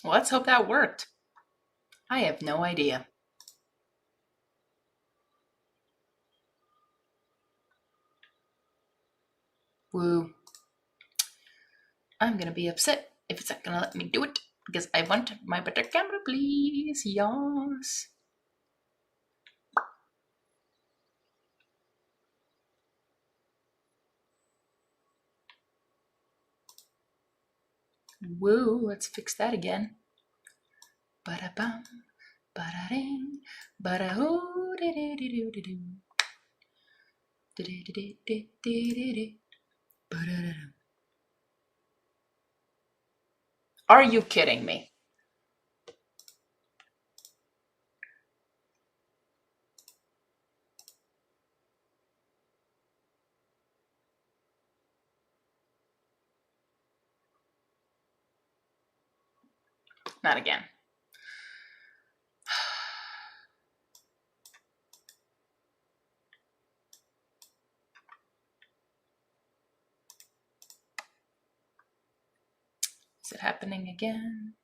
Well, let's hope that worked. I have no idea. Woo. I'm gonna be upset if it's not gonna let me do it because I want my better camera, please. Yes. Woo, let's fix that again. Ba-da-bum, ba-da-ding, ba-da-hoo, di-di-di-do-di-do. Di-di-di-di-di-di-di. Ba-da-da-dum. Are you kidding me? Not again. Is it happening again?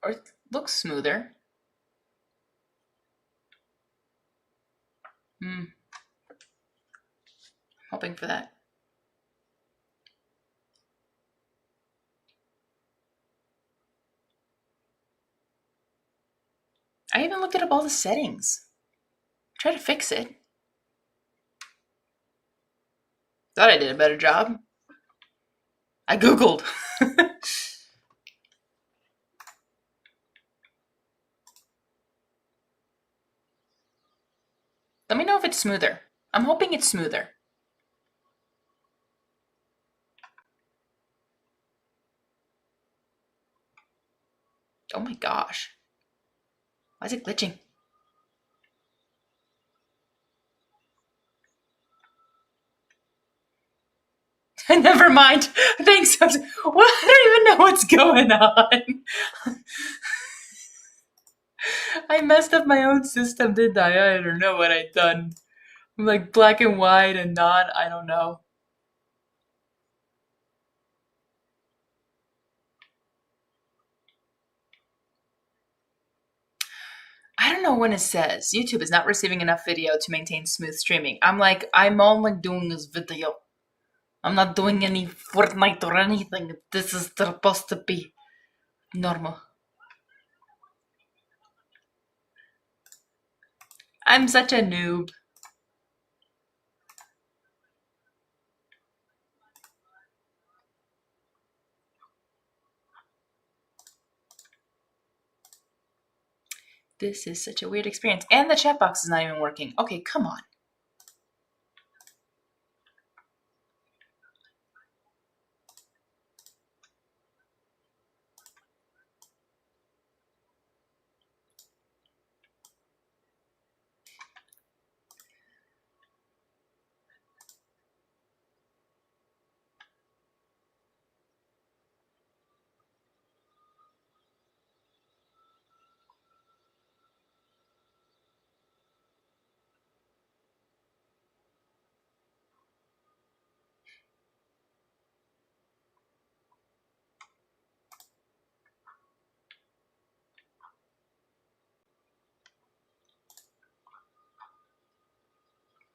Or it looks smoother. Hoping for that. I even looked up all the settings. Try to fix it. Thought I did a better job. I Googled. Let me know if it's smoother. I'm hoping it's smoother. Oh my gosh. Why is it glitching? Never mind. Thanks. Well, I don't even know what's going on. I messed up my own system, didn't I? I don't know what I've done. I'm like black and white and not, I don't know. I don't know when it says YouTube is not receiving enough video to maintain smooth streaming. I'm like, I'm only doing this video. I'm not doing any Fortnite or anything. This is supposed to be normal. I'm such a noob. This is such a weird experience. And the chat box is not even working. Okay, come on.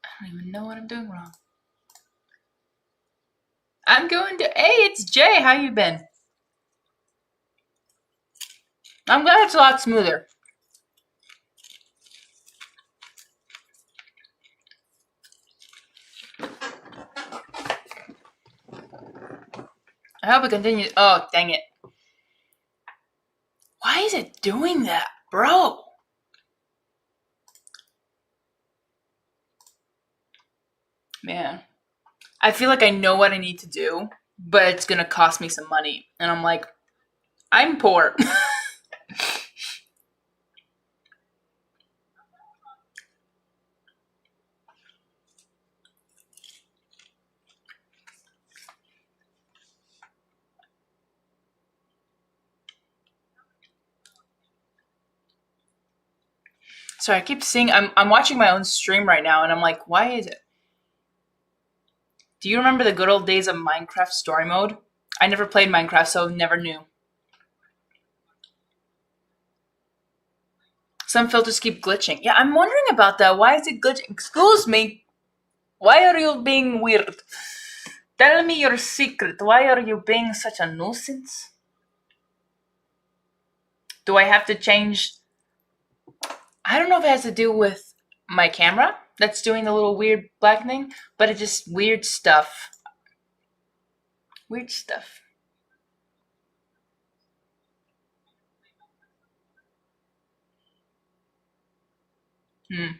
I don't even know what I'm doing wrong. I'm going to. Hey, it's Jay. How you been? I'm glad it's a lot smoother. I hope it continues. Oh, dang it. Why is it doing that, bro? Man. I feel like I know what I need to do, but it's gonna cost me some money. And I'm like, I'm poor. So I keep seeing I'm watching my own stream right now and I'm like, why is it? Do you remember the good old days of Minecraft story mode? I never played Minecraft, so never knew. Some filters keep glitching. Yeah, I'm wondering about that. Why is it glitching? Excuse me. Why are you being weird? Tell me your secret. Why are you being such a nuisance? Do I have to change? I don't know if it has to do with my camera that's doing the little weird black thing, but it's just weird stuff. Weird stuff. Hmm.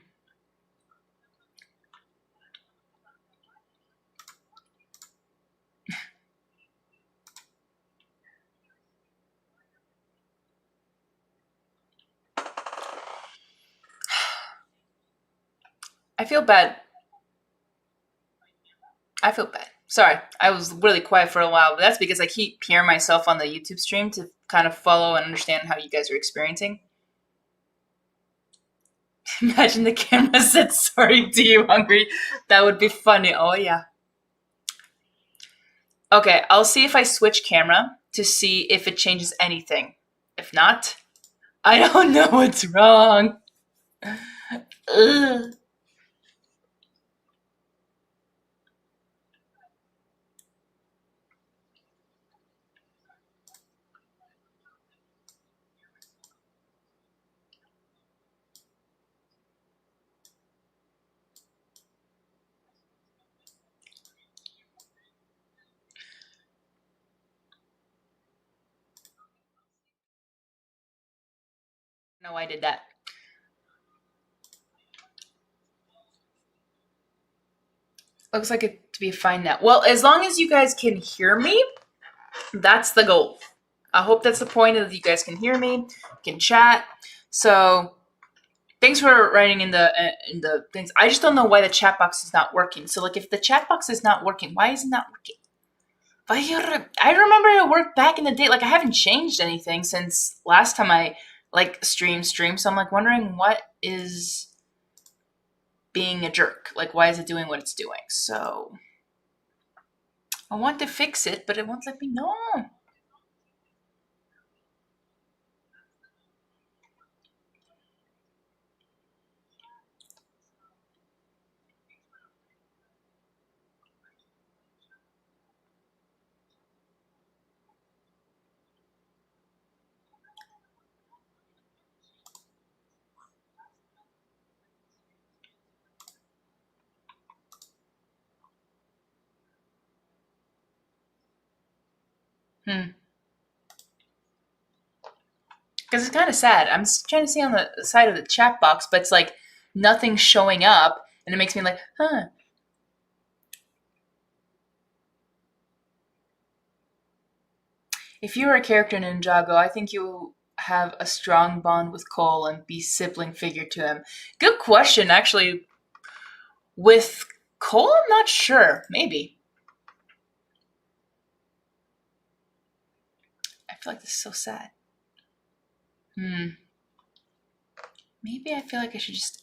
I feel bad. I feel bad. Sorry, I was really quiet for a while, but that's because I keep hearing myself on the YouTube stream to kind of follow and understand how you guys are experiencing. Imagine the camera said sorry to you, Hungry. That would be funny. Oh, yeah. Okay, I'll see if I switch camera to see if it changes anything. If not, I don't know what's wrong. Ugh. No, I did that. Looks like it to be fine now. Well, as long as you guys can hear me, that's the goal. I hope that's the point that you guys can hear me, can chat. So thanks for writing in the things. I just don't know why the chat box is not working. So like, if the chat box is not working, why is it not working? I remember it worked back in the day. Like, I haven't changed anything since last time I like stream. So I'm like wondering what is being a jerk. Like, why is it doing what it's doing? So I want to fix it, but it won't let me know. Hmm. Because it's kind of sad. I'm trying to see on the side of the chat box, but it's like nothing's showing up, and it makes me like, huh. If you were a character in Ninjago, I think you have a strong bond with Cole and be sibling figure to him. Good question, actually. With Cole, I'm not sure. Maybe. I feel like this is so sad. Hmm. Maybe I feel like I should just.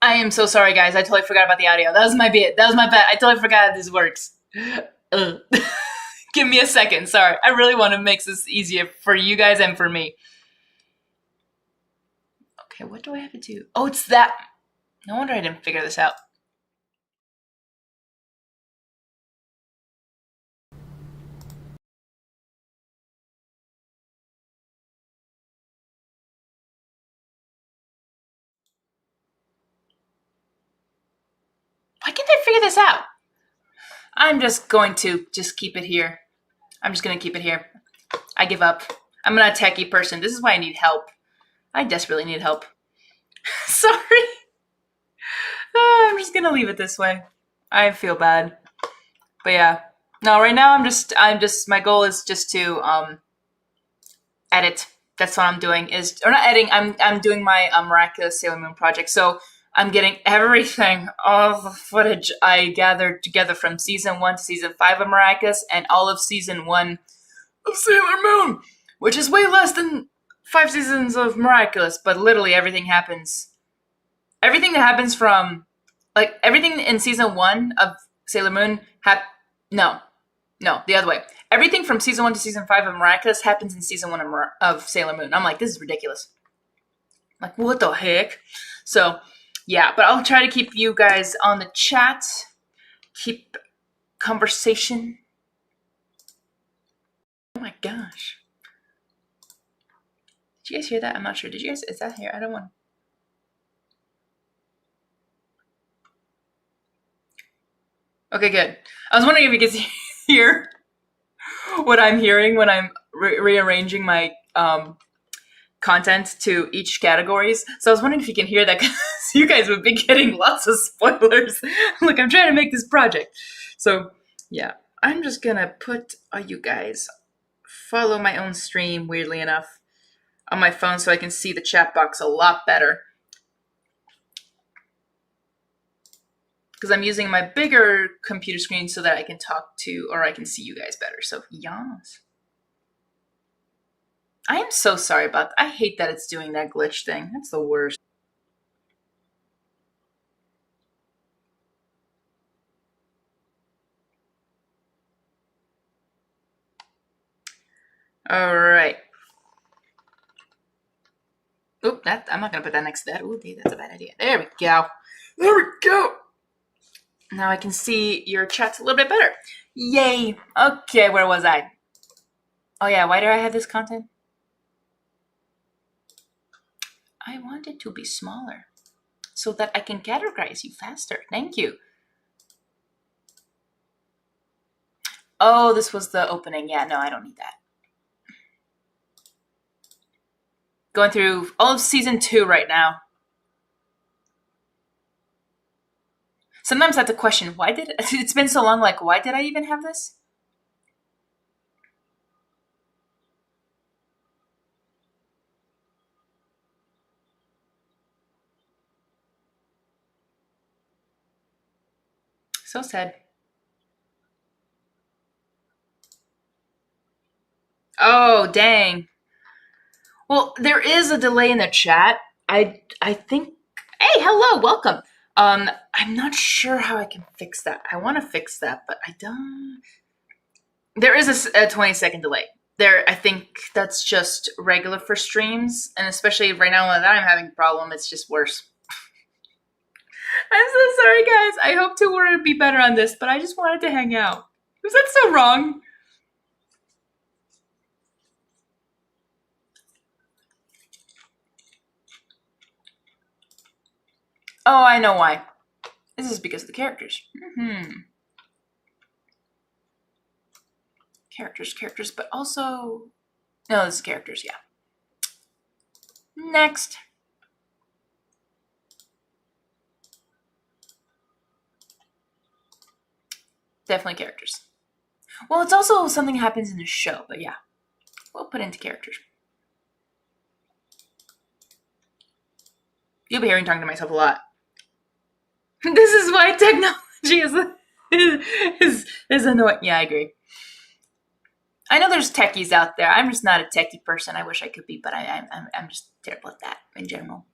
I am so sorry, guys. I totally forgot about the audio. That was my bad. That was my bad. I totally forgot this works. Ugh. Give me a second. Sorry. I really want to make this easier for you guys and for me. Okay, what do I have to do? Oh, it's that. No wonder I didn't figure this out. Why can't I figure this out? I'm just going to just keep it here. I'm just going to keep it here. I give up. I'm not a techie person. This is why I need help. I desperately need help. Sorry. I'm just going to leave it this way. I feel bad. But yeah. No, right now my goal is just to edit. That's what I'm doing or not editing. I'm doing my Miraculous Sailor Moon Project. So I'm getting everything, all the footage I gathered together from season 1 to season 5 of Miraculous and all of season 1 of Sailor Moon, which is way less than 5 seasons of Miraculous, but literally everything happens. Everything that happens from, like, everything in season 1 of Sailor Moon no, the other way. Everything from season 1 to season 5 of Miraculous happens in season 1 of Sailor Moon. I'm like, this is ridiculous. Like, what the heck? So, yeah, but I'll try to keep you guys on the chat, keep conversation. Oh my gosh. Did you guys hear that? I'm not sure. Did you guys? Is that here? I don't want. Okay, good. I was wondering if you could hear what I'm hearing when I'm rearranging my content to each categories. So I was wondering if you can hear that, because you guys would be getting lots of spoilers. Look, I'm trying to make this project. So yeah, I'm just gonna put you guys follow my own stream, weirdly enough, on my phone so I can see the chat box a lot better. Because I'm using my bigger computer screen so that I can talk to, or I can see you guys better. So yes. I am so sorry about that. I hate that it's doing that glitch thing. That's the worst. All right. Oop, I'm not going to put that next to that. Ooh, that's a bad idea. There we go. There we go. Now I can see your chats a little bit better. Yay. Okay, where was I? Oh yeah, why do I have this content? I want it to be smaller so that I can categorize you faster. Thank you. Oh, this was the opening. Yeah, no, I don't need that. Going through all of season 2 right now. Sometimes I have to question, it's been so long, like, why did I even have this? So sad. Oh, dang. Well, there is a delay in the chat. I think. Hey, hello, welcome. I'm not sure how I can fix that. I want to fix that, but I don't. There is a 20-second delay. I think that's just regular for streams, and especially right now that I'm having a problem, it's just worse. I'm so sorry, guys. I hope to be better on this, but I just wanted to hang out. Was that so wrong? Oh, I know why. This is because of the characters. Characters, but also... No, this is characters, yeah. Next. Definitely characters. Well, it's also something that happens in the show, but yeah. We'll put into characters. You'll be hearing talking to myself a lot. This is why technology is annoying. Yeah, I agree. I know there's techies out there. I'm just not a techie person. I wish I could be, but I'm just terrible at that in general.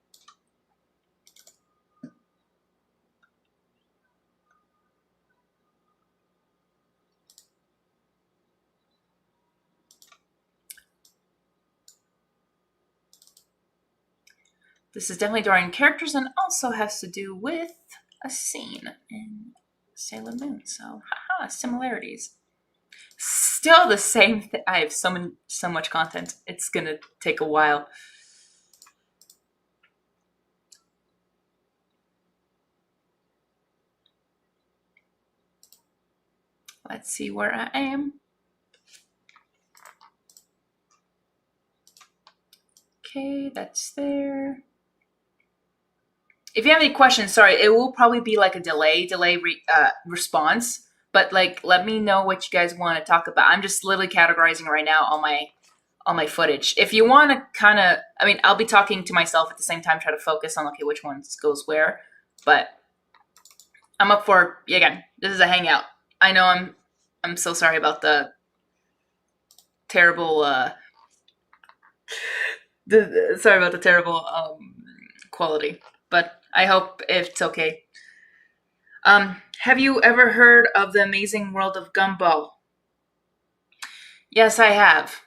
This is definitely drawing characters and also has to do with a scene in Sailor Moon. So, haha, similarities. Still the same thing. I have so much content. It's gonna take a while. Let's see where I am. Okay, that's there. If you have any questions, sorry, it will probably be like a delay response. But like, let me know what you guys want to talk about. I'm just literally categorizing right now all my footage. If you want to kind of, I mean, I'll be talking to myself at the same time, try to focus on okay, which ones goes where. But I'm up for again. This is a hangout. I know I'm so sorry about the terrible sorry about the terrible quality, but I hope it's okay. Have you ever heard of The Amazing World of Gumball? Yes, I have.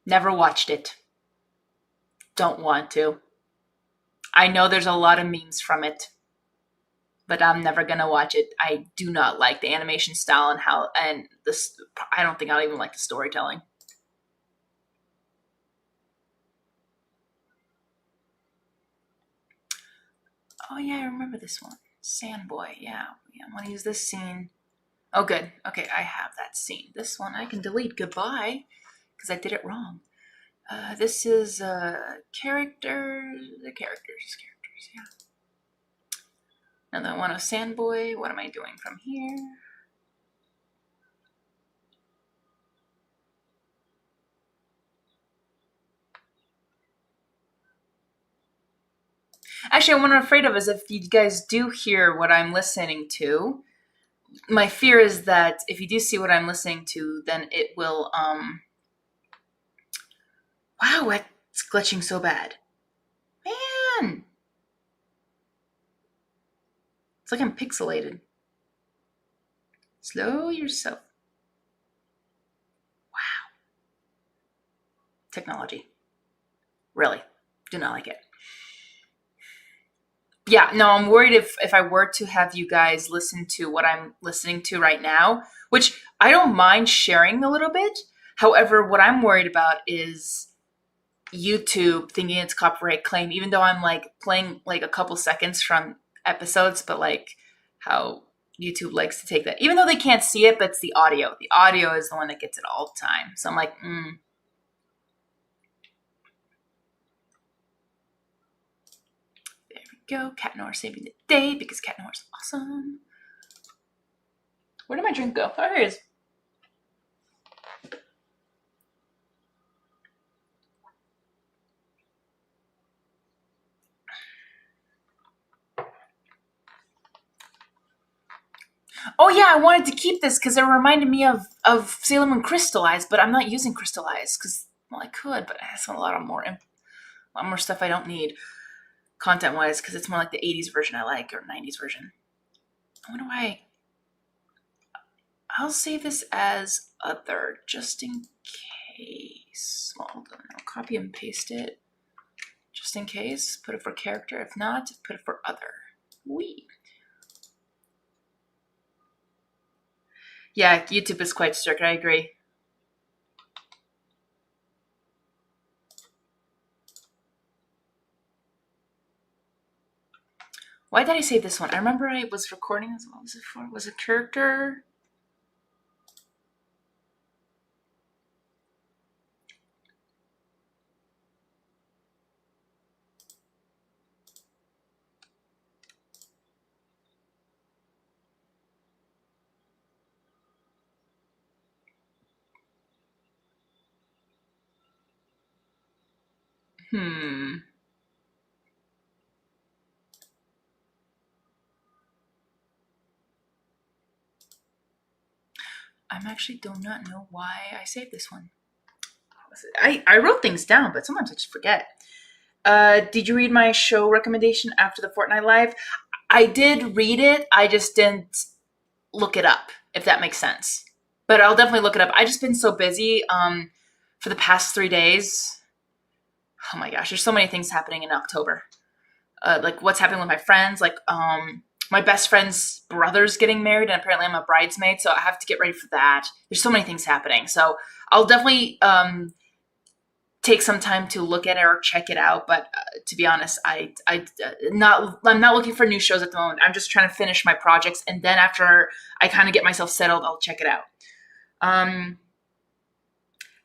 Never watched it. Don't want to. I know there's a lot of memes from it, but I'm never gonna watch it. I do not like the animation style and this. I don't think I'll even like the storytelling. Oh yeah, I remember this one. Sandboy. Yeah, I want to use this scene. Oh good. Okay, I have that scene. This one I can delete. Goodbye, because I did it wrong. This is characters. The characters. Yeah. Another one of Sandboy. What am I doing from here? Actually, what I'm afraid of is if you guys do hear what I'm listening to, my fear is that if you do see what I'm listening to, then it will, wow, it's glitching so bad. Man! It's like I'm pixelated. Slow yourself. Wow. Technology. Really. Do not like it. Yeah, no, I'm worried if I were to have you guys listen to what I'm listening to right now, which I don't mind sharing a little bit. However, what I'm worried about is YouTube thinking it's copyright claim, even though I'm like playing like a couple seconds from episodes, but like how YouTube likes to take that, even though they can't see it, but it's the audio. The audio is the one that gets it all the time. So I'm like, There we go. Cat Noir saving the day because Cat Noir is awesome. Where did my drink go? Oh, here it is. Oh yeah, I wanted to keep this because it reminded me of Sailor Moon Crystallized, but I'm not using Crystallized because well I could, but it has a lot more stuff I don't need content wise because it's more like the 80s version I like or 90s version. I wonder why. I'll save this as other just in case. Well, hold on, I'll copy and paste it just in case. Put it for character. If not, put it for other. Wee. Yeah, YouTube is quite strict. I agree. Why did I save this one? I remember I was recording this. What was it for? Was it character? I'm actually do not know why I saved this one. I wrote things down, but sometimes I just forget. Did you read my show recommendation after the Fortnite Live? I did read it. I just didn't look it up, if that makes sense. But I'll definitely look it up. I just been so busy. for the past 3 days. Oh my gosh, there's so many things happening in October. Like what's happening with my friends, like my best friend's brother's getting married, and apparently I'm a bridesmaid, so I have to get ready for that. There's so many things happening, so I'll definitely take some time to look at it or check it out. But to be honest, I'm not looking for new shows at the moment. I'm just trying to finish my projects, and then after I kind of get myself settled, I'll check it out.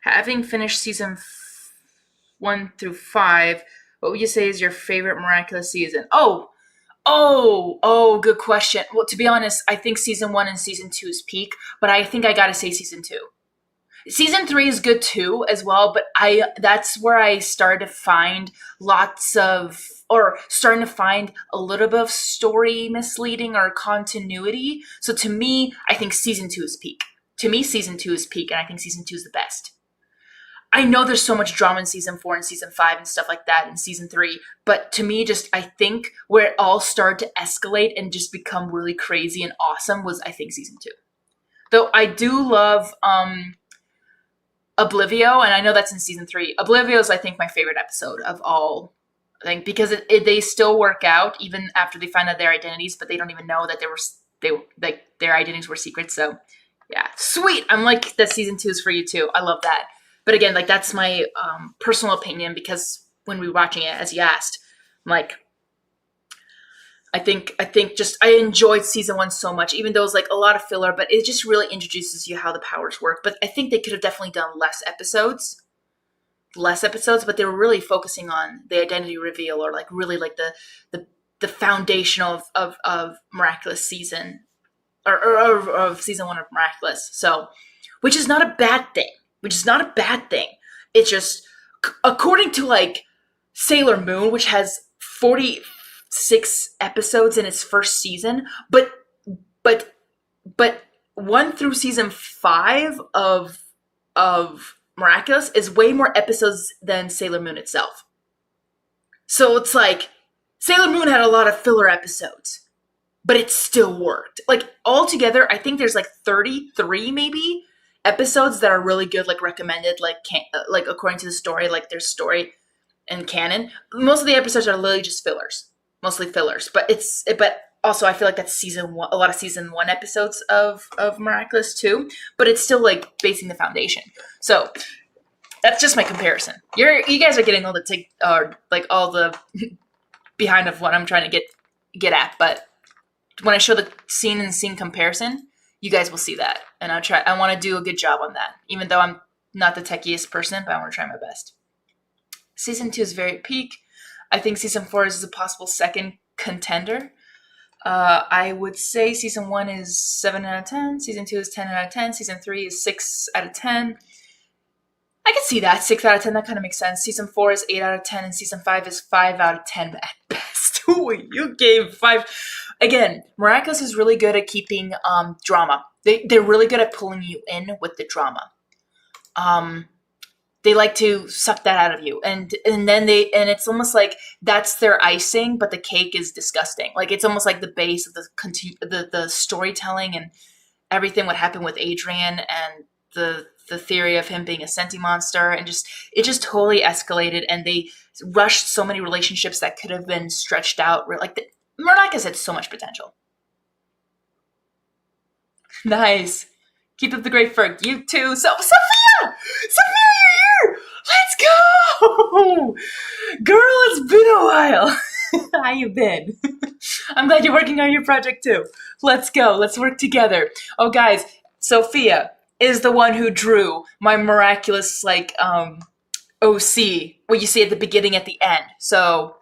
Having finished season 1 through 5, what would you say is your favorite Miraculous season? Good question. Well, to be honest, I think season 1 and season 2 is peak, but I think I gotta say season 2. Season 3 is good too, as well, but that's where I started to find starting to find a little bit of story misleading or continuity. So to me, I think season 2 is peak. To me, season 2 is peak, and I think season 2 is the best. I know there's so much drama in season 4 and season 5 and stuff like that in season 3, but to me, I think where it all started to escalate and just become really crazy and awesome was, I think, season 2. Though I do love Oblivio, and I know that's in season 3. Oblivio is, I think, my favorite episode of all, I think, because they still work out even after they find out their identities, but they don't even know that their identities were secrets. So, yeah, sweet. I'm like that season 2 is for you too. I love that. But again, like that's my personal opinion, because when we were watching it, as you asked, I'm like, I think just I enjoyed season 1 so much, even though it was like a lot of filler, but it just really introduces you how the powers work. But I think they could have definitely done less episodes, but they were really focusing on the identity reveal, or like really like the foundation of Miraculous season, or of season 1 of Miraculous. So, which is not a bad thing. It's just, according to like Sailor Moon, which has 46 episodes in its first season, but 1 through season 5 of Miraculous is way more episodes than Sailor Moon itself. So it's like Sailor Moon had a lot of filler episodes, but it still worked. Like altogether, I think there's like 33 maybe episodes that are really good, like recommended, like according to the story, like their story and canon. Most of the episodes are literally just fillers, mostly fillers. But also I feel like that's season 1, a lot of season 1 episodes of Miraculous too. But it's still like basing the foundation. So that's just my comparison. You guys are getting all the behind of what I'm trying to get at. But when I show the scene and scene comparison, you guys will see that. And I want to do a good job on that. Even though I'm not the techiest person, but I want to try my best. Season 2 is very peak. I think season 4 is a possible second contender. I would say season 1 is 7 out of 10. Season 2 is 10 out of 10. Season 3 is 6 out of 10. I can see that. 6 out of 10, that kind of makes sense. Season 4 is 8 out of 10, and season 5 is 5 out of 10 at best. You gave 5. Again, Miraculous is really good at keeping drama. They're really good at pulling you in with the drama. They like to suck that out of you, and then it's almost like that's their icing, but the cake is disgusting. Like it's almost like the base of the storytelling and everything. What happened with Adrian and the theory of him being a senti monster, and it just totally escalated, and they rushed so many relationships that could have been stretched out. Like Miraculous had so much potential. Nice. Keep up the great work. You too. So Sophia, you're here. Let's go, girl. It's been a while. How you been? I'm glad you're working on your project too. Let's go. Let's work together. Oh, guys, Sophia is the one who drew my Miraculous OC, what you see at the beginning, at the end. So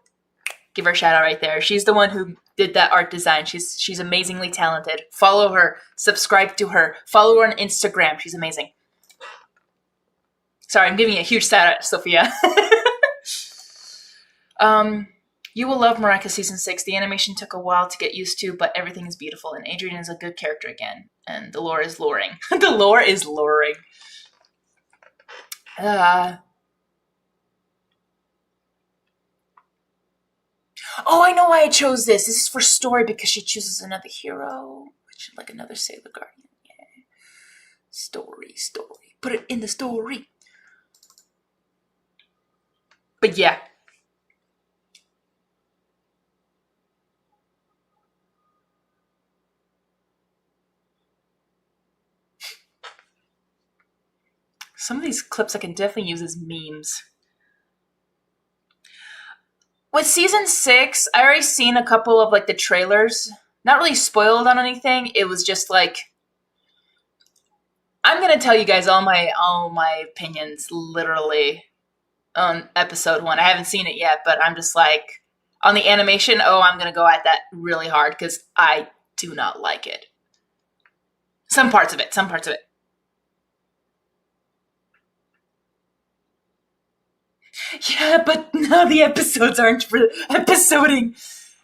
give her a shout out right there. She's the one who did that art design. She's amazingly talented. Follow her, subscribe to her, follow her on Instagram. She's amazing. Sorry, I'm giving you a huge shout out, Sophia. You will love Miraculous season 6. The animation took a while to get used to, but everything is beautiful, and Adrian is a good character again, and the lore is luring. The lore is luring. Oh, I know why I chose this. This is for story, because she chooses another hero, like another Sailor Guardian. Yeah. Story. Put it in the story. But yeah. Some of these clips I can definitely use as memes. With season 6, I already seen a couple of like the trailers. Not really spoiled on anything. It was just like I'm gonna tell you guys all my opinions literally on episode 1. I haven't seen it yet, but I'm just like on the animation, I'm gonna go at that really hard because I do not like it. Some parts of it. Yeah, but now the episodes aren't for episoding,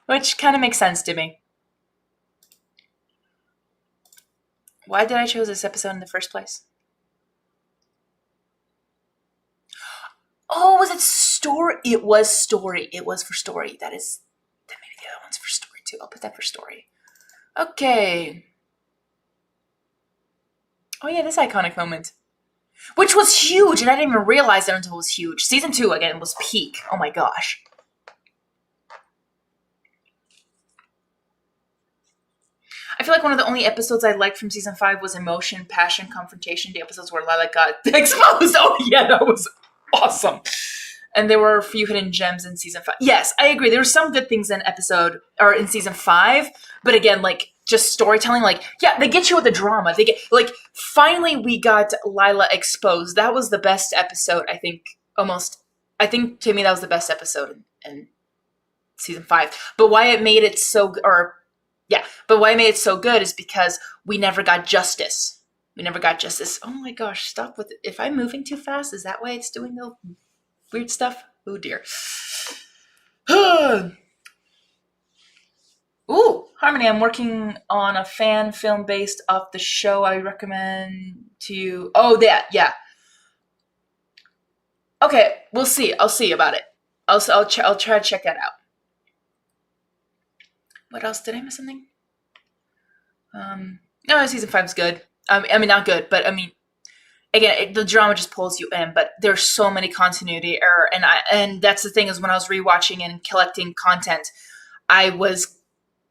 which kind of makes sense to me. Why did I choose this episode in the first place? Oh, was it story? It was story. It was for story. That is. Then maybe the other one's for story too. I'll put that for story. Okay. Oh yeah, this iconic moment. Which was huge, and I didn't even realize that until it was huge. Season 2, again, was peak. Oh my gosh. I feel like one of the only episodes I liked from season 5 was Emotion, Passion, Confrontation, the episodes where Lila got exposed. Oh yeah, that was awesome. And there were a few hidden gems in season 5. Yes, I agree. There were some good things in season 5, but again, like just storytelling, like yeah, they get you with the drama. They get like finally we got Lila exposed. That was the best episode, I think. I think to me that was the best episode in season 5. But why it made it so but why it made it so good is because we never got justice. We never got justice. Oh my gosh, stop with it. If I'm moving too fast, is that why it's doing the weird stuff? Oh dear. Ooh, Harmony, I'm working on a fan film based off the show I recommend to you. Oh, that, yeah. Okay, we'll see. I'll see about it. I'll try to check that out. What else? Did I miss something? No, season 5 is good. I mean, not good, but I mean, again, the drama just pulls you in. But there's so many continuity error, and that's the thing is when I was rewatching and collecting content, I was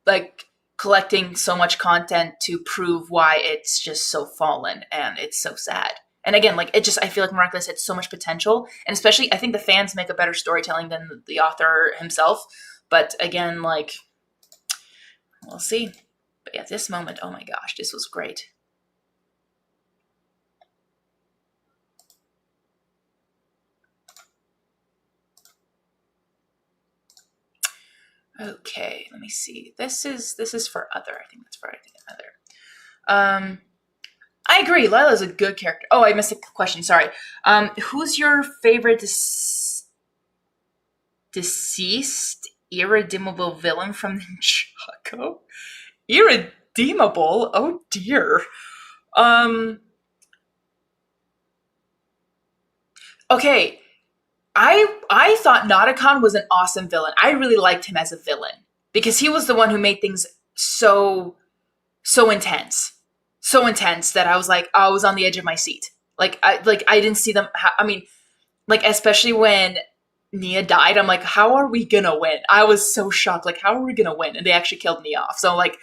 like collecting so much content to prove why it's just so fallen and it's so sad. And again, like I feel like Miraculous had so much potential, and especially I think the fans make a better storytelling than the author himself. But again, like we'll see. But yeah, this moment, oh my gosh, this was great. Okay, let me see. This is for other. I think that's for other. I agree. Lila's a good character. Oh, I missed a question. Sorry. Who's your favorite deceased irredeemable villain from the Chaco? Irredeemable? Oh dear. Okay. I thought Nauticon was an awesome villain. I really liked him as a villain because he was the one who made things so intense, so intense that I was like I was on the edge of my seat. I didn't see them. I mean, like especially when Nia died, I'm like, how are we gonna win? I was so shocked. Like, how are we gonna win? And they actually killed Nia off. So I'm like,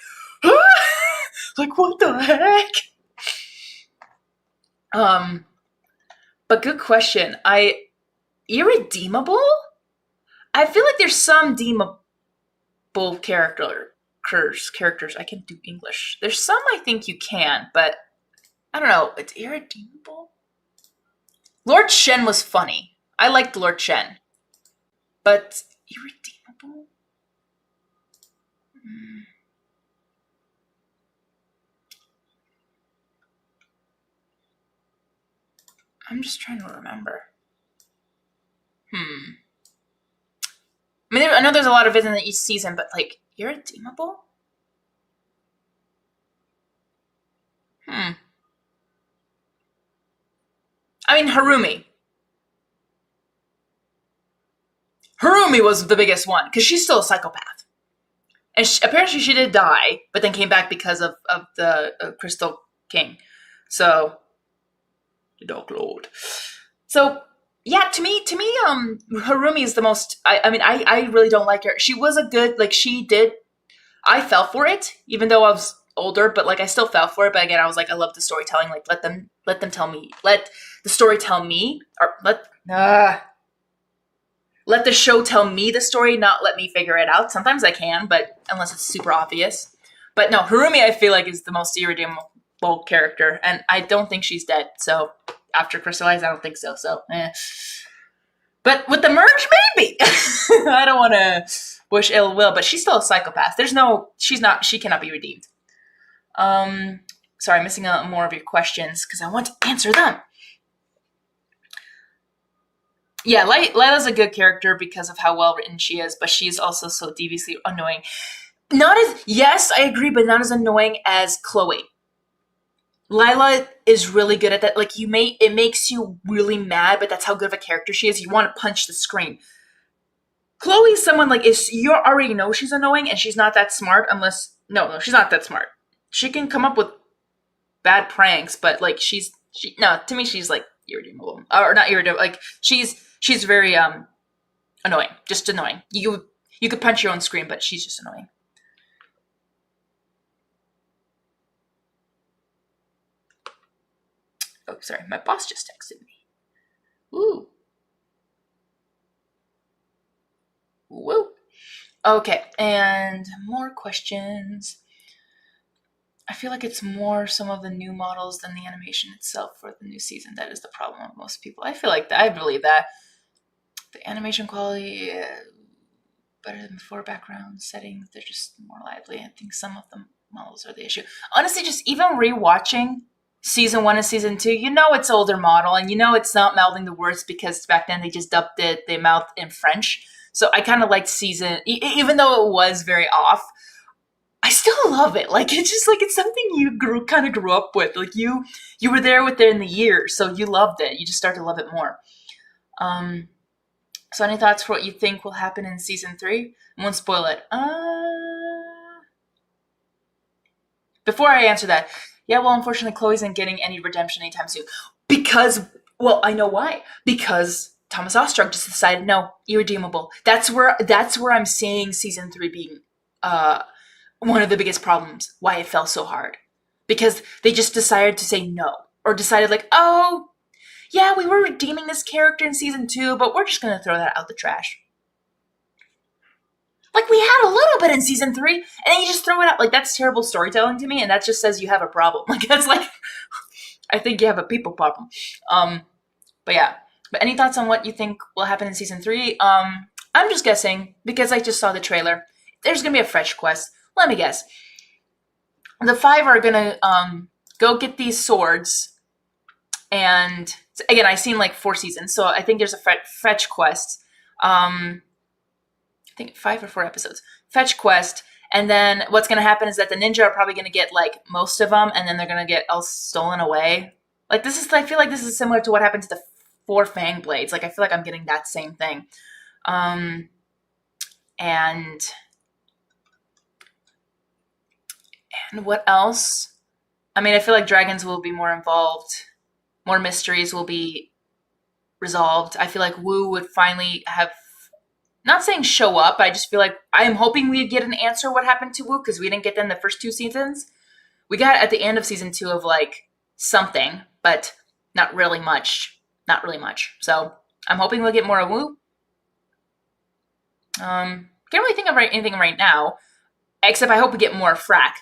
like what the heck? But good question. Irredeemable? I feel like there's some deemable characters. I can do English. There's some I think you can, but I don't know. It's irredeemable. Lord Shen was funny. I liked Lord Shen. But irredeemable? I'm just trying to remember. I mean, I know there's a lot of it in each season, but like irredeemable. I mean, Harumi. Harumi was the biggest one because she's still a psychopath, and apparently she did die, but then came back because of the Crystal King. So the Dark Lord. So Yeah, Harumi is the most. I mean, I really don't like her. She was a good, like, she did. I fell for it, even though I was older, but like, I still fell for it. But again, I was like, I love the storytelling. Like, let them tell me. Let the story tell me, or let the show tell me the story, not let me figure it out. Sometimes I can, but unless it's super obvious. But no, Harumi, I feel like, is the most irredeemable character, and I don't think she's dead. So after Crystallize, I don't think so. So, But with the merge, maybe. I don't want to wish ill will, but she's still a psychopath. She cannot be redeemed. Sorry, missing out more of your questions because I want to answer them. Yeah, Lila's a good character because of how well written she is, but she's also so deviously annoying. Yes, I agree, but not as annoying as Chloe. Lila is really good at that. Like, it makes you really mad, but that's how good of a character she is. You want to punch the screen. Chloe's someone, like, you already know she's annoying and she's not that smart unless no, she's not that smart. She can come up with bad pranks, but like, to me she's like irredeemable. Or not irredeemable, like she's very annoying. Just annoying. You could punch your own screen, but she's just annoying. Oh, sorry, my boss just texted me. Ooh. Woo. Okay, and more questions. I feel like it's more some of the new models than the animation itself for the new season. That is the problem with most people. I feel like that. I believe that. The animation quality better than before, background settings, they're just more lively. I think some of the models are the issue. Honestly, just even rewatching season 1 and season 2, you know it's older model, and you know it's not mouthing the words because back then they just dubbed it, they mouthed in French. So I kind of liked even though it was very off, I still love it. Like, it's just like, it's something you kind of grew up with. Like, you were there within the years, so you loved it. You just start to love it more. So any thoughts for what you think will happen in season 3? I won't spoil it. Before I answer that, yeah, well, unfortunately, Chloe isn't getting any redemption anytime soon. Because, well, I know why. Because Thomas Ostrog just decided, no, irredeemable. That's where I'm seeing season 3 being one of the biggest problems, why it fell so hard. Because they just decided to say no. Or decided, like, oh, yeah, we were redeeming this character in season 2, but we're just going to throw that out the trash. Like, we had a little bit in season 3, and then you just throw it out. Like, that's terrible storytelling to me, and that just says you have a problem. Like, that's like, I think you have a people problem. But yeah. But any thoughts on what you think will happen in season 3? I'm just guessing, because I just saw the trailer. There's going to be a fetch quest. Let me guess. The 5 are going to go get these swords, and again, I've seen like 4 seasons, so I think there's a fetch quest. I think 5 or 4 episodes. Fetch quest, and then what's going to happen is that the ninja are probably going to get like most of them, and then they're going to get all stolen away. Like, I feel like this is similar to what happened to the 4 Fang Blades. Like, I feel like I'm getting that same thing. And what else? I mean, I feel like dragons will be more involved. More mysteries will be resolved. I feel like Wu would finally have, not saying show up, but I just feel like I'm hoping we get an answer what happened to Wu, because we didn't get that in the first 2 seasons. We got at the end of season 2 of like something, but not really much. Not really much. So I'm hoping we'll get more of Wu. Can't really think of anything right now, except I hope we get more Frack.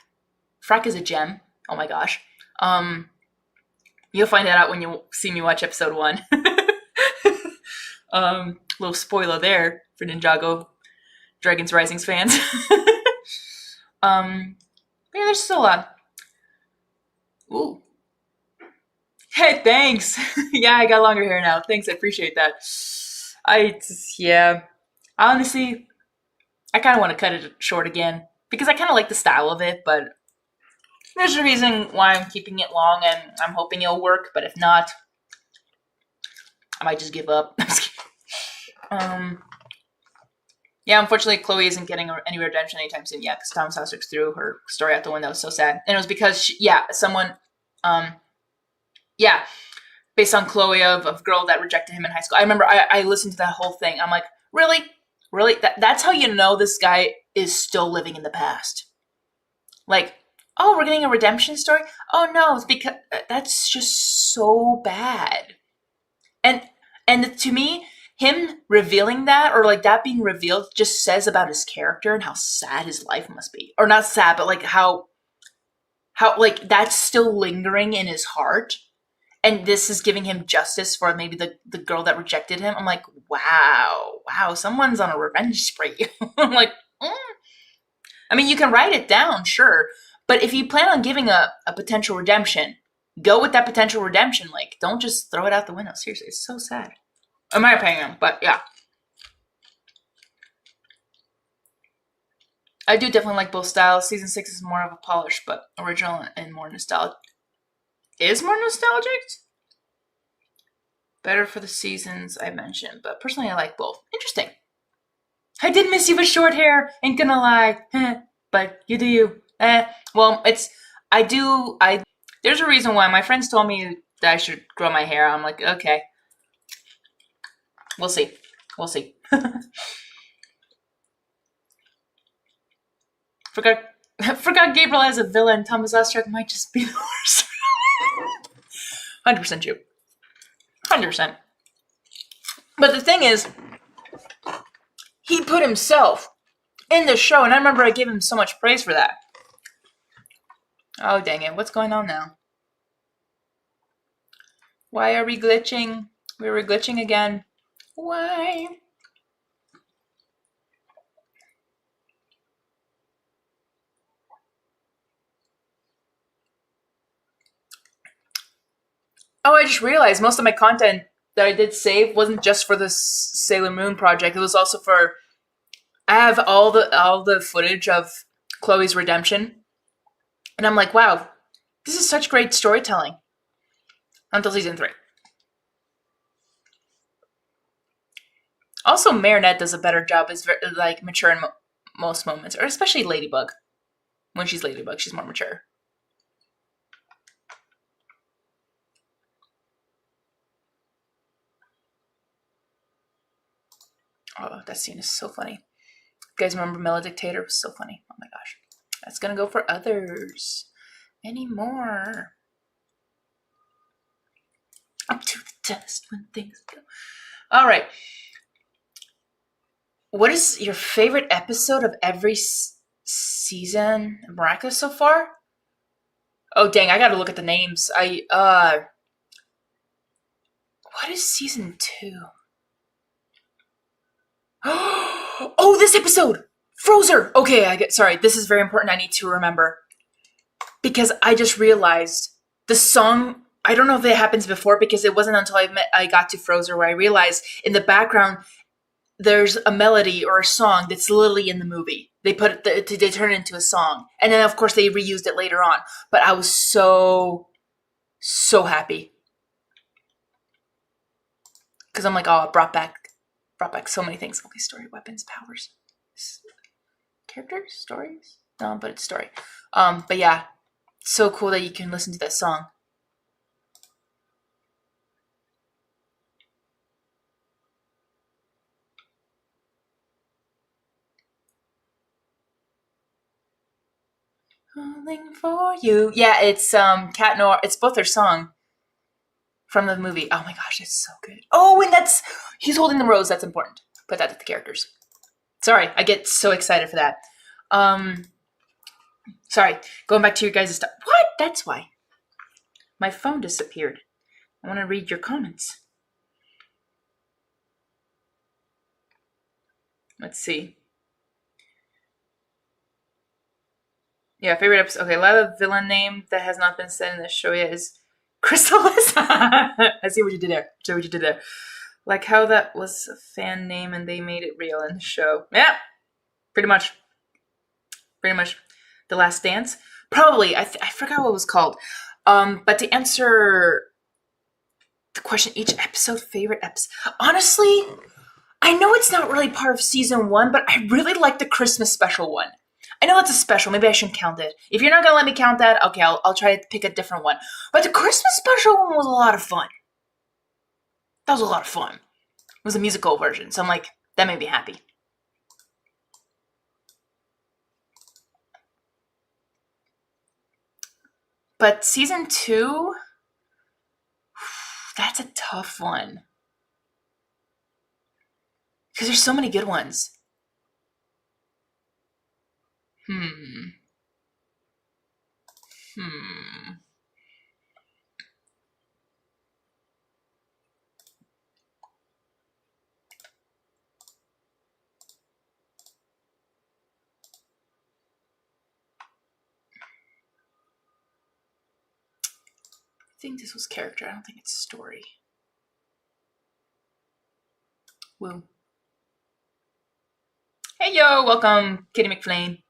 Frack is a gem. Oh my gosh. You'll find that out when you see me watch episode 1. Little spoiler there for Ninjago Dragons Rising's fans. Yeah, there's still a lot. Ooh. Hey, thanks. Yeah, I got longer hair now. Thanks, I appreciate that. Honestly, I kind of want to cut it short again, because I kind of like the style of it, but there's a reason why I'm keeping it long, and I'm hoping it'll work, but if not, I might just give up. Yeah, unfortunately, Chloe isn't getting any redemption anytime soon. Yeah, because Thomas Ostrich threw her story out the window. So sad. And it was because, someone, based on Chloe of girl that rejected him in high school. I remember I listened to that whole thing. I'm like, really? Really? That's how you know this guy is still living in the past. Like, oh, we're getting a redemption story? Oh no, it's because that's just so bad. And and to me, him revealing that or like that being revealed just says about his character and how sad his life must be. Or not sad, but like how like that's still lingering in his heart. And this is giving him justice for maybe the girl that rejected him. I'm like, wow, someone's on a revenge spree. I'm like, mm. I mean, you can write it down, sure. But if you plan on giving a potential redemption, go with that potential redemption. Like, don't just throw it out the window. Seriously, it's so sad. In my opinion, but yeah. I do definitely like both styles. Season 6 is more of a polish, but original and more nostalgic. Is more nostalgic? Better for the seasons I mentioned, but personally I like both. Interesting. I did miss you with short hair, ain't gonna lie. But you do you. Well, there's a reason why. My friends told me that I should grow my hair. I'm like, okay. We'll see. We'll see. Forgot Gabriel as a villain. Thomas Ostrich might just be the worst. 100% you. 100%. But the thing is, he put himself in the show, and I remember I gave him so much praise for that. Oh, dang it. What's going on now? Why are we glitching? We were glitching again. Why? Oh, I just realized most of my content that I did save wasn't just for this Sailor Moon project. It was also for... I have all the footage of Chloe's redemption. And I'm like, wow, this is such great storytelling. Until season 3. Also, Marinette does a better job as like mature in most moments, or especially Ladybug. When she's Ladybug, she's more mature. Oh, that scene is so funny. You guys remember Melodictator? It was so funny. Oh my gosh. That's gonna go for others. Any more? Up to the test when things go. All right. What is your favorite episode of every season of Miraculous so far? Oh dang, I gotta look at the names. What is season 2? Oh, this episode! Frozer! Okay, sorry, this is very important. I need to remember. Because I just realized the song, I don't know if it happens before because it wasn't until I got to Frozer where I realized in the background there's a melody or a song that's literally in the movie. They put it, they turn it into a song. And then of course they reused it later on. But I was so happy. Because I'm like, oh, it brought back so many things. Okay, story, weapons, powers. Characters? Stories? No, but it's story. But yeah, so cool that you can listen to that song. Falling for you. Yeah, it's Cat Noir. It's both their song from the movie. Oh my gosh, it's so good. Oh, and he's holding the rose. That's important. Put that to the characters. Sorry, I get so excited for that. Sorry, going back to your guys' stuff. What? That's why. My phone disappeared. I want to read your comments. Let's see. Yeah, favorite episode. Okay, a lot of villain name that has not been said in this show yet is Chrysalis. I see what you did there. Like how that was a fan name and they made it real in the show. Yeah, pretty much. The Last Dance? Probably. I forgot what it was called. But to answer the question, each episode, favorite episode. Honestly, I know it's not really part of season 1, but I really like the Christmas special one. I know it's a special. Maybe I shouldn't count it. If you're not going to let me count that, okay, I'll try to pick a different one. But the Christmas special one was a lot of fun. That was a lot of fun. It was a musical version, so I'm like, that made me happy. But season 2, that's a tough one. Because there's so many good ones. Hmm. I think this was character. I don't think it's story. Woo. Hey yo, welcome, Kitty McFlane.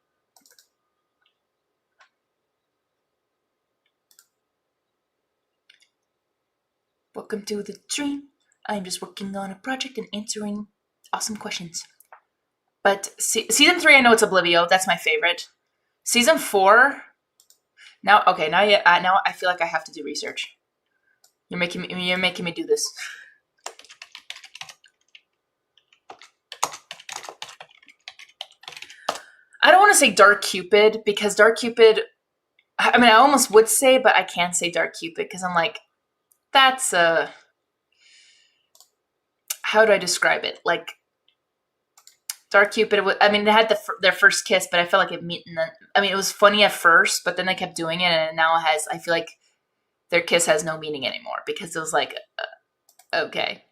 Welcome to the dream. I'm just working on a project and answering awesome questions. But season 3, I know it's Oblivio. That's my favorite. Season 4. Now I feel like I have to do research. You're making me do this. I don't want to say Dark Cupid because Dark Cupid. I mean, I almost would say, but I can't say Dark Cupid because I'm like, that's a. How do I describe it? Like, Dark Cupid. I mean, they had their first kiss, but I felt like it was funny at first, but then they kept doing it, and now it has. I feel like their kiss has no meaning anymore because it was like, okay,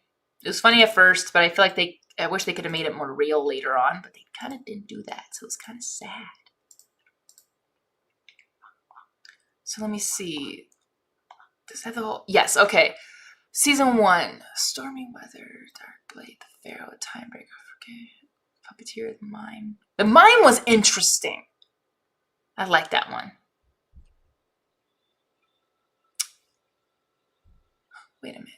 it was funny at first, but I feel like I wish they could have made it more real later on, but they kind of didn't do that, so it was kind of sad. So let me see. Does that have the whole? Yes. Okay. Season 1, stormy weather, dark blade, the pharaoh, timebreaker. Okay. Puppeteer, the mime. The mime was interesting. I like that one. Wait a minute.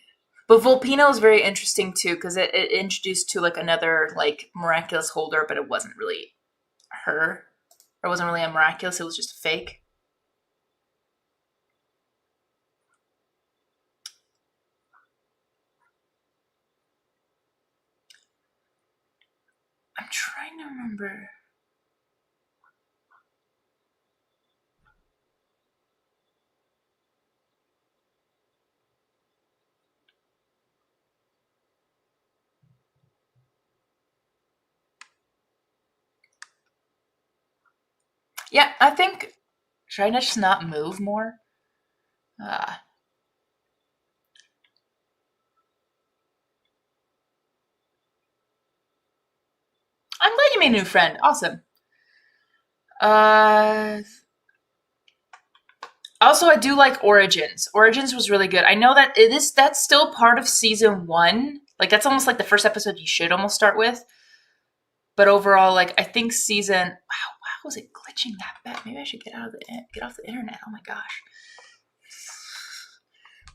But Volpino is very interesting too because it introduced to like another like miraculous holder, but it wasn't really her. Or it wasn't really a miraculous. It was just a fake. I'm trying to remember. Yeah, I think. Should I just not move more? Ah. I'm glad you made a new friend. Awesome. Also, I do like Origins. Origins was really good. I know that that's still part of season 1. Like that's almost like the first episode you should almost start with. But overall, like I think season. Wow, how was it glitching that bad? Maybe I should get off the internet. Oh my gosh,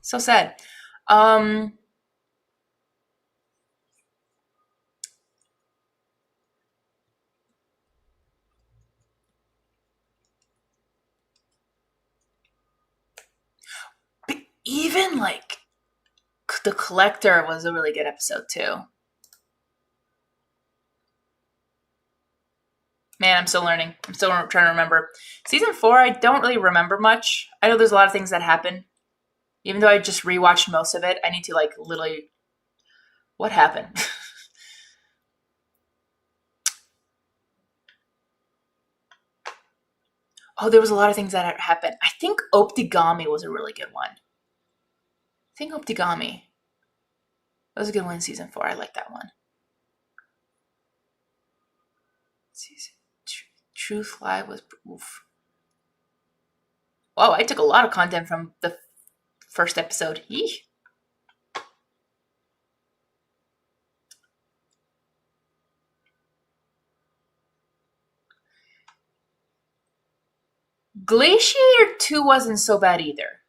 so sad. But even like the Collector was a really good episode too. Man, I'm still learning. I'm still trying to remember. Season 4, I don't really remember much. I know there's a lot of things that happen. Even though I just rewatched most of it, I need to like literally. What happened? Oh, there was a lot of things that happened. I think Optigami was a really good one. I think Optigami. That was a good one in season 4. I like that one. Season Truth Lie was oof. Wow, I took a lot of content from the first episode. Yeesh. Glaciator 2 wasn't so bad either.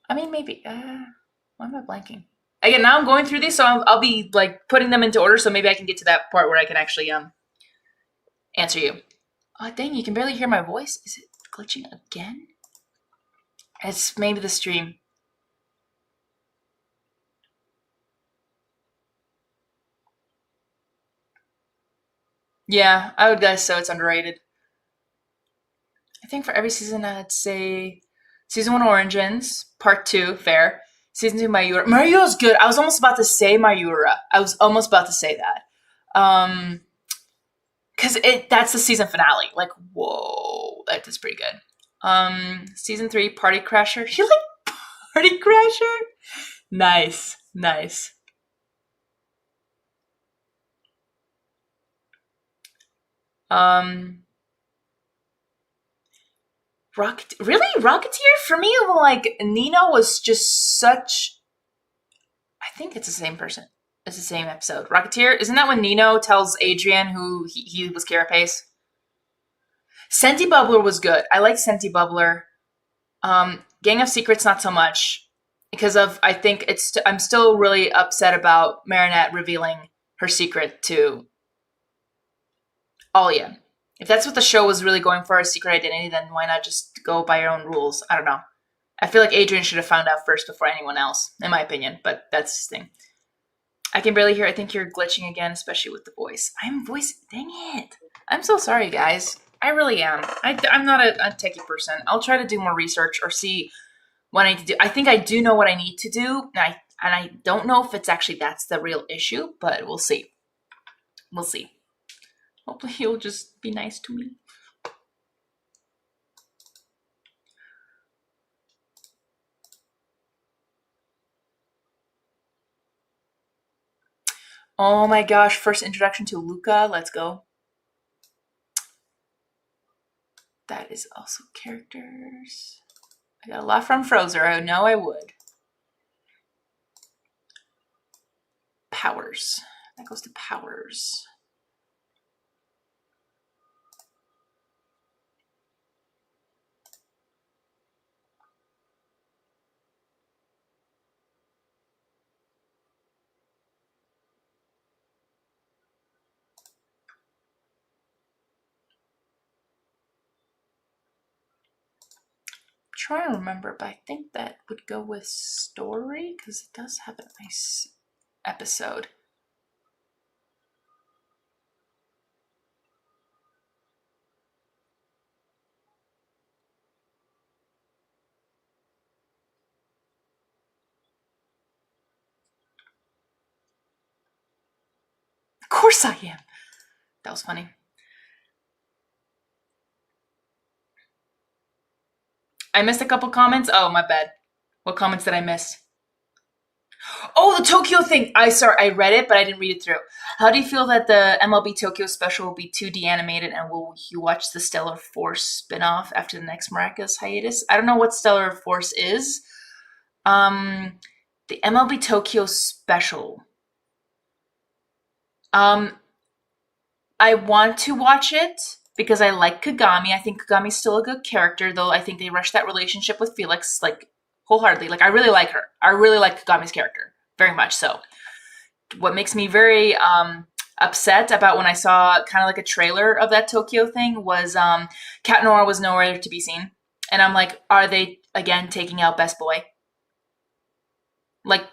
I mean, maybe. Why am I blanking? Again, now I'm going through these, so I'll be like putting them into order, so maybe I can get to that part where I can actually answer you. Oh, dang, you can barely hear my voice. Is it glitching again? It's maybe the stream. Yeah, I would guess so. It's underrated. I think for every season, I'd say season one Origins, part two, fair. Season two Mayura. Mayura's good. I was almost about to say Mayura. I was almost about to say that. Because that's the season finale. Like, whoa, that is pretty good. Season three, Party Crasher. You like Party Crasher? Nice, nice. Um, Rocket, really, Rocketeer for me, like Nino was just such. I think it's the same person. It's the same episode. Rocketeer, isn't that when Nino tells Adrian who he was Carapace? Senti Bubbler was good. I like Senti Bubbler. Gang of Secrets, not so much because of I think it's. I'm still really upset about Marinette revealing her secret to Alia. If that's what the show was really going for, a secret identity, then why not just go by your own rules? I don't know. I feel like Adrian should have found out first before anyone else, in my opinion, but that's his thing. I can barely hear. I think you're glitching again, especially with the voice. I'm voice. Dang it. I'm so sorry, guys. I really am. I'm not a techie person. I'll try to do more research or see what I need to do. I think I do know what I need to do, and I don't know if it's actually that's the real issue, but we'll see. We'll see. Hopefully he'll just be nice to me. Oh my gosh, first introduction to Luca. Let's go. That is also characters. I got a lot from Frozer. I know I would. Powers. That goes to powers. Trying to remember, but I think that would go with story because it does have a nice episode. Of course I am. That was funny. I missed a couple comments. Oh, my bad. What comments did I miss? Oh, the Tokyo thing. I read it, but I didn't read it through. How do you feel that the MLB Tokyo special will be 2D animated, and will you watch the Stellar Force spin-off after the next Miraculous hiatus? I don't know what Stellar Force is. The MLB Tokyo special. I want to watch it because I like Kagami. I think Kagami's still a good character, though I think they rushed that relationship with Felix like wholeheartedly. Like I really like her. I really like Kagami's character. Very much so. What makes me very upset about when I saw kind of like a trailer of that Tokyo thing was Cat Noir was nowhere to be seen. And I'm like, are they again taking out Best Boy? Like,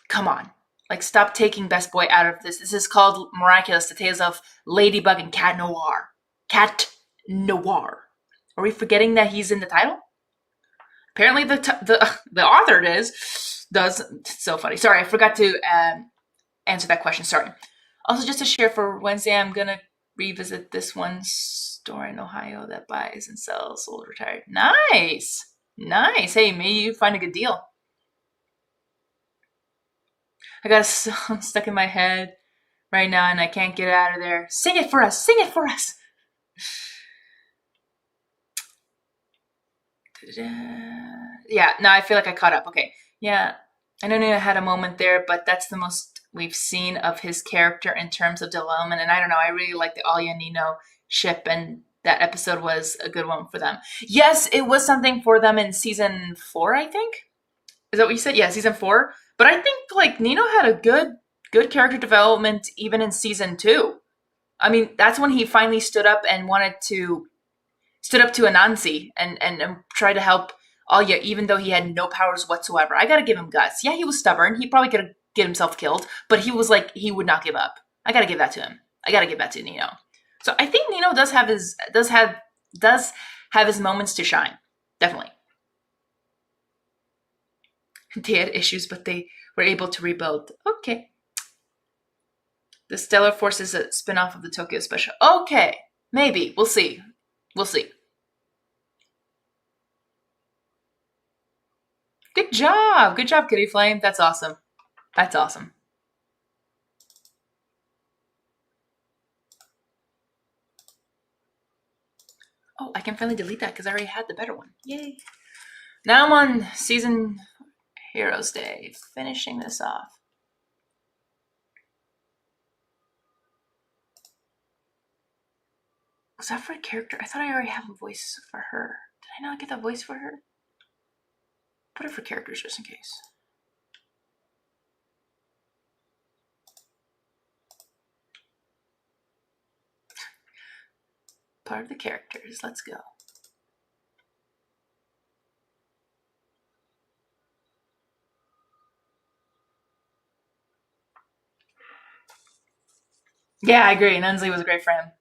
come on. Like, stop taking Best Boy out of this. This is called Miraculous, the Tales of Ladybug and Cat Noir. Cat Noir. Are we forgetting that he's in the title? Apparently, the author does. It's so funny. Sorry, I forgot to answer that question. Sorry. Also, just to share for Wednesday, I'm gonna revisit this one store in Ohio that buys and sells old retired. Nice, nice. Hey, maybe you find a good deal. I got a song stuck in my head right now, and I can't get it out of there. Sing it for us. Sing it for us. Yeah, no, I feel like I caught up. Okay. Yeah, I don't know I had a moment there, but that's the most we've seen of his character in terms of development. And I don't know, I really like the Alia Nino ship, and that episode was a good one for them. Yes, it was something for them in season 4, I think. Is that what you said? Yeah, season 4. But I think like Nino had a good character development even in season 2. I mean, that's when he finally stood up and stood up to Anansi and tried to help Alia, even though he had no powers whatsoever. I gotta give him guts. Yeah, he was stubborn. He probably could get himself killed, but he was like, he would not give up. I gotta give that to him. I gotta give that to Nino. So I think Nino does have his moments to shine. Definitely. They had issues, but they were able to rebuild. Okay. The Stellar Force is a spin-off of the Tokyo Special. Okay. Maybe. We'll see. We'll see. Good job. Good job, Kitty Flame. That's awesome. That's awesome. Oh, I can finally delete that because I already had the better one. Yay. Now I'm on Season Heroes Day, finishing this off. Was that for a character? I thought I already have a voice for her. Did I not get that voice for her? Put it for characters just in case. Part of the characters. Let's go. Yeah, I agree. Nunsley was a great friend.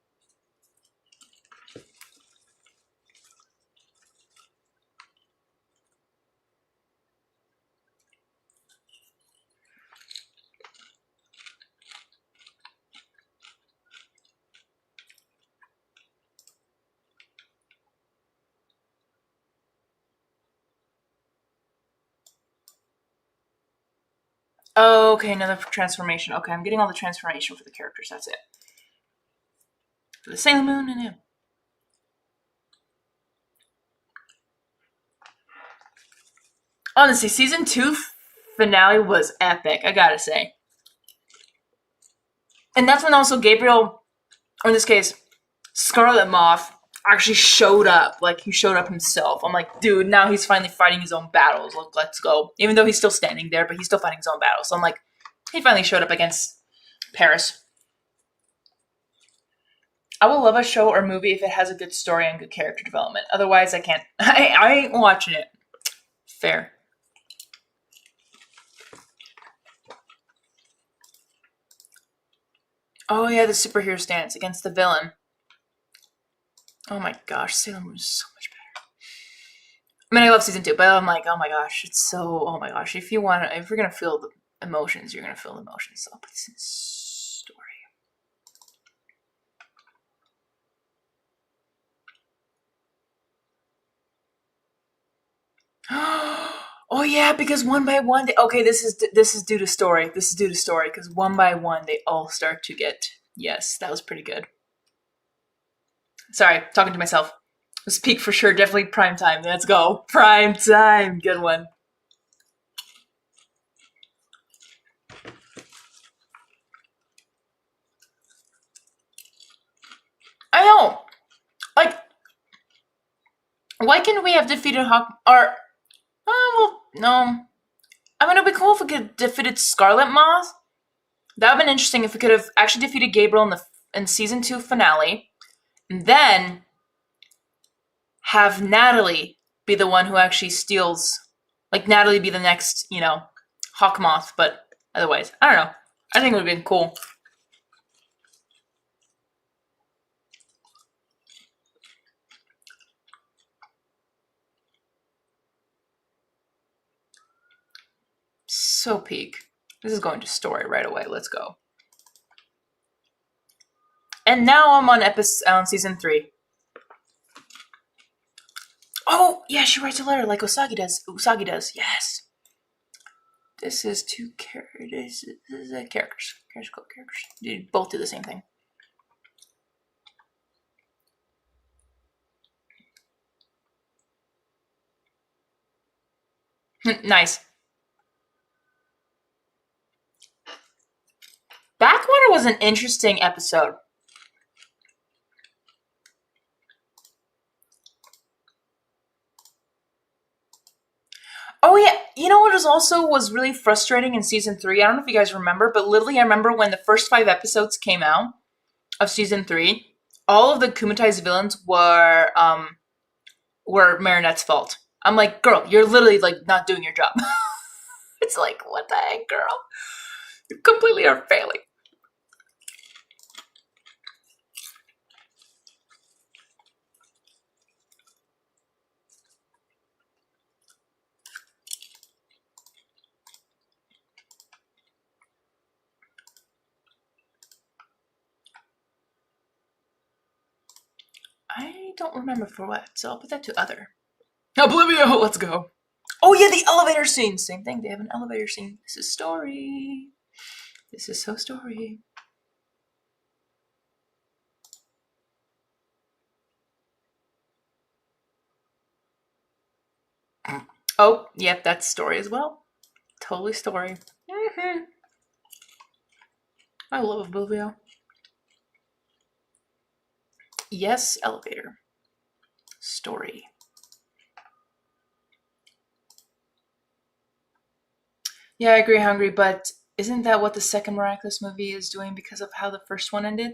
Oh, okay, another transformation. Okay, I'm getting all the transformation for the characters. That's it. For the Sailor Moon and him. Honestly, season 2 finale was epic, I gotta say. And that's when also Gabriel, or in this case, Scarlet Moth, actually showed up. Like, he showed up himself. I'm like, dude, now he's finally fighting his own battles. Like, let's go. Even though he's still standing there, but he's still fighting his own battles. So I'm like, he finally showed up against Paris. I will love a show or movie if it has a good story and good character development. Otherwise, I can't. I ain't watching it. Fair. Oh yeah, the superhero stance against the villain. Oh my gosh, Sailor Moon is so much better. I mean, I love season 2, but I'm like, oh my gosh, it's so. Oh my gosh, if you're gonna feel the emotions, you're gonna feel the emotions. So I'll put this in story. Oh yeah, because one by one, okay, this is due to story. This is due to story because one by one they all start to get. Yes, that was pretty good. Sorry, talking to myself. This peak for sure, definitely prime time. Let's go, prime time. Good one. I know, like, why can't we have defeated Hawk? Or, well, no. I mean, it'd be cool if we could have defeated Scarlet Moth. That would have been interesting if we could have actually defeated Gabriel in season 2 finale, and then have Natalie be the one who actually steals, like Natalie be the next, Hawk Moth. But otherwise, I don't know. I think it would have been cool. So peak. This is going to story right away. Let's go. And now I'm on season 3. Oh, yeah, she writes a letter like Usagi does. Usagi does, yes. This is two characters. This is characters. Characters. They both do the same thing. Nice. Backwater was an interesting episode. Oh yeah, you know what was really frustrating in season 3? I don't know if you guys remember, but literally I remember when the first 5 episodes came out of season 3, all of the Kumatai's villains were Marinette's fault. I'm like, girl, you're literally like not doing your job. It's like, what the heck, girl? You completely are failing. I don't remember for what, so I'll put that to other. Oblivion, let's go. Oh yeah, the elevator scene. Same thing, they have an elevator scene. This is story. This is so story. Oh, yep, that's story as well. Totally story. I love Oblivion. Yes, elevator. Story. Yeah, I agree, Hungry, but isn't that what the second Miraculous movie is doing because of how the first one ended?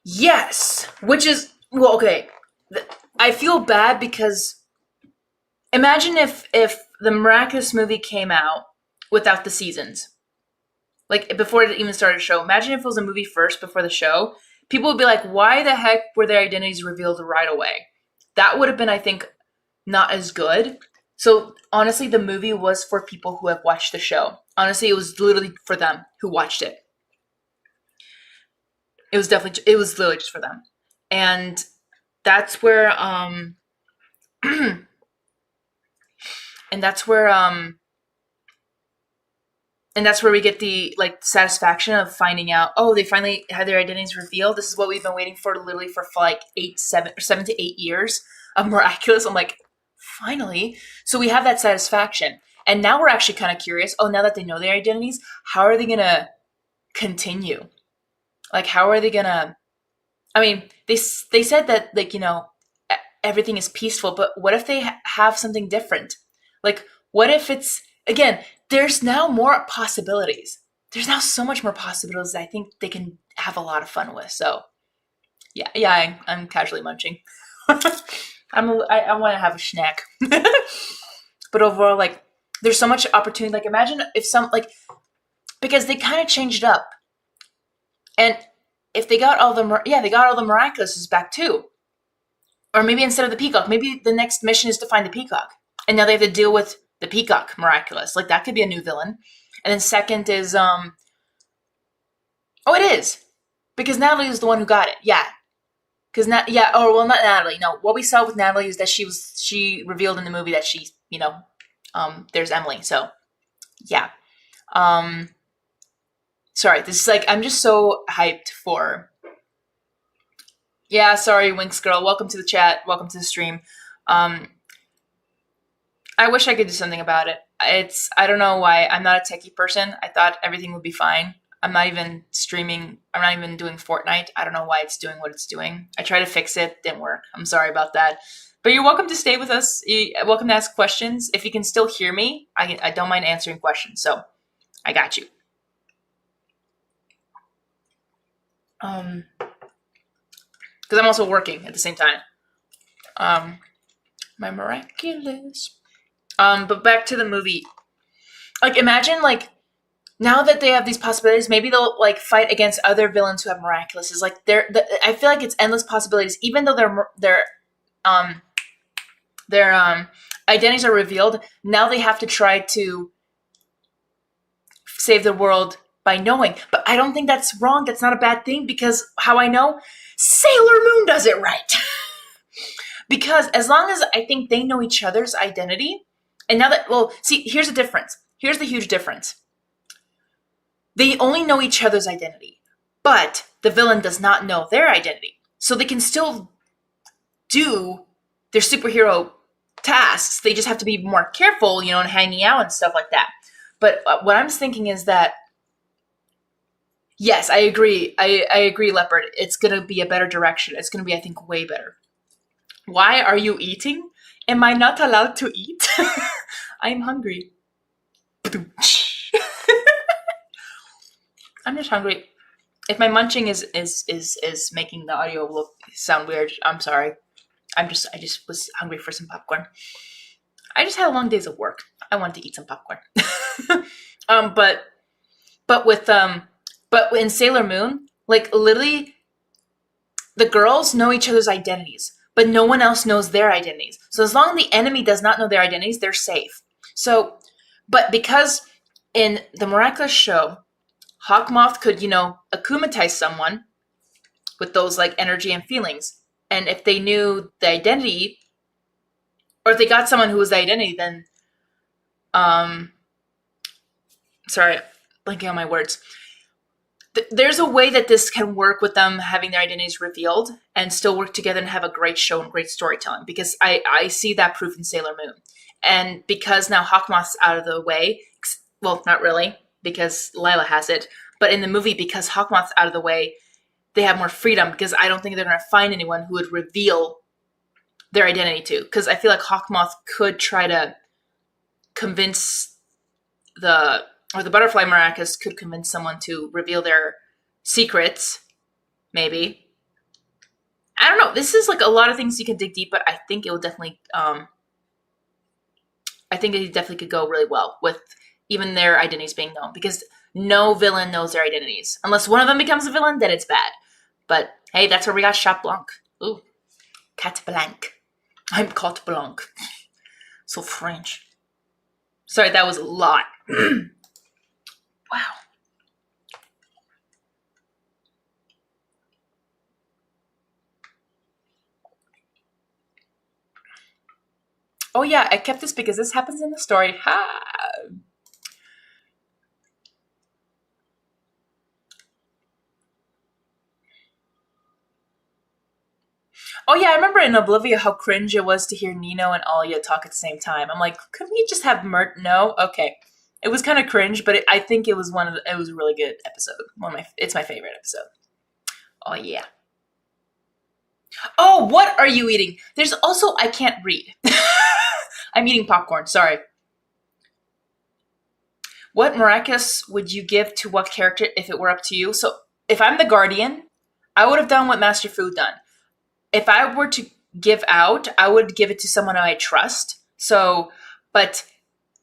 Yes, which is, well, okay. I feel bad because imagine if the Miraculous movie came out without the seasons. Like before it even started the show. Imagine if it was a movie first before the show. People would be like, why the heck were their identities revealed right away? That would have been, I think, not as good. So honestly, the movie was for people who have watched the show. Honestly, it was literally for them who watched it. It was literally just for them. And that's where and that's where and that's where we get the like satisfaction of finding out, oh, they finally had their identities revealed. This is what we've been waiting for literally for like 7 to 8 years of Miraculous. I'm like, finally. So we have that satisfaction. And now we're actually kind of curious. Oh, now that they know their identities, how are they going to continue? Like, how are they going to, I mean, they said that, like, everything is peaceful, but what if they have something different? Like, what if it's, again, there's now more possibilities. There's now so much more possibilities that I think they can have a lot of fun with. So, yeah, I'm casually munching. I want to have a snack. But overall, like, there's so much opportunity. Like, imagine if because they kind of changed it up. And if they got all the Miraculous back too. Or maybe instead of the peacock, maybe the next mission is to find the peacock. And now they have to deal with the peacock Miraculous. Like, that could be a new villain. And then second is, oh, it is. Because Natalie is the one who got it. Yeah. Because, not Natalie. No, what we saw with Natalie is that she revealed in the movie that she, there's Emily. So, yeah. Sorry, this is like, I'm just so hyped for. Yeah, sorry, Winx Girl. Welcome to the chat. Welcome to the stream. I wish I could do something about it. I don't know why. I'm not a techie person. I thought everything would be fine. I'm not even streaming. I'm not even doing Fortnite. I don't know why it's doing what it's doing. I tried to fix it. Didn't work. I'm sorry about that. But you're welcome to stay with us. You're welcome to ask questions. If you can still hear me, I don't mind answering questions. So I got you. Because I'm also working at the same time. My Miraculous. But back to the movie. Like, imagine, like, now that they have these possibilities, maybe they'll, like, fight against other villains who have Miraculous. It's like, I feel like it's endless possibilities. Even though their identities are revealed, now they have to try to save the world by knowing. But I don't think that's wrong. That's not a bad thing, because how I know? Sailor Moon does it right. Because as long as I think they know each other's identity, and now that, well, see, here's the difference. Here's the huge difference. They only know each other's identity, but the villain does not know their identity. So they can still do their superhero tasks. They just have to be more careful, and hanging out and stuff like that. But what I'm thinking is that, yes, I agree. I agree, Leopard. It's going to be a better direction. It's going to be, I think, way better. Why are you eating? Am I not allowed to eat? I'm hungry. I'm just hungry. If my munching is making the audio sound weird, I'm sorry. I just was hungry for some popcorn. I just had a long days of work. I wanted to eat some popcorn. But in Sailor Moon, like, literally, the girls know each other's identities, but no one else knows their identities. So as long as the enemy does not know their identities, they're safe. So, but because in the Miraculous show, Hawkmoth could, akumatize someone with those like energy and feelings. And if they knew the identity, or if they got someone who was the identity, then um sorry, blanking on my words. There's a way that this can work with them having their identities revealed and still work together and have a great show and great storytelling, because I see that proof in Sailor Moon. And because now Hawkmoth's out of the way, well, not really, because Lila has it, but in the movie, because Hawkmoth's out of the way, they have more freedom, because I don't think they're going to find anyone who would reveal their identity to. Because I feel like Hawkmoth could try to convince the butterfly maracas could convince someone to reveal their secrets, maybe. I don't know. This is like a lot of things you can dig deep, but I think it will definitely, I think it definitely could go really well with even their identities being known, because no villain knows their identities. Unless one of them becomes a villain, then it's bad. But hey, that's where we got Chat Blanc. Ooh, Cat Blanc. I'm Cat Blanc. So French. Sorry, that was a lot. Wow. Oh yeah, I kept this because this happens in the story. Ha! Oh yeah, I remember in Oblivia how cringe it was to hear Nino and Alia talk at the same time. I'm like, could we just have Mert? No, okay. It was kind of cringe, but I think it was it was a really good episode. It's my favorite episode. Oh yeah. Oh, what are you eating? There's also, I can't read. I'm eating popcorn. Sorry. What miraculous would you give to what character if it were up to you? So if I'm the guardian, I would have done what Master Fu done. If I were to give out, I would give it to someone I trust. So, but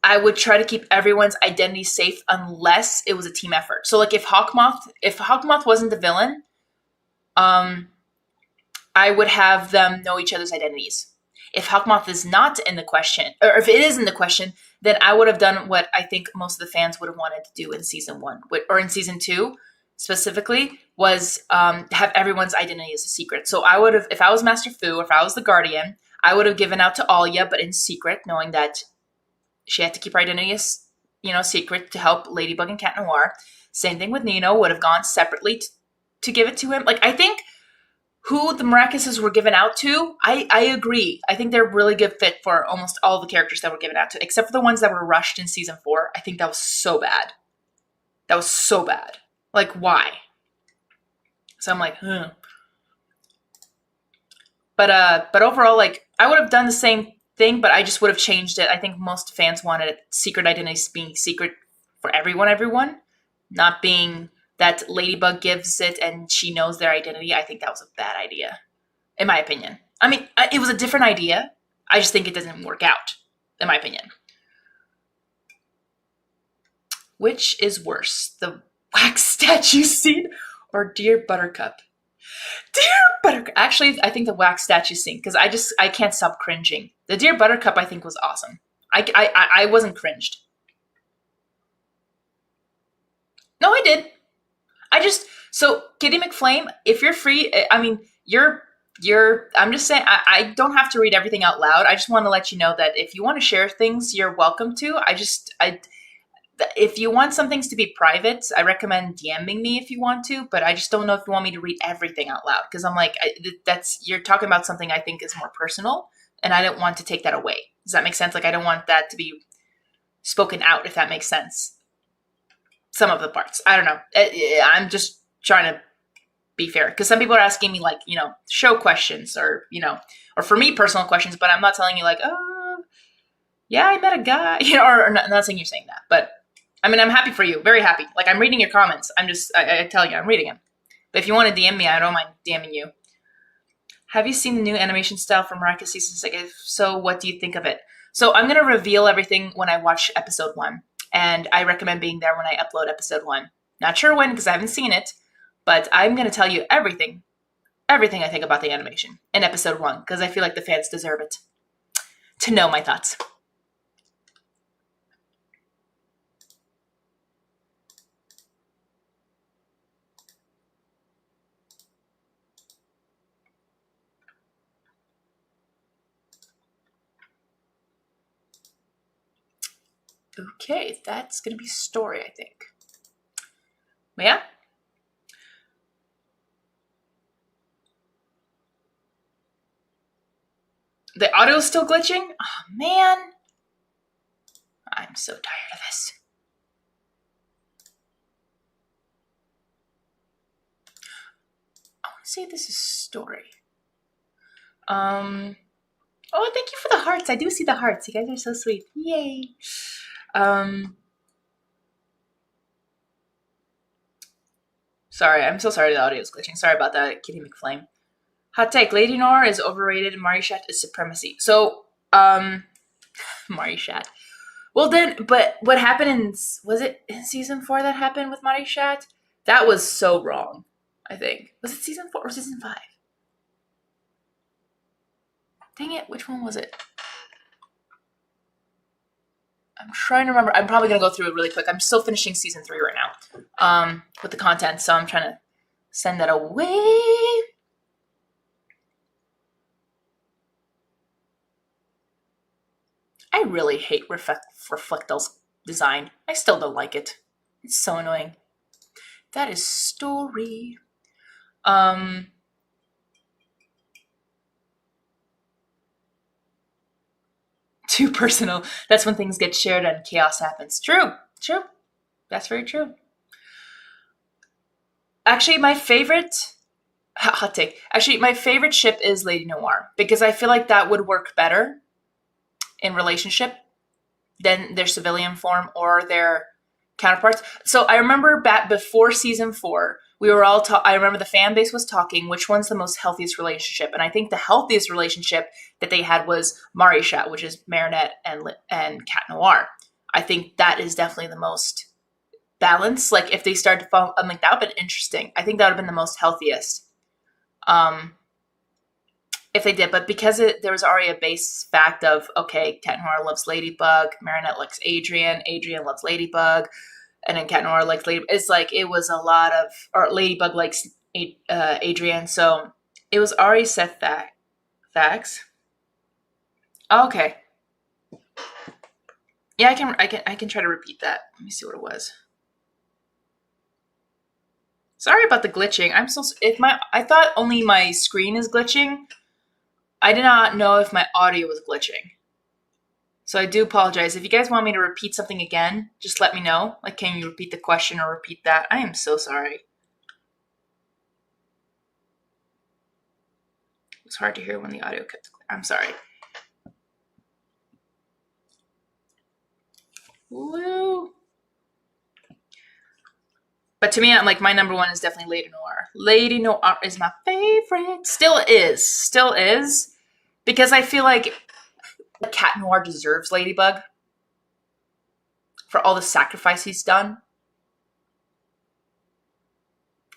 I would try to keep everyone's identity safe unless it was a team effort. So like if Hawkmoth wasn't the villain, um, I would have them know each other's identities. If Hawkmoth is not in the question, or if it is in the question, then I would have done what I think most of the fans would have wanted to do in season 1, or in season 2 specifically, was have everyone's identity as a secret. So I would have, if I was Master Fu, or if I was the Guardian, I would have given out to Alia, but in secret, knowing that she had to keep her identity as, secret to help Ladybug and Cat Noir. Same thing with Nino, would have gone separately to give it to him. Like, I think who the Miraculouses were given out to, I agree. I think they're a really good fit for almost all the characters that were given out to, except for the ones that were rushed in season 4. I think that was so bad. That was so bad. Like, why? So I'm like, But overall, like, I would have done the same thing, but I just would have changed it. I think most fans wanted secret identities being secret for everyone, not being that Ladybug gives it and she knows their identity. I think that was a bad idea, in my opinion. I mean, it was a different idea. I just think it doesn't work out, in my opinion. Which is worse, the wax statue scene or Dear Buttercup? Dear Buttercup. Actually, I think the wax statue scene, because I can't stop cringing. The Dear Buttercup, I think, was awesome. I wasn't cringed. No, I did. So Kitty McFlame, if you're free, I mean, I'm just saying, I don't have to read everything out loud. I just want to let you know that if you want to share things, you're welcome to. If you want some things to be private, I recommend DMing me if you want to, but I just don't know if you want me to read everything out loud, because I'm like, you're talking about something I think is more personal, and I don't want to take that away. Does that make sense? Like, I don't want that to be spoken out, if that makes sense. Some of the parts. I don't know. I'm just trying to be fair, because some people are asking me, like, show questions, or, or for me, personal questions, but I'm not telling you, like, oh, yeah, I met a guy, or not saying you're saying that, but I mean, I'm happy for you. Very happy. Like, I'm reading your comments. I tell you, I'm reading them. But if you want to DM me, I don't mind DMing you. Have you seen the new animation style from Miraculous Season 6? If so, what do you think of it? So I'm going to reveal everything when I watch episode 1. And I recommend being there when I upload episode 1. Not sure when, because I haven't seen it. But I'm going to tell you everything I think about the animation in episode 1. Because I feel like the fans deserve it. To know my thoughts. Okay, that's gonna be story, I think. Yeah. The audio's still glitching? Oh man. I'm so tired of this. I want to say this is story. Oh, thank you for the hearts. I do see the hearts. You guys are so sweet. Yay. Sorry, I'm so sorry the audio is glitching. Sorry about that, Kitty McFlame. Hot take, Lady Noir is overrated, Marishat is supremacy. So, Marishat. Well then, but what happened in, was it in season 4 that happened with Marishat? That was so wrong, I think. Was it season 4 or season 5? Dang it, which one was it? I'm trying to remember. I'm probably going to go through it really quick. I'm still finishing season 3 right now with the content, so I'm trying to send that away. I really hate Reflectel's design. I still don't like it. It's so annoying. That is story. Too personal. That's when things get shared and chaos happens. True. True. That's very true. Actually, my favorite hot take. Actually, my favorite ship is Lady Noir because I feel like that would work better in relationship than their civilian form or their counterparts. So I remember back before season 4, we were all I remember the fan base was talking which one's the most healthiest relationship, and I think the healthiest relationship that they had was Marishat, which is Marinette and Cat Noir. I think that is definitely the most balanced. Like if they start to fall, I'm like that would have been interesting. I think that would have been the most healthiest. If they did, but because there was already a base fact of okay, Cat Noir loves Ladybug, Marinette likes Adrian, Adrian loves Ladybug, and then Cat Noir likes Ladybug. It's like it was a lot of, or Ladybug likes Adrian, so it was already set facts. Okay, yeah, I can try to repeat that. Let me see what it was. Sorry about the glitching. I'm so I thought only my screen is glitching. I did not know if my audio was glitching. So I do apologize. If you guys want me to repeat something again, just let me know. Like, can you repeat the question or repeat that? I am so sorry. It's hard to hear when the audio cuts. I'm sorry. Woo. But to me, I'm like, my number one is definitely Lady Noir. Lady Noir is my favorite. Still is. Still is. Because I feel like Cat Noir deserves Ladybug for all the sacrifice he's done.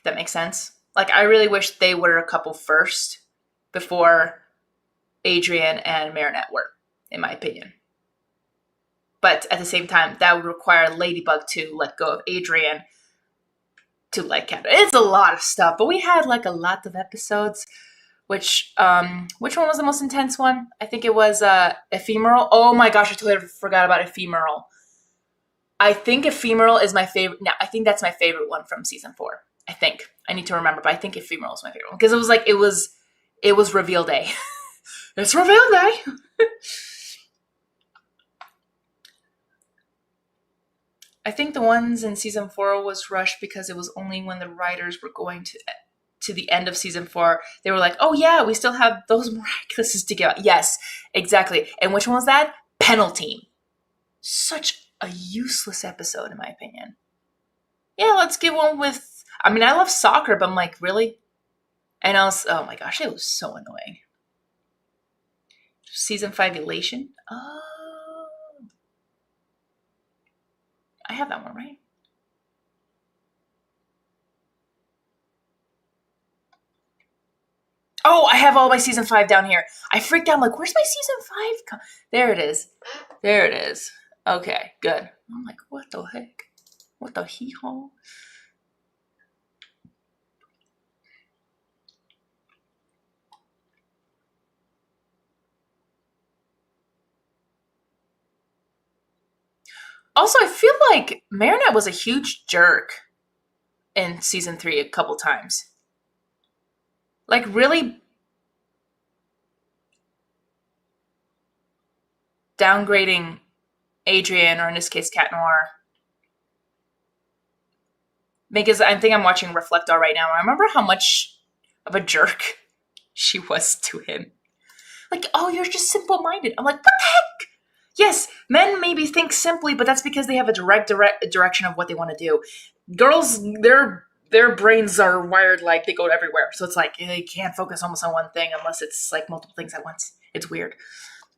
That makes sense. Like, I really wish they were a couple first before Adrian and Marinette were, in my opinion. But at the same time, that would require Ladybug to let go of Adrian to let Cat. It's a lot of stuff, but we had like a lot of episodes. Which one was the most intense one? I think it was Ephemeral. Oh my gosh, I totally forgot about Ephemeral. I think Ephemeral is my favorite. No, I think that's my favorite one from season 4. I think I need to remember, but I think Ephemeral is my favorite one because it was like it was reveal day. It's reveal day. I think the ones in season 4 was rushed because it was only when the writers were going to the end of season 4, they were like, oh yeah, we still have those Miraculouses to give out. Yes, exactly. And which one was that? Penalty. Such a useless episode, in my opinion. Yeah, let's get one with, I mean, I love soccer, but I'm like, really? And else, oh my gosh, it was so annoying. Season 5 Elation? Oh. I have that one, right? Oh, I have all my season 5 down here. I freaked out. I'm like, where's my season 5? There it is. There it is. Okay, good. I'm like, what the heck? What the hee-haw? Also, I feel like Marinette was a huge jerk in season 3 a couple times. Like, really downgrading Adrian, or in this case, Cat Noir. Because I think I'm watching Reflect All right now. I remember how much of a jerk she was to him. Like, oh, you're just simple-minded. I'm like, what the heck? Yes, men maybe think simply, but that's because they have a direct direction of what they want to do. Girls, their brains are wired like they go everywhere. So it's like they can't focus almost on one thing unless it's like multiple things at once. It's weird.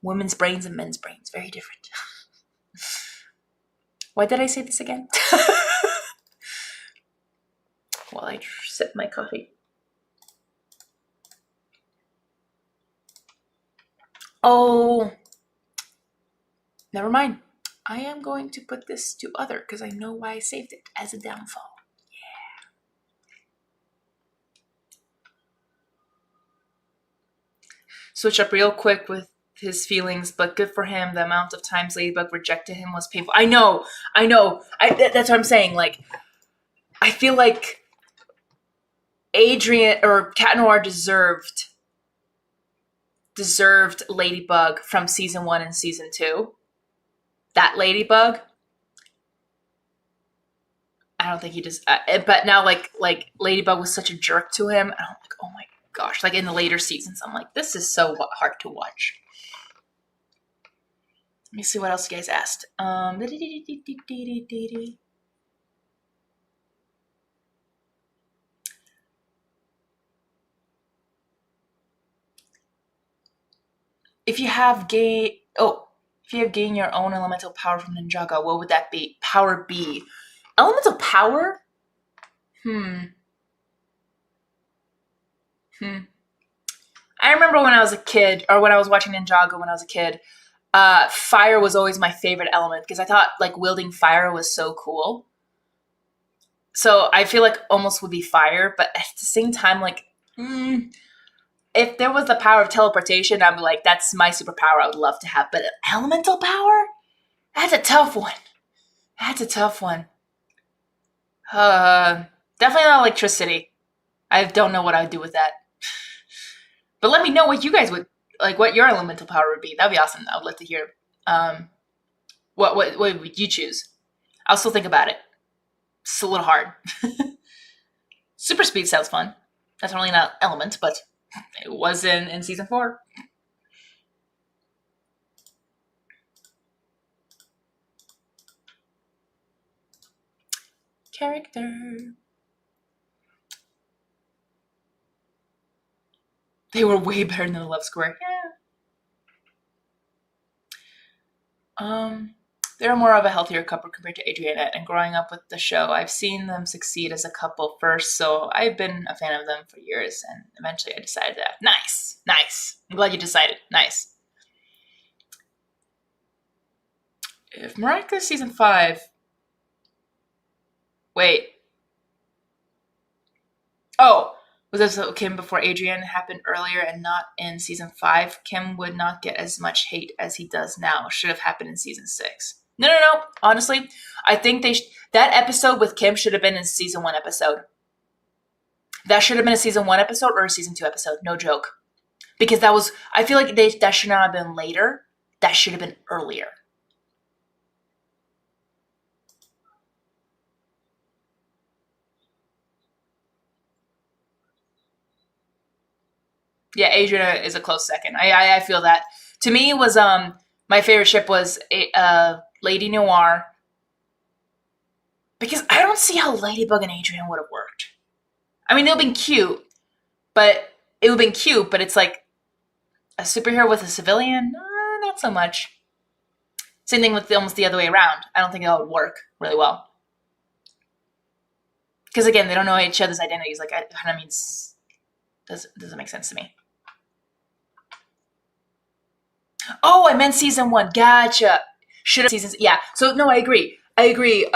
Women's brains and men's brains, very different. Why did I say this again? While I sip my coffee. Oh, never mind. I am going to put this to other because I know why I saved it as a downfall. Yeah. Switch up real quick with his feelings, but good for him. The amount of times Ladybug rejected him was painful. I know. That's what I'm saying. Like, I feel like Adrian or Cat Noir deserved Ladybug from season 1 and season 2. That Ladybug, I don't think he does. But now, like Ladybug was such a jerk to him. I'm like, oh my gosh! Like in the later seasons, I'm like, this is so hard to watch. Let me see what else you guys asked. If you have gained your own elemental power from Ninjago, what would that be? Power be? Elemental power? I remember when I was a kid, or when I was watching Ninjago when I was a kid, fire was always my favorite element because I thought like wielding fire was so cool. So I feel like almost would be fire, but at the same time, like, if there was the power of teleportation, I'd be like, that's my superpower I would love to have. But elemental power? That's a tough one. Definitely not electricity. I don't know what I'd do with that. But let me know what you guys would, like, what your elemental power would be. That'd be awesome. I would love to hear. What would you choose? I'll still think about it. It's a little hard. Super speed sounds fun. That's really not element, but it was in season 4. Character. They were way better than the Love Square. Yeah. They're more of a healthier couple compared to Adrianette, and growing up with the show, I've seen them succeed as a couple first, so I've been a fan of them for years, and eventually I decided that. Nice. I'm glad you decided. Nice. If Miraculous season 5... Wait. Oh, was this Kim before Adrian happened earlier and not in season 5? Kim would not get as much hate as he does now. Should have happened in season 6. No. Honestly, I think that episode with Kim should have been in season 1 episode. That should have been a season 1 episode or a season 2 episode. No joke. Because I feel like that should not have been later. That should have been earlier. Yeah, Adrian is a close second. I feel that. To me, it was my favorite ship was Lady Noir. Because I don't see how Ladybug and Adrian would have worked. I mean, it would have been cute, but it's like a superhero with a civilian? Not so much. Same thing with almost the other way around. I don't think that would work really well. Because again, they don't know each other's identities. Like, that kind of means doesn't make sense to me. Oh, I meant season 1. Gotcha. Should have seasons. Yeah. So no, I agree. I don't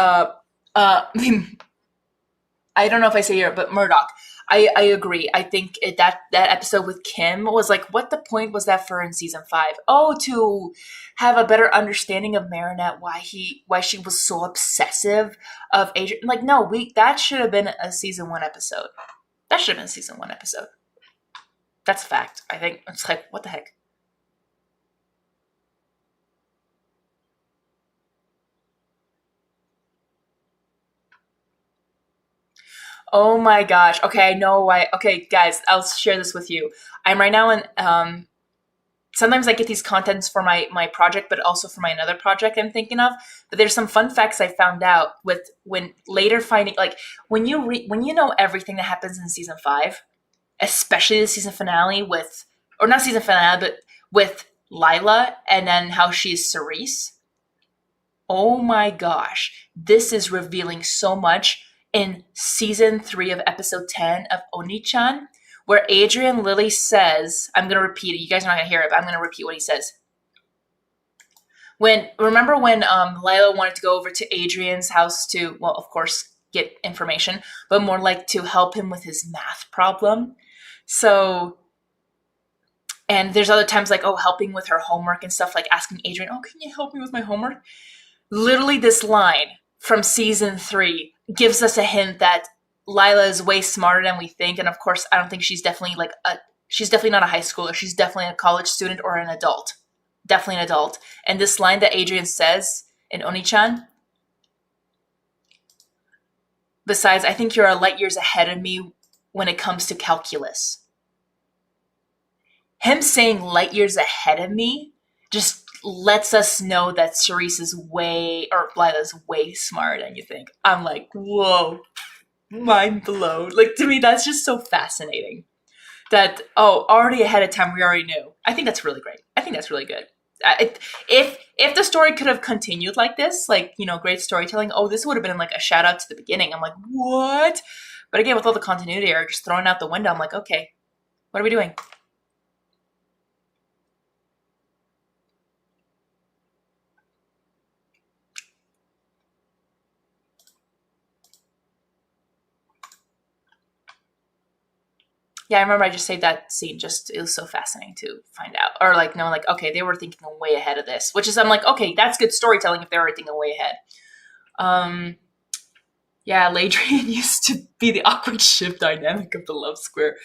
know if I say here, but Murdoch. I agree. I think that episode with Kim was like, what the point was that for in season 5? Oh, to have a better understanding of Marinette, why she was so obsessive of Adrian. Like, no, we that should have been a season 1 episode. That should have been a season 1 episode. That's a fact. I think it's like, what the heck? Oh my gosh. Okay, I know why. Okay, guys, I'll share this with you. I'm right now in sometimes I get these contents for my project, but also for my another project I'm thinking of. But there's some fun facts I found out with when later finding like when you know everything that happens in season 5, especially the season finale with or not season finale, but with Lila and then how she's Cerise. Oh my gosh, this is revealing so much in season 3 of episode 10 of Oni-chan, where Adrian Lily says, I'm going to repeat it. You guys are not going to hear it, but I'm going to repeat what he says. Remember when Lila wanted to go over to Adrian's house to, well, of course, get information, but more like to help him with his math problem. So, and there's other times like, oh, helping with her homework and stuff, like asking Adrian, oh, can you help me with my homework? Literally, this line from season 3 gives us a hint that Lila is way smarter than we think. And of course, I don't think she's definitely she's definitely not a high schooler. She's definitely a college student or an adult. Definitely an adult. And this line that Adrian says in Oni-chan, besides, I think you're a light years ahead of me when it comes to calculus. Him saying light years ahead of me just lets us know that Cerise is Lila's way smarter than you think. I'm like, whoa, mind blown. Like, to me, that's just so fascinating. That, oh, already ahead of time, we already knew. I think that's really great. I think that's really good. If the story could have continued like this, like, great storytelling, oh, this would have been like a shout out to the beginning. I'm like, what? But again, with all the continuity error just thrown out the window, I'm like, okay, what are we doing? Yeah, I remember I just saved that scene. Just it was so fascinating to find out, or like knowing, like, okay, they were thinking way ahead of this. Which is, I'm like, okay, that's good storytelling if they were thinking way ahead. Um, yeah, Ladrian used to be the awkward ship dynamic of the love square,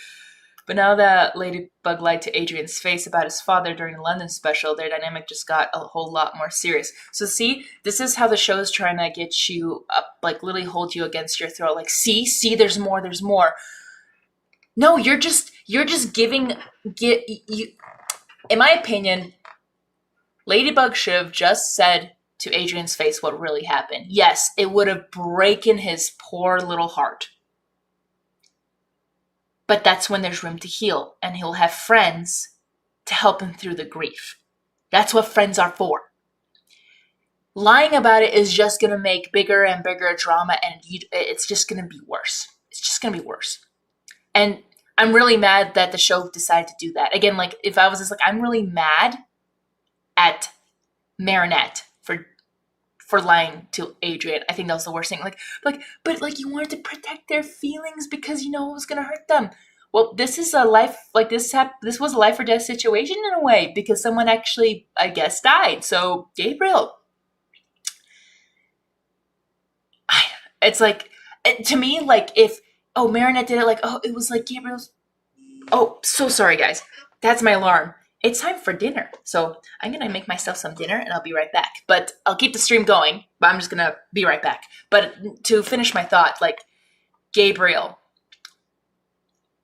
but now that Ladybug lied to Adrian's face about his father during the London special, their dynamic just got a whole lot more serious. So see, this is how the show is trying to get you up, like literally hold you against your throat. Like, see, there's more, there's more. No, you're just giving get you. In my opinion, Ladybug should have just said to Adrian's face what really happened. Yes, it would have broken his poor little heart. But that's when there's room to heal, and he'll have friends to help him through the grief. That's what friends are for. Lying about it is just going to make bigger and bigger drama, and it's just going to be worse. It's just going to be worse. And I'm really mad that the show decided to do that. Again, like, if I was just like, I'm really mad at Marinette for lying to Adrian. I think that was the worst thing. But like, you wanted to protect their feelings because you know it was gonna hurt them. Well, this is a life, like, this was a life or death situation in a way, because someone actually, I guess, died. So Gabriel, it's like, to me, like, if, oh, Marinette did it, like, oh, it was like Gabriel's. Oh, so sorry, guys. That's my alarm. It's time for dinner. So I'm going to make myself some dinner and I'll be right back. But I'll keep the stream going, but I'm just going to be right back. But to finish my thought, like, Gabriel,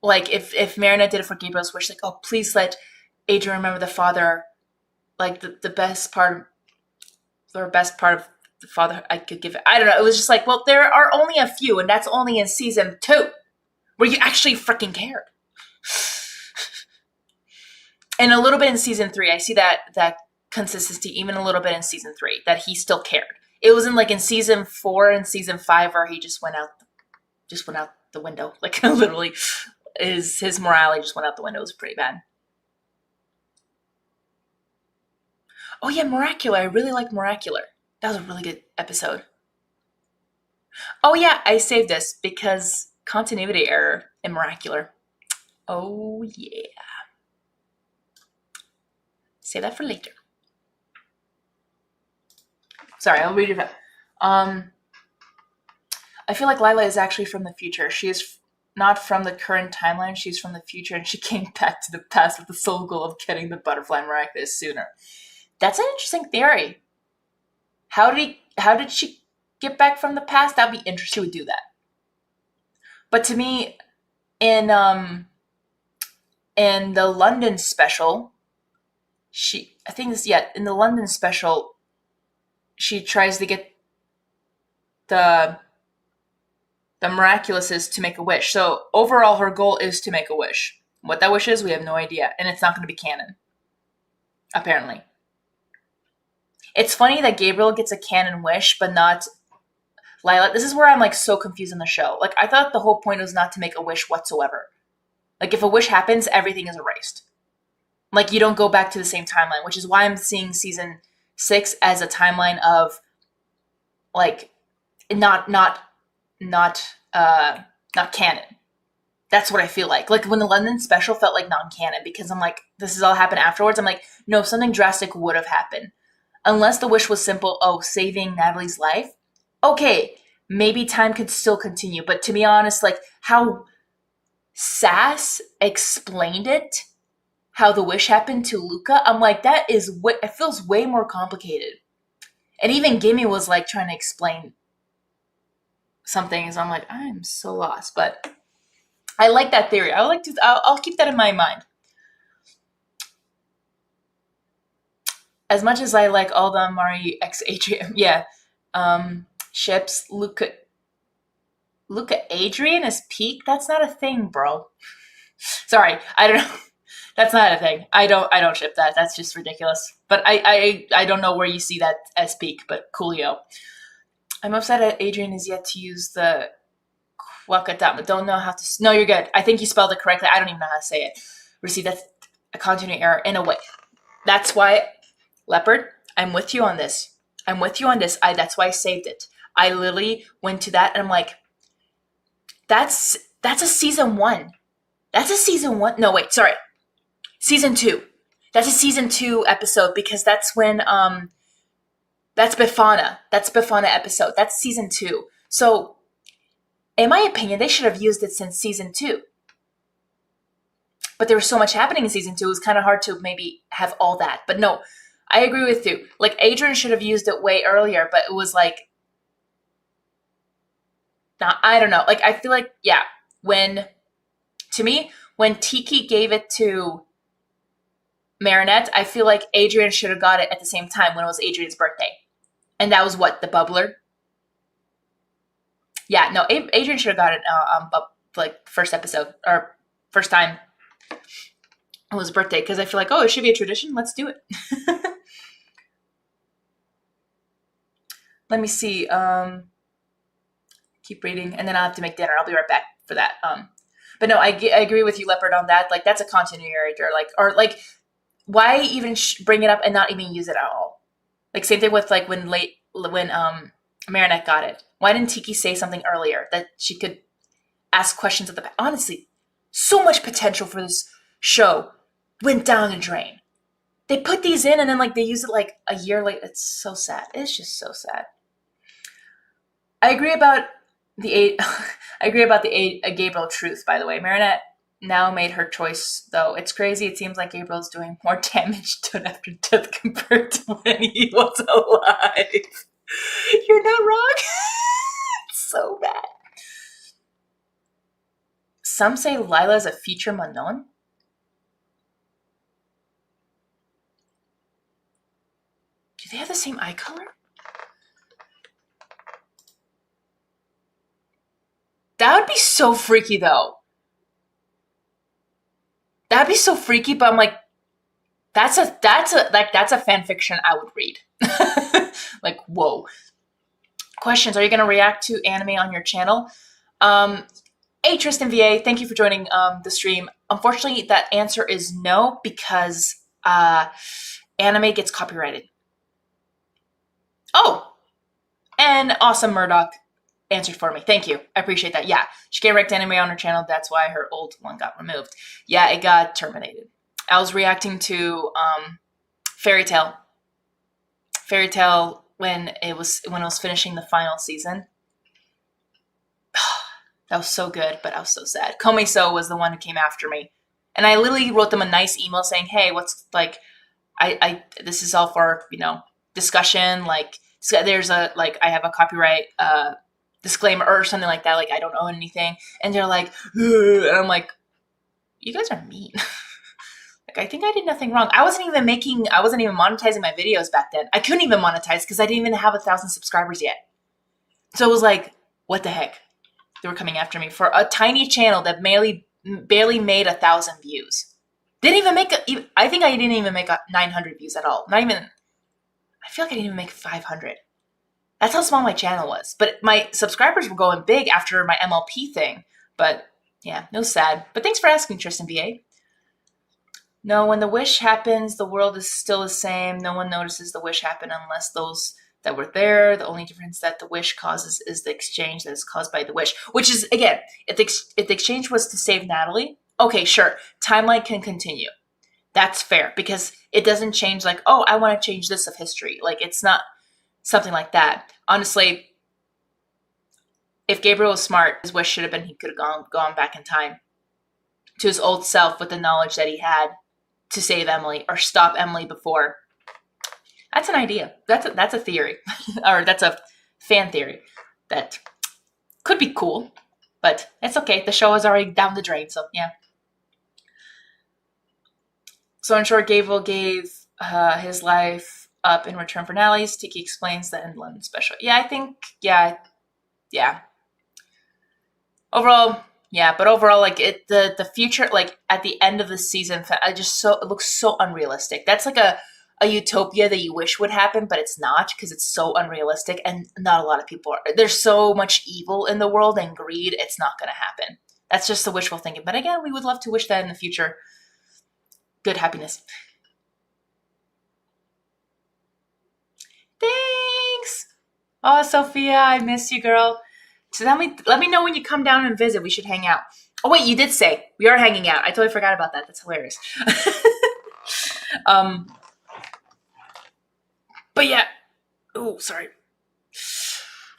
like, if Marinette did it for Gabriel's wish, like, oh, please let Adrian remember the father, like, the best part, or best part of the father I could give it. I don't know. It was just like, well, there are only a few, and that's only in season 2, where you actually freaking cared. And a little bit in season 3, I see that consistency even a little bit in season 3, that he still cared. It wasn't like in season 4 and season 5 where he just went out the window. Like, literally, his morality just went out the window. It was pretty bad. Oh yeah, Miraculous. I really like Miraculous. That was a really good episode. Oh yeah, I saved this because continuity error. and Miraculous. Oh yeah. Say that for later. Sorry, I'll read it back. I feel like Lila is actually from the future. She is not from the current timeline. She's from the future, and she came back to the past with the sole goal of getting the butterfly miraculous sooner. That's an interesting theory. How did she get back from the past? That'd be interesting. She would do that. But to me, in the London special, in the London special, she tries to get the miraculous to make a wish. So overall, her goal is to make a wish. What that wish is, we have no idea, and it's not going to be canon. Apparently, it's funny that Gabriel gets a canon wish, but not Lila. This is where I'm like so confused in the show. Like I thought the whole point was not to make a wish whatsoever. Like if a wish happens, everything is erased. Like you don't go back to the same timeline, which is why I'm seeing season 6 as a timeline of like not canon. That's what I feel like. Like when the London special felt like non-canon because I'm like, this has all happened afterwards. I'm like, no, something drastic would have happened. Unless the wish was simple, saving Natalie's life. Okay, maybe time could still continue. But to be honest, like how Sass explained it, how the wish happened to Luca, I'm like, it feels way more complicated. And even Gimme was like trying to explain some things. I'm like, I'm so lost. But I like that theory. I'll keep that in my mind. As much as I like all the Mari x Adrian, ships, Luca Adrian is peak? That's not a thing, bro. Sorry, I don't know. That's not a thing. I don't ship that. That's just ridiculous. But I don't know where you see that as peak, but coolio. I'm upset that Adrian is yet to use the Kwakatama. Don't know how to... No, you're good. I think you spelled it correctly. I don't even know how to say it. Receive, that's a continuity error in a way. That's why, Leopard, I'm with you on this. That's why I saved it. I literally went to that and I'm like, that's a season 1. That's a season 1. No, wait, sorry. Season 2. That's a season 2 episode because that's when, that's Befana. That's Befana episode. That's season 2. So, in my opinion, they should have used it since season 2. But there was so much happening in season 2, it was kind of hard to maybe have all that. But no, I agree with you. Like, Adrian should have used it way earlier, but it was like... I don't know. Like, I feel like, yeah, when Tiki gave it to Marinette, I feel like Adrian should have got it at the same time when it was Adrian's birthday. And that was what? The bubbler? Yeah, no, Adrian should have got it like first episode or first time it was birthday because I feel like, it should be a tradition. Let's do it. Let me see. Keep reading, and then I'll have to make dinner. I'll be right back for that. But no, I agree with you, Leopard, on that. Like that's a continuity error, why even bring it up and not even use it at all? Like same thing with like when Marinette got it. Why didn't Tiki say something earlier that she could ask questions at the back? Honestly, so much potential for this show went down the drain. They put these in and then like they use it like a year later. It's so sad. It's just so sad. I agree about the Gabriel truth, by the way. Marinette now made her choice, though. It's crazy. It seems like Gabriel's doing more damage to after death compared to when he was alive. You're not wrong. It's so bad. Some say Lila is a future Manon. Do they have the same eye color? That would be so freaky, though. That'd be so freaky, but I'm like, that's a fan fiction I would read. Like, whoa. Questions: are you going to react to anime on your channel? Hey, Tristan VA, thank you for joining the stream. Unfortunately, that answer is no because anime gets copyrighted. Oh, and awesome Murdoch. answered for me. Thank you. I appreciate that. Yeah, she can't wreck anime on her channel. That's why her old one got removed. Yeah, it got terminated. I was reacting to Fairy Tale. Fairy Tale when it was finishing the final season. That was so good, but I was so sad. Komiso was the one who came after me, and I literally wrote them a nice email saying, "Hey, what's like, I this is all for discussion. Like, there's a I have a copyright disclaimer or something like that. Like, I don't own anything." And they're like, "Ugh," and I'm like, "You guys are mean." Like, I think I did nothing wrong. I wasn't even monetizing my videos back then. I couldn't even monetize because I didn't even have 1,000 subscribers yet. So it was like, what the heck? They were coming after me for a tiny channel that barely made 1,000 views. Didn't even make I think I didn't even make 900 views at all. Not even. I feel like I didn't even make 500. That's how small my channel was. But my subscribers were going big after my MLP thing. But yeah, no sad. But thanks for asking, Tristan VA. No, when the wish happens, the world is still the same. No one notices the wish happen unless those that were there. The only difference that the wish causes is the exchange that is caused by the wish. Which is, again, if the exchange was to save Natalie, okay, sure, timeline can continue. That's fair because it doesn't change like, oh, I want to change this of history. Like, it's not something like that. Honestly, if Gabriel was smart, his wish should have been he could have gone back in time to his old self with the knowledge that he had to save Emily or stop Emily before. That's an idea. That's a theory, or that's a fan theory that could be cool, but it's okay. The show is already down the drain, so yeah. So in short, Gabriel gave his life up in return for Natalie's. Tiki explains that in the London special. Yeah, I think, yeah. Overall, yeah, but overall, like the future, like at the end of the season, it looks so unrealistic. That's like a utopia that you wish would happen, but it's not because it's so unrealistic and not a lot of people are. There's so much evil in the world and greed. It's not going to happen. That's just the wishful thinking. But again, we would love to wish that in the future. Good happiness. Thanks. Oh, Sophia, I miss you, girl. So let me know when you come down and visit. We should hang out. Oh wait, you did say we are hanging out. I totally forgot about that. That's hilarious. um, but yeah. Oh, sorry.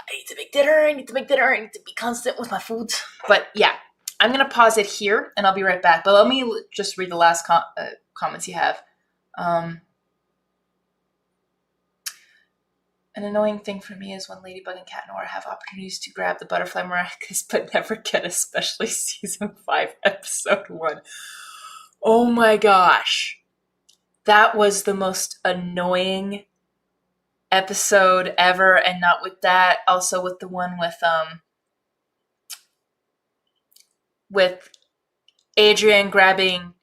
I need to make dinner. I need to be constant with my food. But yeah, I'm gonna pause it here, and I'll be right back. But let me just read the last comments you have. An annoying thing for me is when Ladybug and Cat Noir have opportunities to grab the butterfly maracas, but never get, especially season 5, episode 1. Oh my gosh. That was the most annoying episode ever, and not with that, also with the one with Adrian grabbing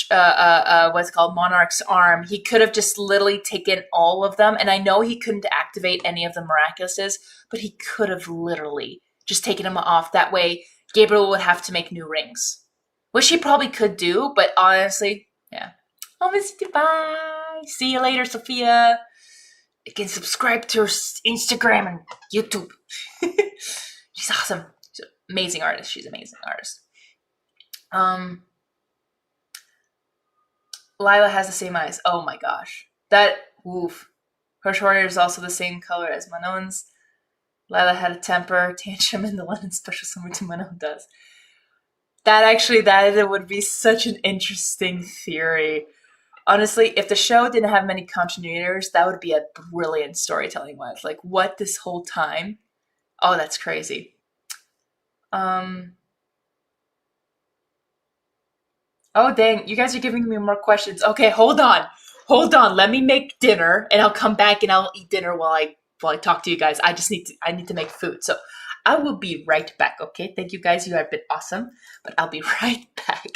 what's called Monarch's arm. He could have just literally taken all of them, and I know he couldn't activate any of the Miraculouses, but he could have literally just taken them off. That way, Gabriel would have to make new rings, which he probably could do, but honestly, yeah. I'll miss you. Bye. See you later, Sophia. You can subscribe to her Instagram and YouTube. She's awesome. She's an amazing artist. She's an amazing artist. Lila has the same eyes. Oh my gosh. That, oof. Her short hair is also the same color as Manon's. Lila had a temper tantrum in the London special similar to Manon does. That would be such an interesting theory. Honestly, if the show didn't have many continuators, that would be a brilliant storytelling wise. Like, what this whole time? Oh, that's crazy. Oh, dang. You guys are giving me more questions. Okay, hold on. Hold on. Let me make dinner and I'll come back and I'll eat dinner while I talk to you guys. I need to make food. So I will be right back, okay? Thank you guys. You have been awesome, but I'll be right back.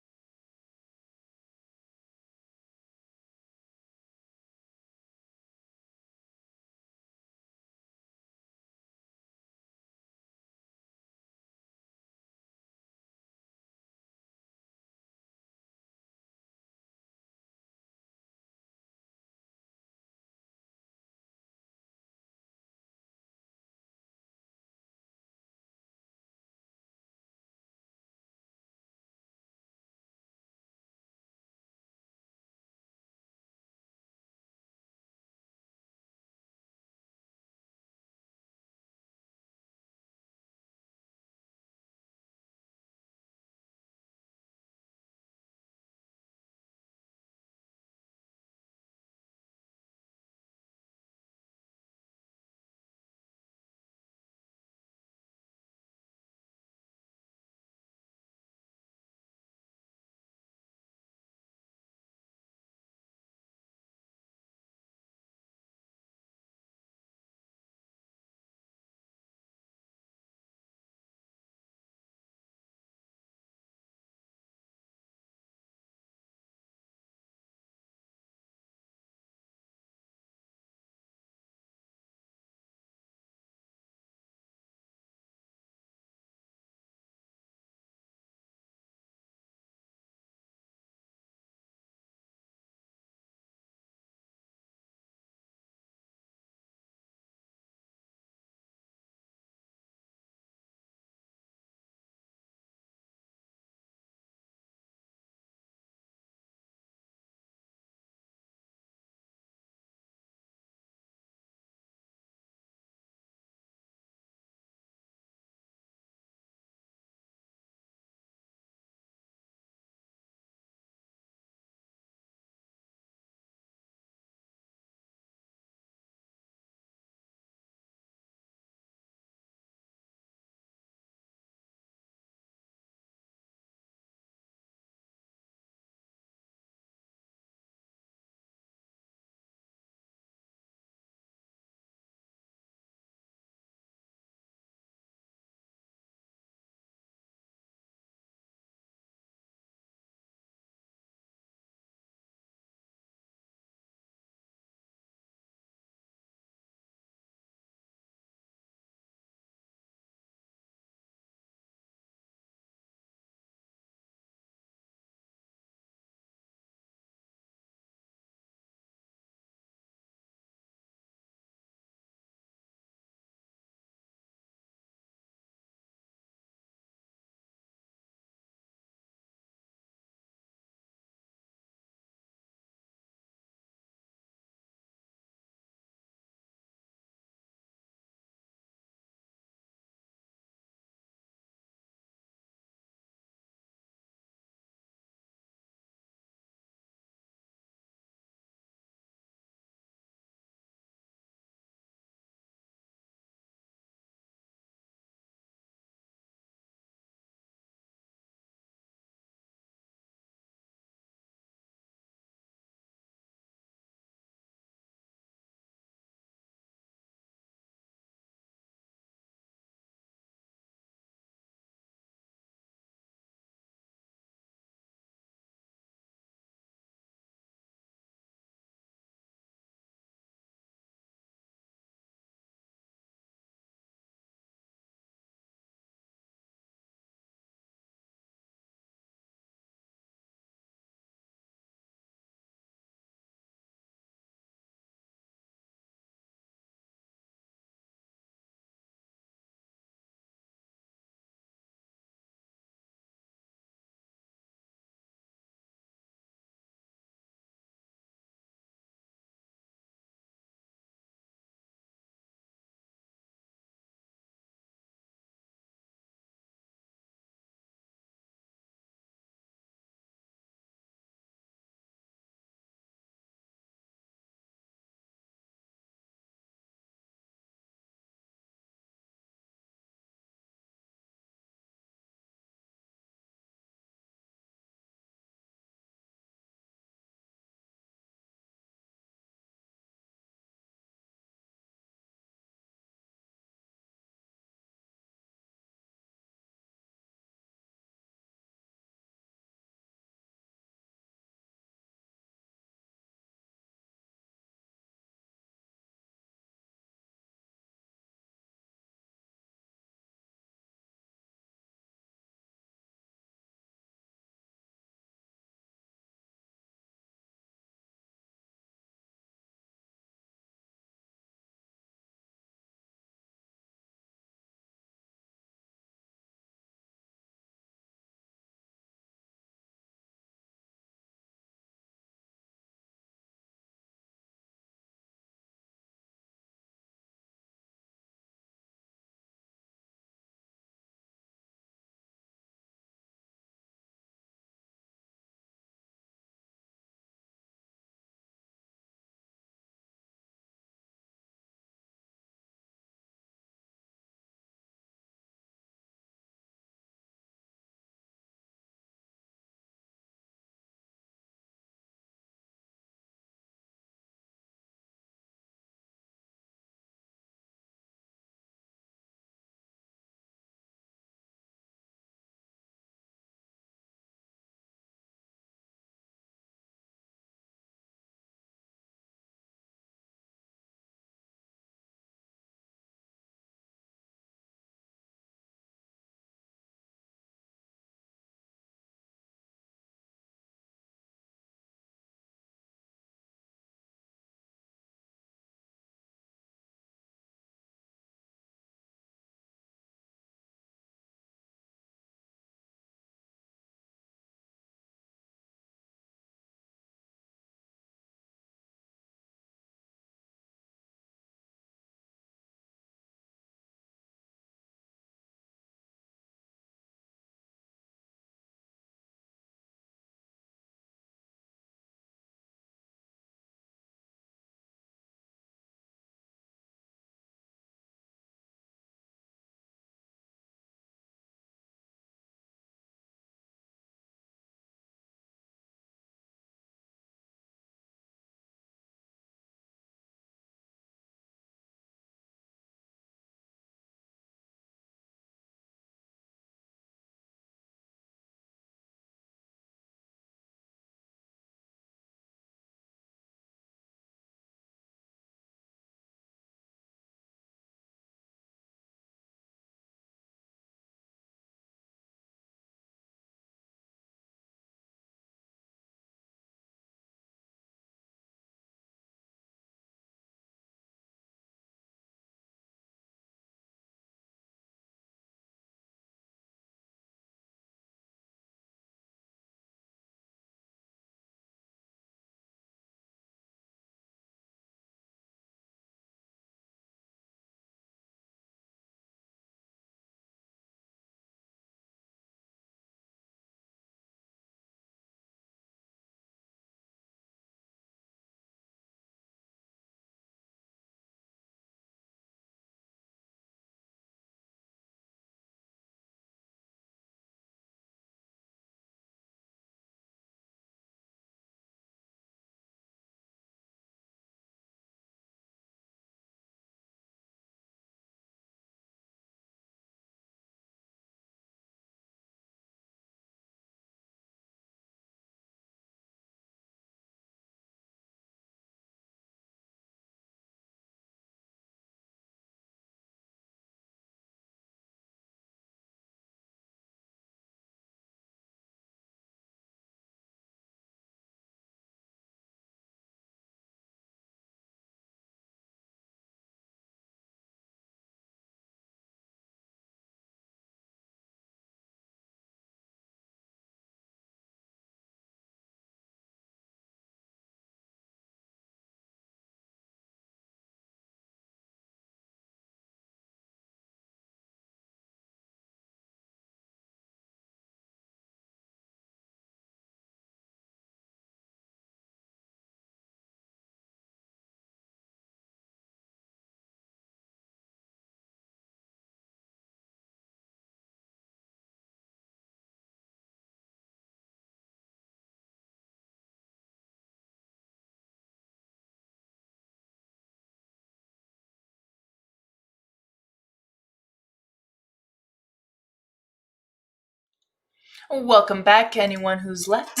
Welcome back, anyone who's left.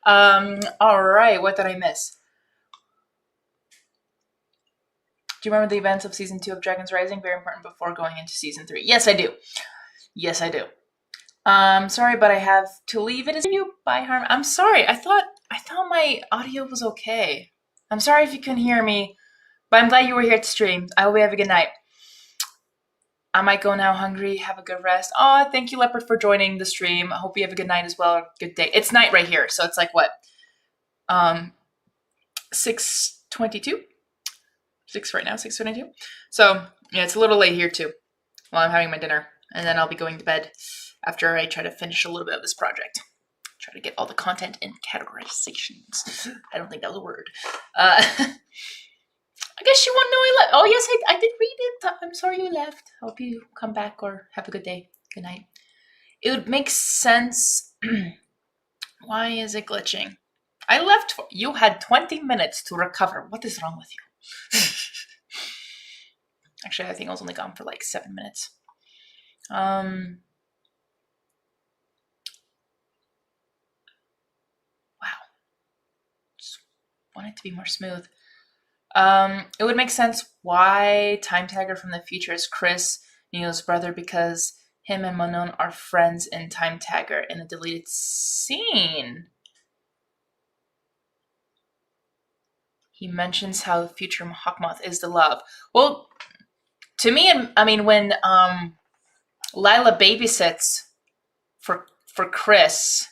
All right, what did I miss? Do you remember the events of season 2 of Dragon's Rising? Very important before going into season 3. Yes, I do. Yes, I do. Sorry, but I have to leave it as you. Bye, Harm. I'm sorry. I thought my audio was okay. I'm sorry if you couldn't hear me, but I'm glad you were here to stream. I hope you have a good night. I might go now, Hungary. Have a good rest. Oh, thank you, Leopard, for joining the stream. I hope you have a good night as well. Good day. It's night right here, so it's like what? 6:22. 6 right now. 6:22. So yeah, it's a little late here too. While I'm having my dinner, and then I'll be going to bed after I try to finish a little bit of this project. Try to get all the content in categorizations. I don't think that was a word. I guess you won't know I left. Oh, yes, I did read it. I'm sorry you left. Hope you come back or have a good day. Good night. It would make sense. Why is it glitching? I left. You had 20 minutes to recover. What is wrong with you? Actually, I think I was only gone for like 7 minutes. Wow. Just want it to be more smooth. It would make sense why Time Tagger from the future is Chris, Neo's brother, because him and Manon are friends in Time Tagger in the deleted scene. He mentions how the future Hawkmoth is the love. Well, to me, I mean, when Lila babysits for Chris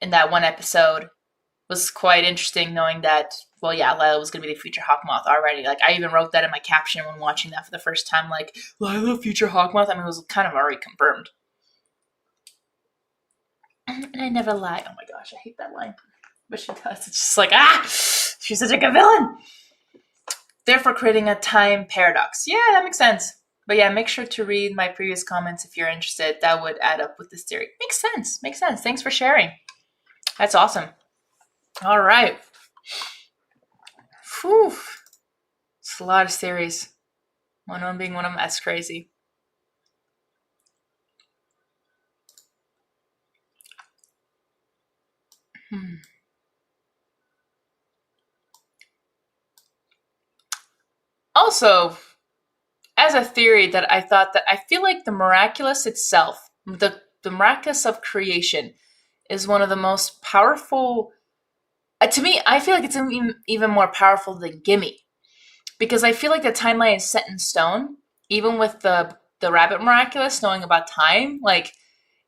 in that one episode was quite interesting, knowing that, well, yeah, Lila was going to be the future Hawkmoth already. Like, I even wrote that in my caption when watching that for the first time, like, Lila, future Hawkmoth. I mean, it was kind of already confirmed. And I never lie. Oh my gosh, I hate that line. But she does. It's just like, she's such a good villain. Therefore, creating a time paradox. Yeah, that makes sense. But yeah, make sure to read my previous comments if you're interested. That would add up with this theory. Makes sense. Makes sense. Thanks for sharing. That's awesome. All right. Whew. It's a lot of theories. One of them being one of them. That's crazy. Also, as a theory that I thought that I feel like the miraculous itself, the miraculous of creation, is one of the most powerful. To me, I feel like it's even more powerful than Gimme, because I feel like the timeline is set in stone. Even with the rabbit miraculous knowing about time, like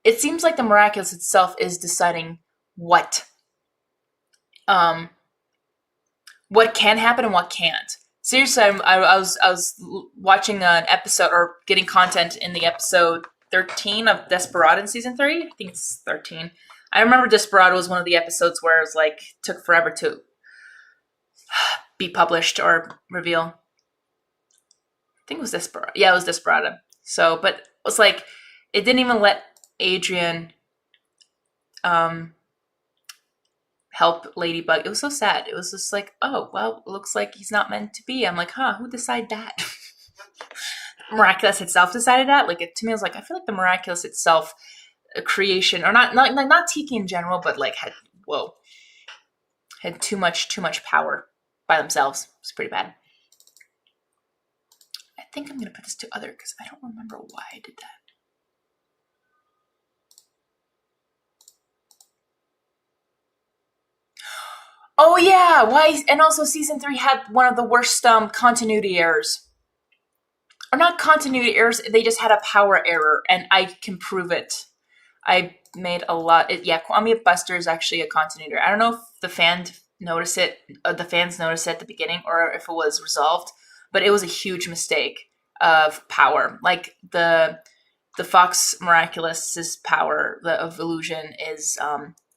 it seems like the miraculous itself is deciding what can happen and what can't. Seriously, I was watching an episode or getting content in the episode 13 of Desperado in season 3. I think it's 13. I remember Desperado was one of the episodes where it was like took forever to be published or reveal. I think it was Desperado. Yeah, it was Desperado. So, but it was like it didn't even let Adrian help Ladybug. It was so sad. It was just like, oh, well, it looks like he's not meant to be. I'm like, who decided that? Miraculous itself decided that? Like, to me, I was like, I feel like the Miraculous itself, a creation, or not Tiki in general, but like had too much power by themselves. It was pretty bad. I think I'm going to put this to other because I don't remember why I did that. Oh yeah, why? And also, season 3 had one of the worst continuity errors, or not continuity errors. They just had a power error, and I can prove it. I made a lot. Yeah, Kwame Buster is actually a continuity error. I don't know if the fans noticed it. The fans noticed it at the beginning, or if it was resolved. But it was a huge mistake of power. Like the Fox Miraculous's power of illusion is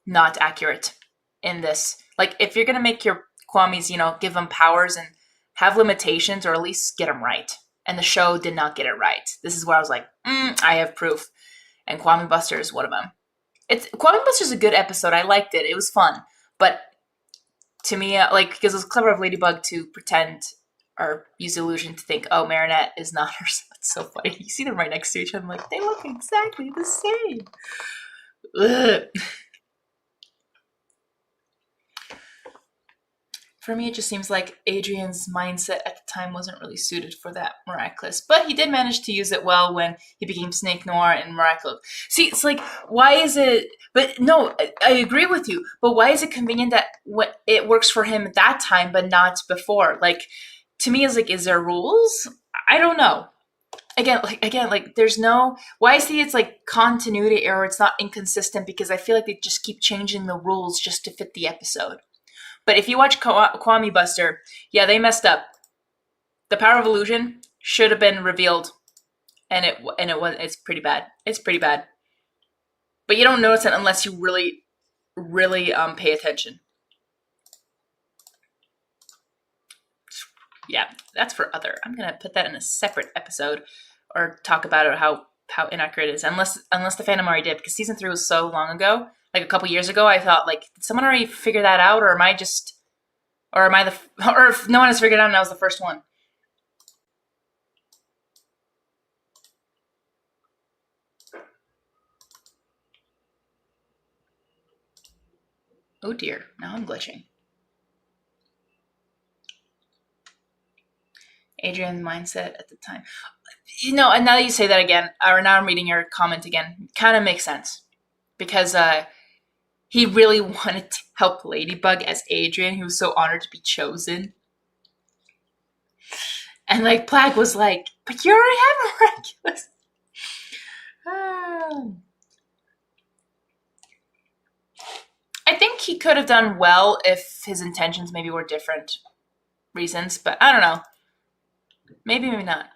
not accurate in this. Like, if you're going to make your Kwamis, give them powers and have limitations, or at least get them right. And the show did not get it right. This is where I was like, I have proof. And Kwame Buster is one of them. Kwame Buster is a good episode. I liked it. It was fun. But to me, because it was clever of Ladybug to pretend or use illusion to think, oh, Marinette is not her. It's so funny. You see them right next to each other. I'm like, they look exactly the same. Ugh. For me, it just seems like Adrian's mindset at the time wasn't really suited for that Miraculous. But he did manage to use it well when he became Snake Noir and Miraculous. See, it's like, why is it... But no, I agree with you. But why is it convenient that what it works for him at that time, but not before? Like, to me, it's like, is there rules? I don't know. Again, there's no... Why I see it's like continuity error. It's not inconsistent because I feel like they just keep changing the rules just to fit the episode. But if you watch Kwame Buster, yeah, they messed up. The power of illusion should have been revealed, and it's pretty bad. It's pretty bad. But you don't notice it unless you really, really pay attention. Yeah, that's for other. I'm gonna put that in a separate episode, or talk about it how inaccurate it is. Unless the fandom already did, because season 3 was so long ago. Like a couple years ago, I thought, like, did someone already figure that out, or am I just, or if no one has figured it out and I was the first one? Oh dear, now I'm glitching. Adrian's mindset at the time. You know, and now that you say that again, or now I'm reading your comment again, kind of makes sense. Because, he really wanted to help Ladybug as Adrian. He was so honored to be chosen. And like Plague was like, but you already have Miraculous. I think he could have done well if his intentions maybe were different reasons, but I don't know. Maybe not.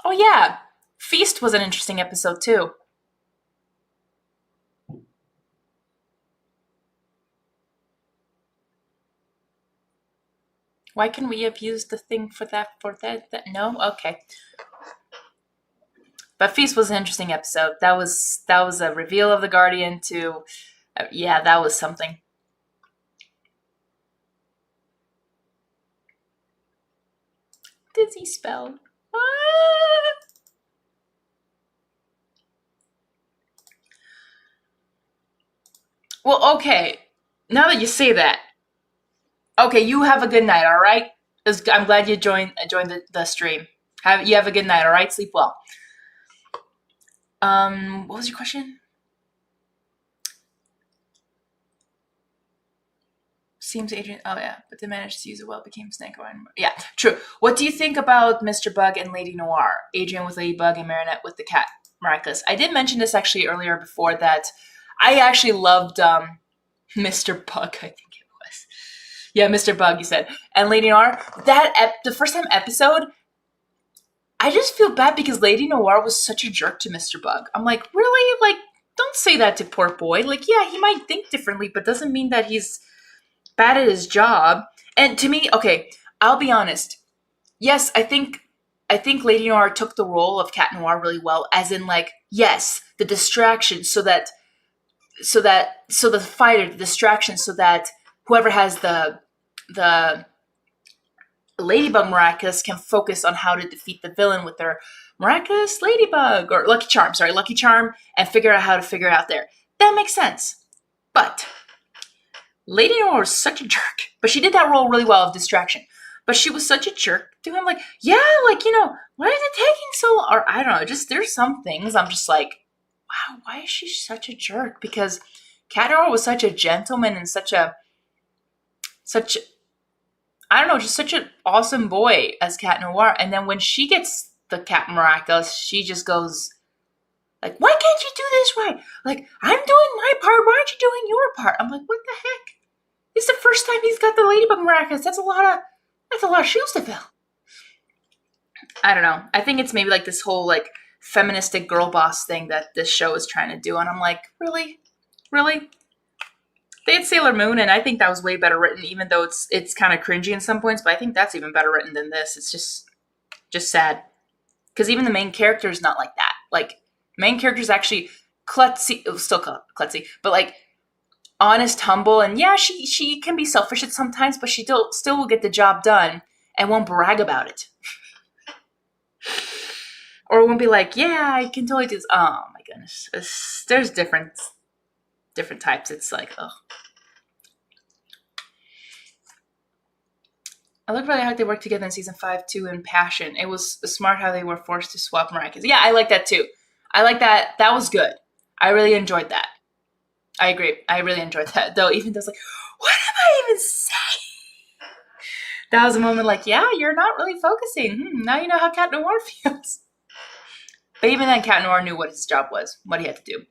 Oh yeah, Feast was an interesting episode too. Why can we have used the thing for that? No, okay. But Feast was an interesting episode. That was a reveal of the Guardian too. Yeah, that was something. Dizzy spell. Ah! Well, okay. Now that you say that, okay, you have a good night. All right. I'm glad you joined the stream. You have a good night. All right. Sleep well. What was your question? Seems Adrian. Oh yeah, but they managed to use it well. Became Snake Oil. Yeah, true. What do you think about Mr. Bug and Lady Noir? Adrian with Ladybug and Marinette with the cat. Miraculous. I did mention this actually earlier before that I actually loved Mr. Bug. I think it was. Yeah, Mr. Bug. You said and Lady Noir. The first time episode. I just feel bad because Lady Noir was such a jerk to Mr. Bug. I'm like, really? Like, don't say that to poor boy. Like, yeah, he might think differently, but doesn't mean that he's bad at his job. And to me, okay, I'll be honest. Yes, I think Lady Noir took the role of Cat Noir really well, as in like, yes, the distraction so the fighter, the distraction so that whoever has the Ladybug Miraculous can focus on how to defeat the villain with their Miraculous Ladybug or Lucky Charm, and figure out how to figure it out there. That makes sense. But Lady Noir was such a jerk, but she did that role really well of distraction. But she was such a jerk to him, like, yeah, like, why is it taking so long? Or I don't know, just there's some things I'm just like, wow, why is she such a jerk? Because Cat Noir was such a gentleman and such I don't know, just such an awesome boy as Cat Noir. And then when she gets the Cat Miraculous, she just goes like, why can't you do this right? Like, I'm doing my part, why aren't you doing your part? I'm like, what the heck? It's the first time he's got the Ladybug Miraculous. That's a lot of shoes to fill. I don't know. I think it's maybe like this whole like feministic girl boss thing that this show is trying to do. And I'm like, really? Really? They had Sailor Moon, and I think that was way better written, even though it's kind of cringy in some points, but I think that's even better written than this. It's just sad. Because even the main character is not like that. like main character's actually klutzy, still klutzy, but like honest, humble, and yeah, she can be selfish at sometimes, but she still will get the job done and won't brag about it. Or won't be like, yeah, I can totally do this. Oh my goodness. There's different types. It's like, oh. I look really how they worked together in season 5 too in Passion. It was smart how they were forced to swap Miraculous. Yeah, I like that too. I like that. That was good. I really enjoyed that. I agree. I really enjoyed that. Though even though it's like, what am I even saying? That was a moment like, yeah, you're not really focusing. Now you know how Cat Noir feels. But even then, Cat Noir knew what his job was, what he had to do.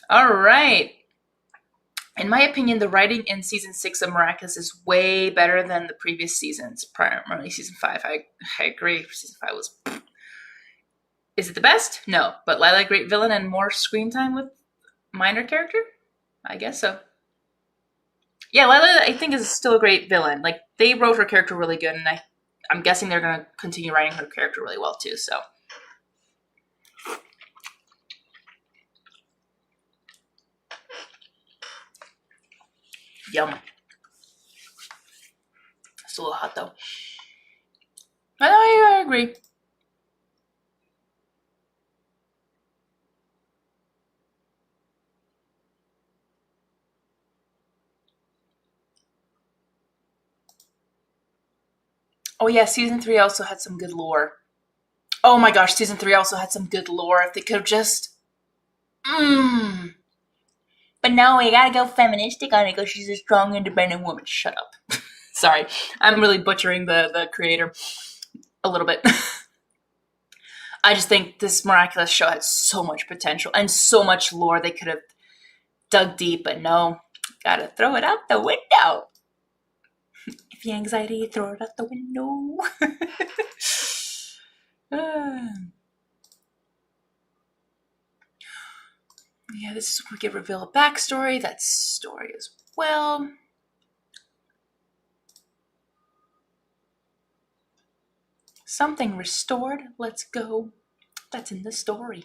All right. In my opinion, the writing in season 6 of Miraculous is way better than the previous seasons, primarily season 5. I agree. Season 5 was... Is it the best? No. But Lila, great villain and more screen time with minor character? I guess so. Yeah, Lila, I think, is still a great villain. Like, they wrote her character really good, and I'm guessing they're going to continue writing her character really well, too, so... Yum. It's a little hot, though. I agree. Oh yeah, season 3 also had some good lore. Oh my gosh, season 3 also had some good lore. If they could have just... But no, we gotta go feministic on it because she's a strong, independent woman. Shut up. Sorry, I'm really butchering the creator a little bit. I just think this Miraculous show had so much potential and so much lore they could have dug deep, but no, gotta throw it out the window. If you anxiety, throw it out the window. Yeah, this is where we get reveal a backstory. That's story as well. Something restored. Let's go. That's in the story.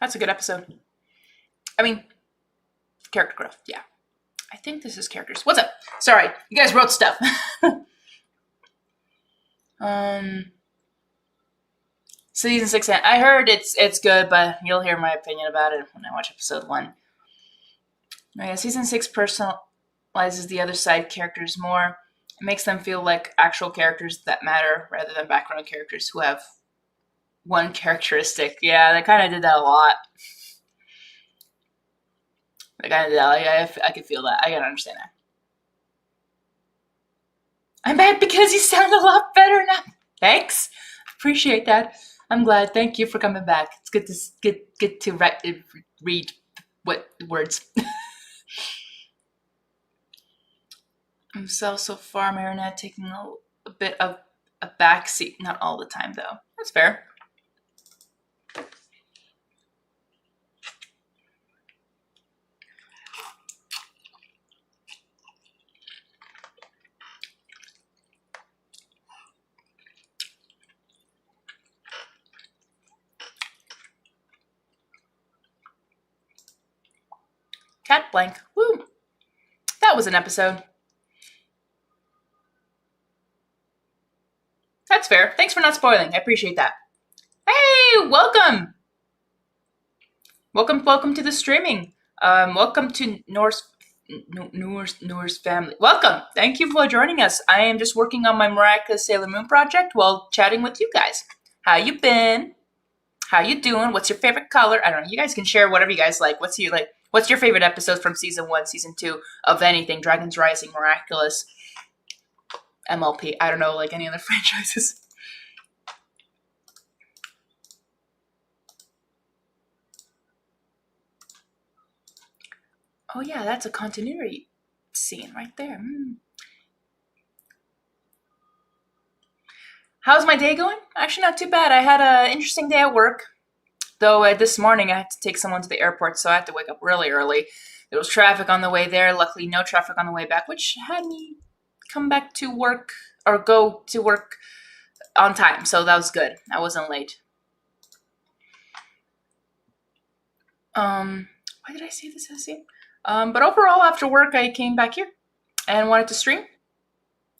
That's a good episode. I mean, character growth, yeah. I think this is characters. What's up? Sorry, you guys wrote stuff. Season 6, I heard it's good, but you'll hear my opinion about it when I watch episode 1. Yeah, season 6 personalizes the other side characters more. It makes them feel like actual characters that matter rather than background characters who have one characteristic. Yeah, they kind of did that a lot. They kind of did that. I could feel that. I can understand that. I'm back because you sound a lot better now. Thanks. Appreciate that. I'm glad. Thank you for coming back. It's good to get to read what words. So far, Marinette taking a bit of a backseat. Not all the time, though. That's fair. Cat blank. Woo! That was an episode. That's fair. Thanks for not spoiling. I appreciate that. Hey, welcome! Welcome to the streaming. Welcome to Noor's family. Welcome. Thank you for joining us. I am just working on my Miraculous Sailor Moon project while chatting with you guys. How you been? How you doing? What's your favorite color? I don't know. You guys can share whatever you guys like. What's your favorite episode from season 1, season 2 of anything? Dragons Rising, Miraculous. MLP. I don't know, like any other franchises. Oh yeah, that's a continuity scene right there. How's my day going? Actually, not too bad. I had an interesting day at work. Though this morning I had to take someone to the airport, so I had to wake up really early. There was traffic on the way there. Luckily, no traffic on the way back, which had me come back to work or go to work on time. So that was good. I wasn't late. Why did I say this as but overall, after work, I came back here and wanted to stream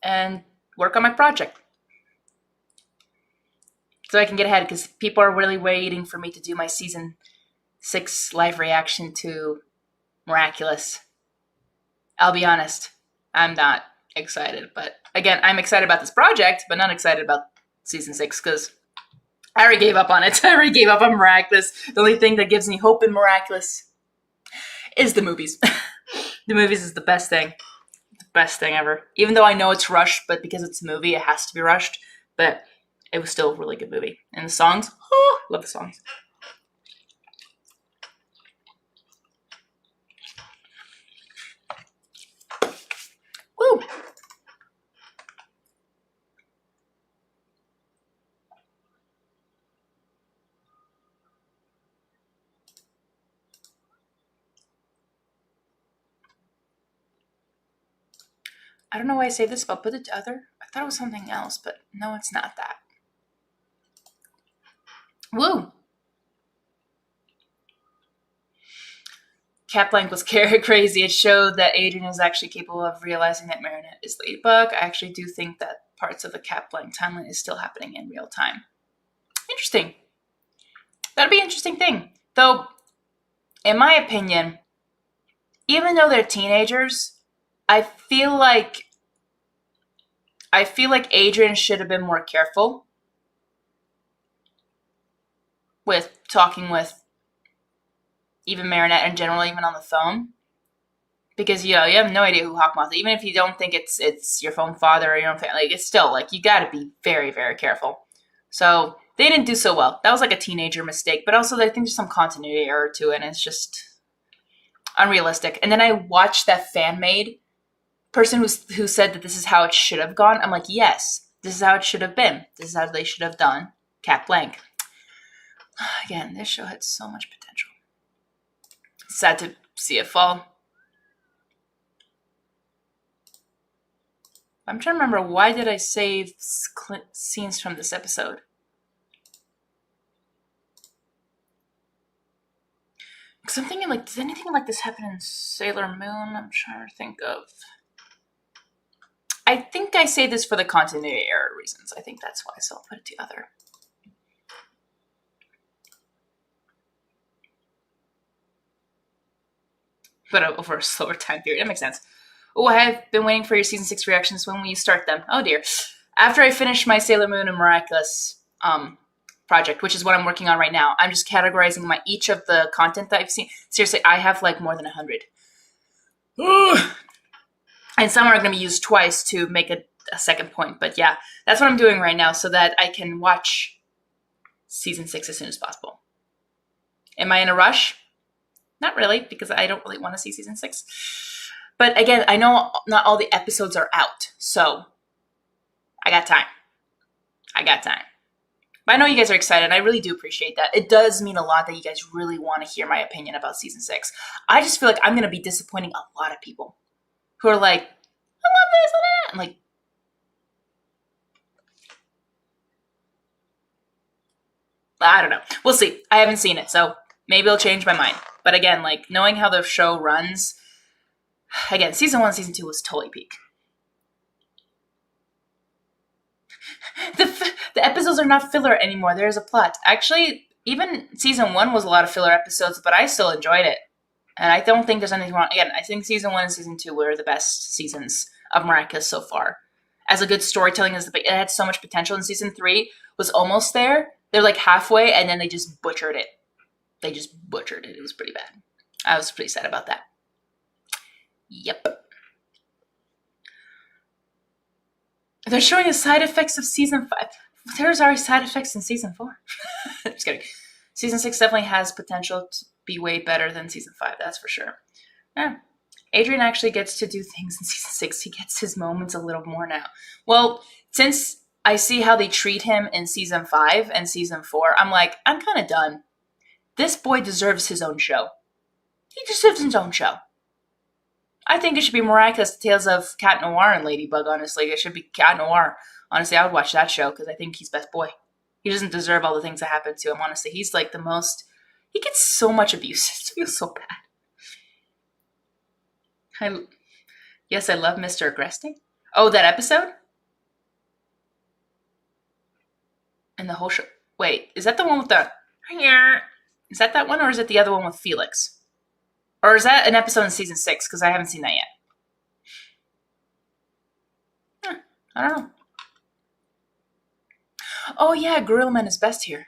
and work on my project so I can get ahead because people are really waiting for me to do my season 6 live reaction to Miraculous. I'll be honest, I'm not excited, but again, I'm excited about this project, but not excited about season 6 because I already gave up on it. I already gave up on Miraculous. The only thing that gives me hope in Miraculous is the movies. The movies is the best thing. The best thing ever. Even though I know it's rushed, but because it's a movie, it has to be rushed. But it was still a really good movie. And the songs, oh, love the songs. Woo! I don't know why I say this about put it to other. I thought it was something else, but no, it's not that. Woo! Caplank was crazy. It showed that Adrian is actually capable of realizing that Marinette is Ladybug. I actually do think that parts of the Caplank timeline is still happening in real time. Interesting. That'd be an interesting thing. Though, in my opinion, even though they're teenagers, I feel like Adrian should have been more careful with talking with even Marinette in general, even on the phone. Because you have no idea who Hawkmoth is. Even if you don't think it's your own father or your own family, it's still like you gotta be very, very careful. So they didn't do so well. That was like a teenager mistake, but also I think there's some continuity error to it, and it's just unrealistic. And then I watched that fan made person who said that this is how it should have gone. I'm like, yes, this is how it should have been. This is how they should have done Cat Blank. Again, this show had so much potential. Sad to see it fall. I'm trying to remember, why did I save scenes from this episode? Because I'm thinking, like, does anything like this happen in Sailor Moon? I'm trying to think of. I think I say this for the continuity error reasons. I think that's why, so I'll put it together. But over a slower time period. That makes sense. Oh, I have been waiting for your season 6 reactions. When will you start them? Oh dear. After I finish my Sailor Moon and Miraculous project, which is what I'm working on right now, I'm just categorizing each of the content that I've seen. Seriously, I have like more than 100. And some are going to be used twice to make a second point. But yeah, that's what I'm doing right now so that I can watch season 6 as soon as possible. Am I in a rush? Not really, because I don't really want to see season 6. But again, I know not all the episodes are out, so I got time. But I know you guys are excited, and I really do appreciate that. It does mean a lot that you guys really want to hear my opinion about season 6. I just feel like I'm going to be disappointing a lot of people who are like, I love this, I'm like, I don't know. We'll see. I haven't seen it, so maybe I'll change my mind. But again, like, knowing how the show runs, again, season 1, season 2 was totally peak. The episodes are not filler anymore. There's a plot. Actually, even season 1 was a lot of filler episodes, but I still enjoyed it. And I don't think there's anything wrong. Again, I think season 1 and season 2 were the best seasons of Miraculous so far. As a good storytelling, it had so much potential. And season 3 was almost there. They're like halfway, and then they just butchered it. It was pretty bad. I was pretty sad about that. Yep. They're showing the side effects of season 5. There's already side effects in season 4. Just kidding. Season 6 definitely has potential to be way better than season 5, that's for sure. Yeah. Adrian actually gets to do things in season 6. He gets his moments a little more now. Well, since I see how they treat him in season 5 and season 4, I'm like, I'm kind of done. This boy deserves his own show. He deserves his own show. I think it should be Miraculous Tales of Cat Noir and Ladybug, honestly. It should be Cat Noir. Honestly, I would watch that show because I think he's best boy. He doesn't deserve all the things that happen to him, honestly. He's like the most... He gets so much abuse. It feels so bad. Yes, I love Mr. Agreste. Oh, that episode? And the whole show... Wait, is that the one with the... Is that one, or is it the other one with Felix? Or is that an episode in season 6? Because I haven't seen that yet. I don't know. Oh yeah, Gorilla Man is best here.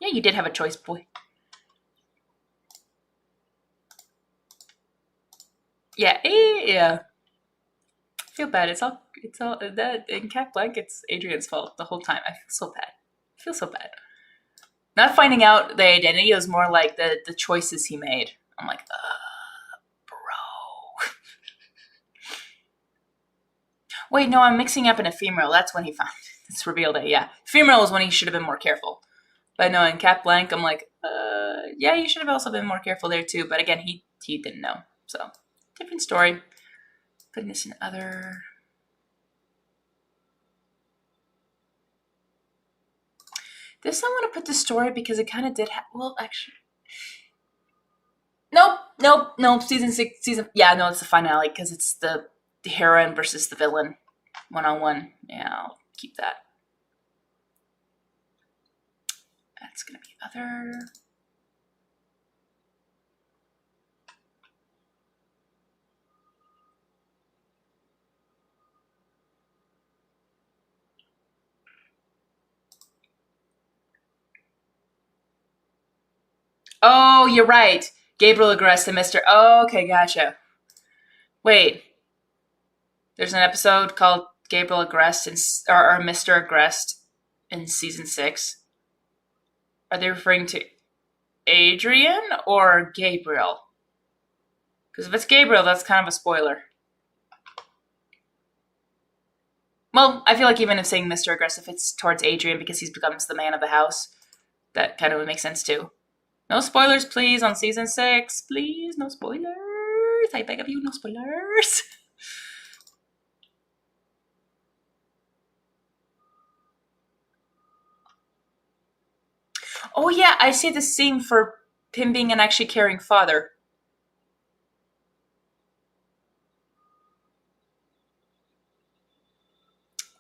Yeah, you did have a choice, boy. Yeah, yeah. I feel bad. It's all that in Cat Blank. It's Adrian's fault the whole time. I feel so bad. I feel so bad. Not finding out the identity was more like the choices he made. I'm like, bro. Wait, no, I'm mixing up an ephemeral. That's when he found it's revealed it. Yeah, ephemeral is when he should have been more careful. But no, in Cat Blank, I'm like, yeah, you should have also been more careful there too. But again, he didn't know. So different story. Putting this in other. This I want to put the story because it kind of did. Well, actually, nope. Season 6, yeah, no, it's the finale because it's the heroine versus the villain, 1-on-1. Yeah, I'll keep that. That's gonna be other. Oh, you're right. Gabriel Agreste and Mr. Oh, okay, gotcha. Wait. There's an episode called Gabriel Agreste or Mr. Agreste in season 6. Are they referring to Adrian or Gabriel? Because if it's Gabriel, that's kind of a spoiler. Well, I feel like even if saying Mr. Agreste, if it's towards Adrian because he becomes the man of the house, that kind of would make sense too. No spoilers, please, on season 6. Please, no spoilers. I beg of you, no spoilers. Oh yeah, I say the same for him being an actually caring father.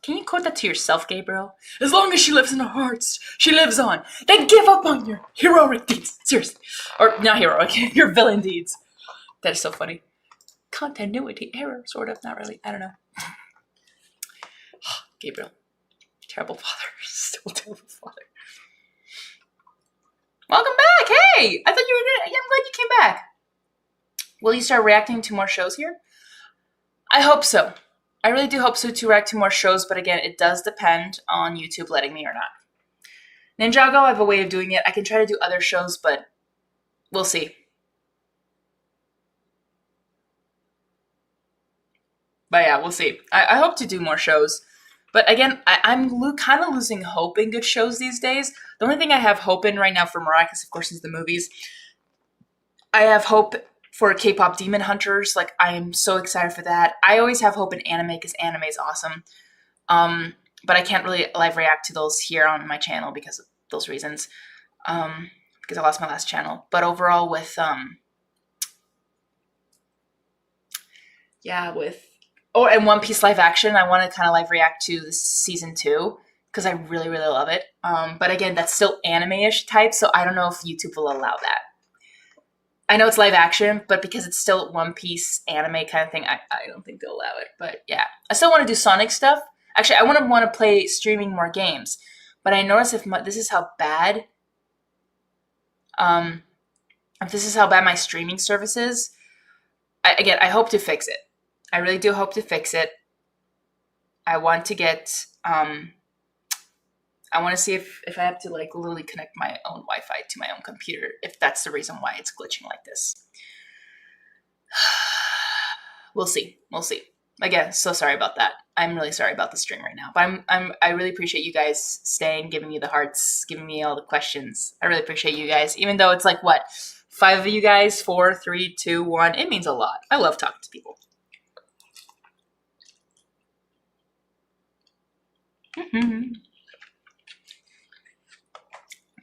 Can you quote that to yourself, Gabriel? As long as she lives in our hearts, she lives on. Then give up on your heroic deeds. Seriously. Or not heroic, your villain deeds. That is so funny. Continuity error, sort of. Not really. I don't know. Gabriel. Terrible father. Still terrible father. Welcome back. Hey! I thought you were good. I'm glad you came back. Will you start reacting to more shows here? I hope so. I really do hope so to react to more shows, but again, it does depend on YouTube letting me or not. Ninjago, I have a way of doing it. I can try to do other shows, but we'll see. But yeah, we'll see. I hope to do more shows. But again, I'm kind of losing hope in good shows these days. The only thing I have hope in right now for Miraculous, of course, is the movies. I have hope for K-pop Demon Hunters. Like, I am so excited for that. I always have hope in anime because anime is awesome. But I can't really live react to those here on my channel because of those reasons. Because I lost my last channel. But overall with, and One Piece live action, I want to kind of live react to this season 2 because I really, really love it. But again, that's still anime-ish type, so I don't know if YouTube will allow that. I know it's live action, but because it's still One Piece anime kind of thing, I don't think they'll allow it. But yeah, I still want to do Sonic stuff. Actually, I want to play streaming more games. But I notice if this is how bad, if this is how bad my streaming service is, I hope to fix it. I really do hope to fix it. I want to get I want to see if I have to like literally connect my own Wi-Fi to my own computer, if that's the reason why it's glitching like this. We'll see. We'll see. Again, so sorry about that. I'm really sorry about the stream right now, but I really appreciate you guys staying, giving me the hearts, giving me all the questions. I really appreciate you guys, even though it's like what, 5 of you guys, 4, 3, 2, 1. It means a lot. I love talking to people. Mm-hmm.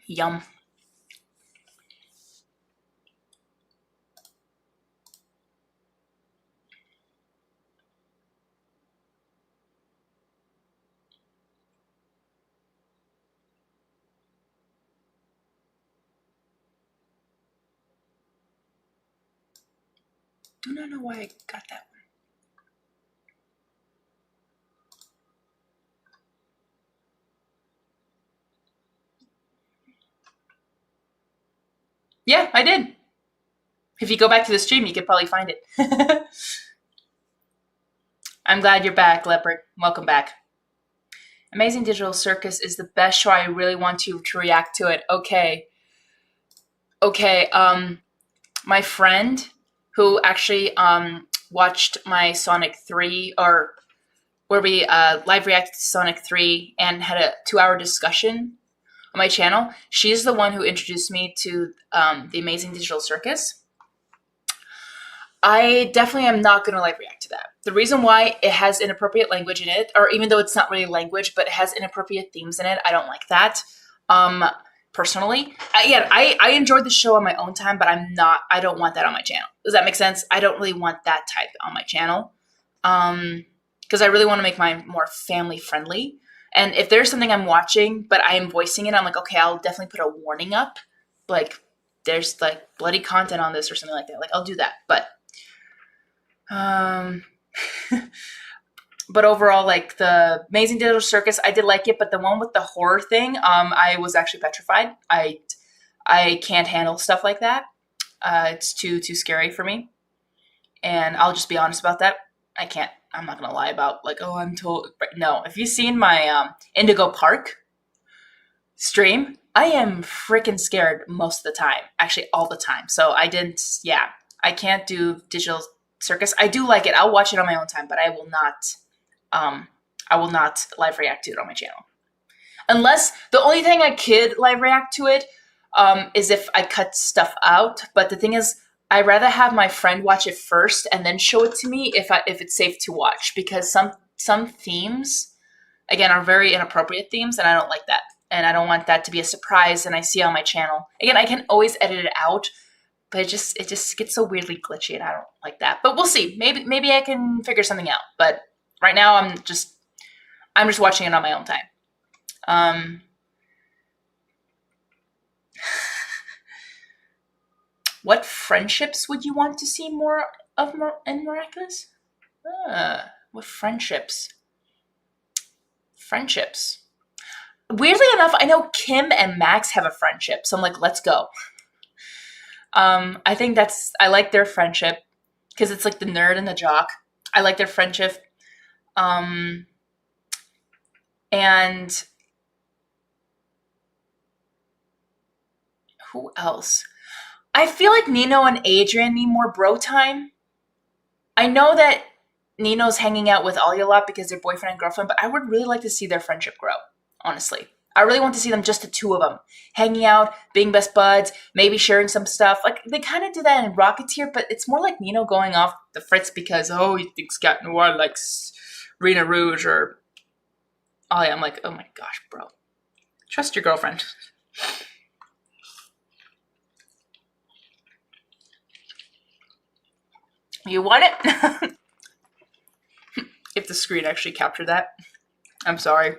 Yum. Do not know why I got that one. Yeah, I did. If you go back to the stream, you could probably find it. I'm glad you're back, Leopard. Welcome back. Amazing Digital Circus is the best show. I really want you to react to it. Okay. Okay, my friend who actually watched my Sonic 3, or where we live reacted to Sonic 3 and had a 2-hour discussion on my channel, she's the one who introduced me to the Amazing Digital Circus. I definitely am not going to live react to that. The reason why, it has inappropriate language in it, or even though it's not really language, but it has inappropriate themes in it, I don't like that. Personally, I enjoyed the show on my own time, but I don't want that on my channel. Does that make sense? I don't really want that type on my channel. Because I really want to make mine more family friendly. And if there's something I'm watching, but I am voicing it, I'm like, okay, I'll definitely put a warning up. Like, there's like bloody content on this or something like that. Like, I'll do that. But, but overall, like the Amazing Digital Circus, I did like it. But the one with the horror thing, I was actually petrified. I can't handle stuff like that. It's too scary for me. And I'll just be honest about that. I can't. I'm not gonna lie about like, oh, I'm told. No, if you've seen my Indigo Park stream, I am freaking scared most of the time. Actually, all the time. So I didn't. Yeah, I can't do Digital Circus. I do like it. I'll watch it on my own time, but I will not. I will not live react to it on my channel. Unless the only thing I could live react to it is if I cut stuff out. But the thing is, I'd rather have my friend watch it first and then show it to me if it's safe to watch, because some themes, again, are very inappropriate themes, and I don't like that. And I don't want that to be a surprise and I see on my channel. Again, I can always edit it out, but it just gets so weirdly glitchy, and I don't like that. But we'll see. Maybe I can figure something out. But right now, I'm just watching it on my own time. What friendships would you want to see more of in Miraculous? What friendships? Friendships. Weirdly enough, I know Kim and Max have a friendship, so I'm like, let's go. I think I like their friendship because it's like the nerd and the jock. I like their friendship. And who else? I feel like Nino and Adrian need more bro time. I know that Nino's hanging out with Ollie a lot because they're boyfriend and girlfriend, but I would really like to see their friendship grow, honestly. I really want to see them, just the two of them, hanging out, being best buds, maybe sharing some stuff. Like, they kind of do that in Rocketeer, but it's more like Nino going off the fritz because, oh, he thinks Cat Noir likes Rena Rouge or Ollie. I'm like, oh my gosh, bro. Trust your girlfriend. You want it? If the screen actually captured that. I'm sorry.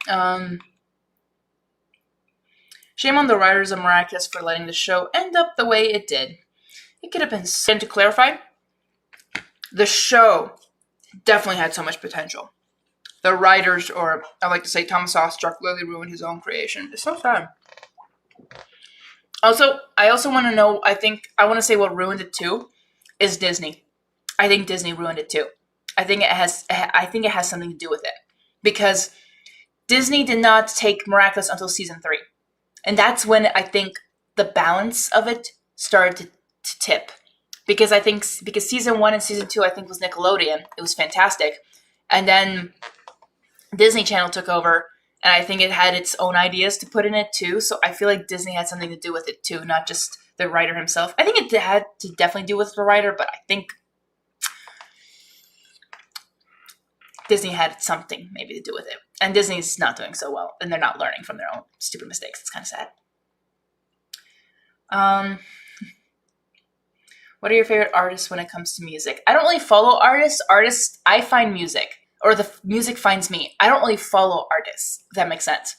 Shame on the writers of Miraculous for letting the show end up the way it did. It could have been... And to clarify, the show definitely had so much potential. The writers, or I like to say Thomas Ostruck, literally ruined his own creation. It's so sad. Also, I also want to know, I want to say what ruined it too. is Disney. I think Disney ruined it too. I think it has something to do with it because Disney did not take Miraculous until season 3. And that's when I think the balance of it started to tip. Because I think because season 1 and season 2 I think was Nickelodeon. It was fantastic. And then Disney Channel took over, and I think it had its own ideas to put in it too. So I feel like Disney had something to do with it too, not just the writer himself. I think it had to definitely do with the writer, but I think Disney had something maybe to do with it. And Disney's not doing so well, and they're not learning from their own stupid mistakes. It's kind of sad. What are your favorite artists when it comes to music? I don't really follow artists. I find music, or the music finds me. I don't really follow artists, if that makes sense.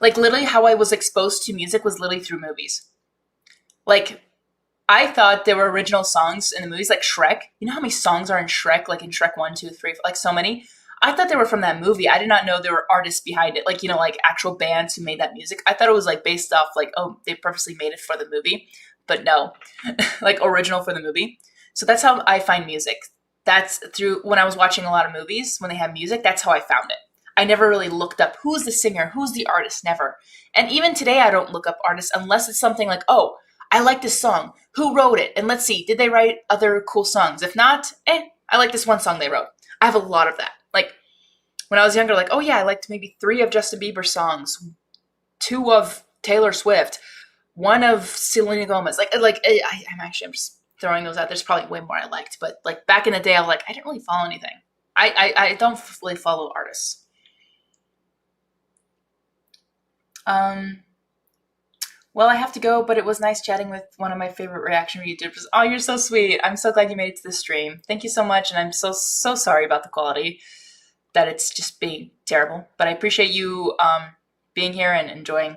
Like, literally, how I was exposed to music was literally through movies. Like, I thought there were original songs in the movies, like Shrek. You know how many songs are in Shrek? Like in Shrek 1, 2, 3, like so many. I thought they were from that movie. I did not know there were artists behind it, like, you know, like actual bands who made that music. I thought it was like based off, like, oh, they purposely made it for the movie. But no, like original for the movie. So that's how I find music. That's through when I was watching a lot of movies, when they have music, that's how I found it. I never really looked up who's the singer, who's the artist, never. And even today, I don't look up artists unless it's something like, oh, I like this song. Who wrote it? And let's see, did they write other cool songs? If not, I like this one song they wrote. I have a lot of that. Like, when I was younger, like, oh yeah, I liked maybe 3 of Justin Bieber songs, 2 of Taylor Swift, 1 of Selena Gomez. I'm just throwing those out. There's probably way more I liked, but like back in the day, I was like, I didn't really follow anything. I don't really follow artists. Well, I have to go, but it was nice chatting with one of my favorite reaction YouTubers. Oh, you're so sweet. I'm so glad you made it to the stream. Thank you so much, and I'm so sorry about the quality, that it's just being terrible. But I appreciate you being here and enjoying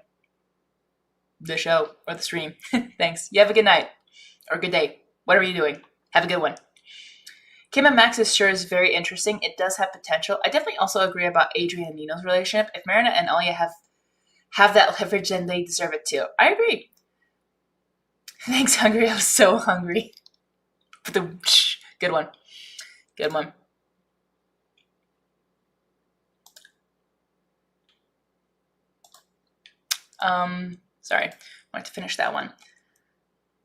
the show or the stream. Thanks. You have a good night or good day. Whatever you're doing. Have a good one. Kim and Max's sure is very interesting. It does have potential. I definitely also agree about Adrian and Nino's relationship. If Marina and Alia have that leverage, then they deserve it too. I agree. Thanks, Hungry. I was so hungry. Good one. Good one. Sorry. I wanted to finish that one.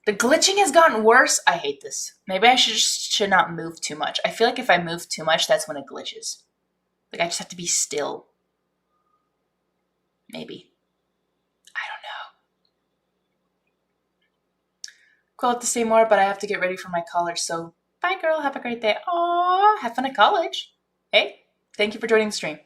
The glitching has gotten worse. I hate this. Maybe I should not move too much. I feel like if I move too much, that's when it glitches. Like, I just have to be still. Maybe. I don't know. Cool to say more, but I have to get ready for my college, so bye, girl. Have a great day. Aww, have fun at college. Hey, thank you for joining the stream.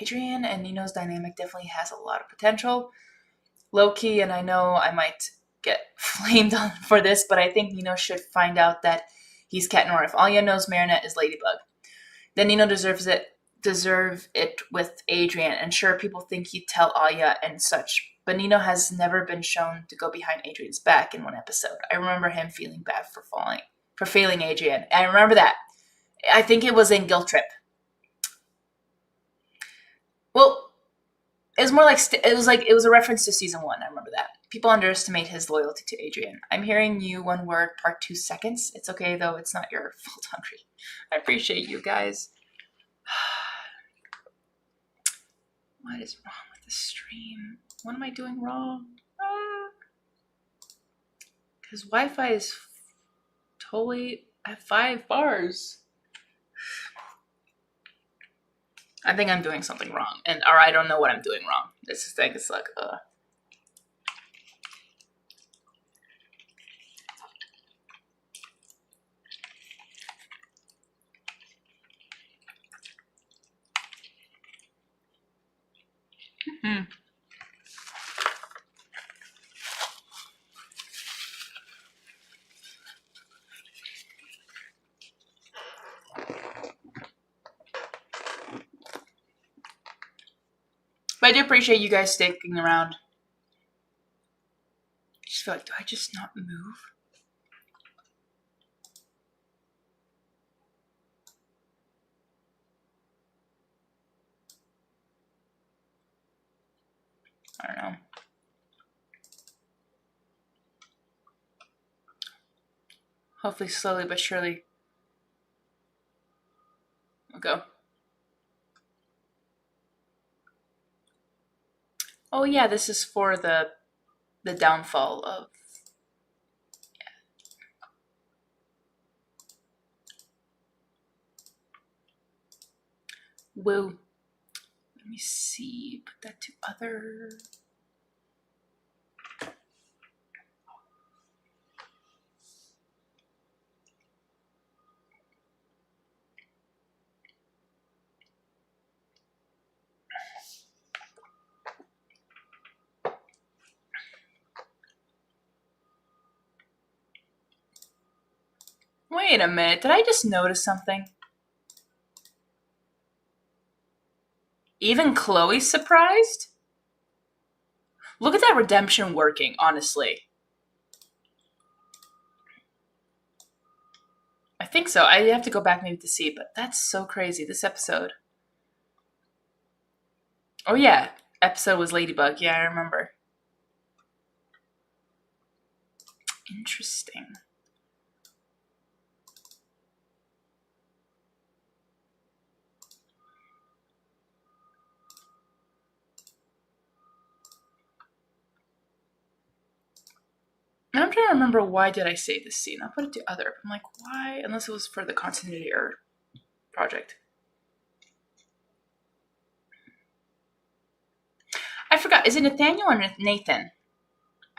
Adrian and Nino's dynamic definitely has a lot of potential. Low-key, and I know I might get flamed on for this, but I think Nino should find out that he's Cat Nora. If Alia knows Marinette is Ladybug, then Nino deserve it with Adrian. And sure, people think he'd tell Alia and such, but Nino has never been shown to go behind Adrian's back in one episode. I remember him feeling bad for failing Adrian. I remember that. I think it was in Guilt Trip. Well, it was more like it was a reference to season 1. I remember that. People underestimate his loyalty to Adrian. I'm hearing you one word, part 2 seconds. It's okay though. It's not your fault, Hungry. I appreciate you guys. What is wrong with the stream? What am I doing wrong? Because Wi-Fi is totally at 5 bars. I think I'm doing something wrong, or I don't know what I'm doing wrong. This is thing. It's like, But I do appreciate you guys sticking around. I just feel like, do I just not move? I don't know. Hopefully slowly but surely we'll go. Oh yeah, this is for the downfall of. Woo. Let me see. Put that to other. Wait a minute. Did I just notice something? Even Chloe's surprised? Look at that redemption working, honestly. I think so. I have to go back maybe to see, but that's so crazy. This episode. Oh yeah, episode was Ladybug. Yeah, I remember. Interesting. And I'm trying to remember why did I save this scene. I'll put it to other. I'm like, why? Unless it was for the continuity error project. I forgot. Is it Nathaniel or Nathan?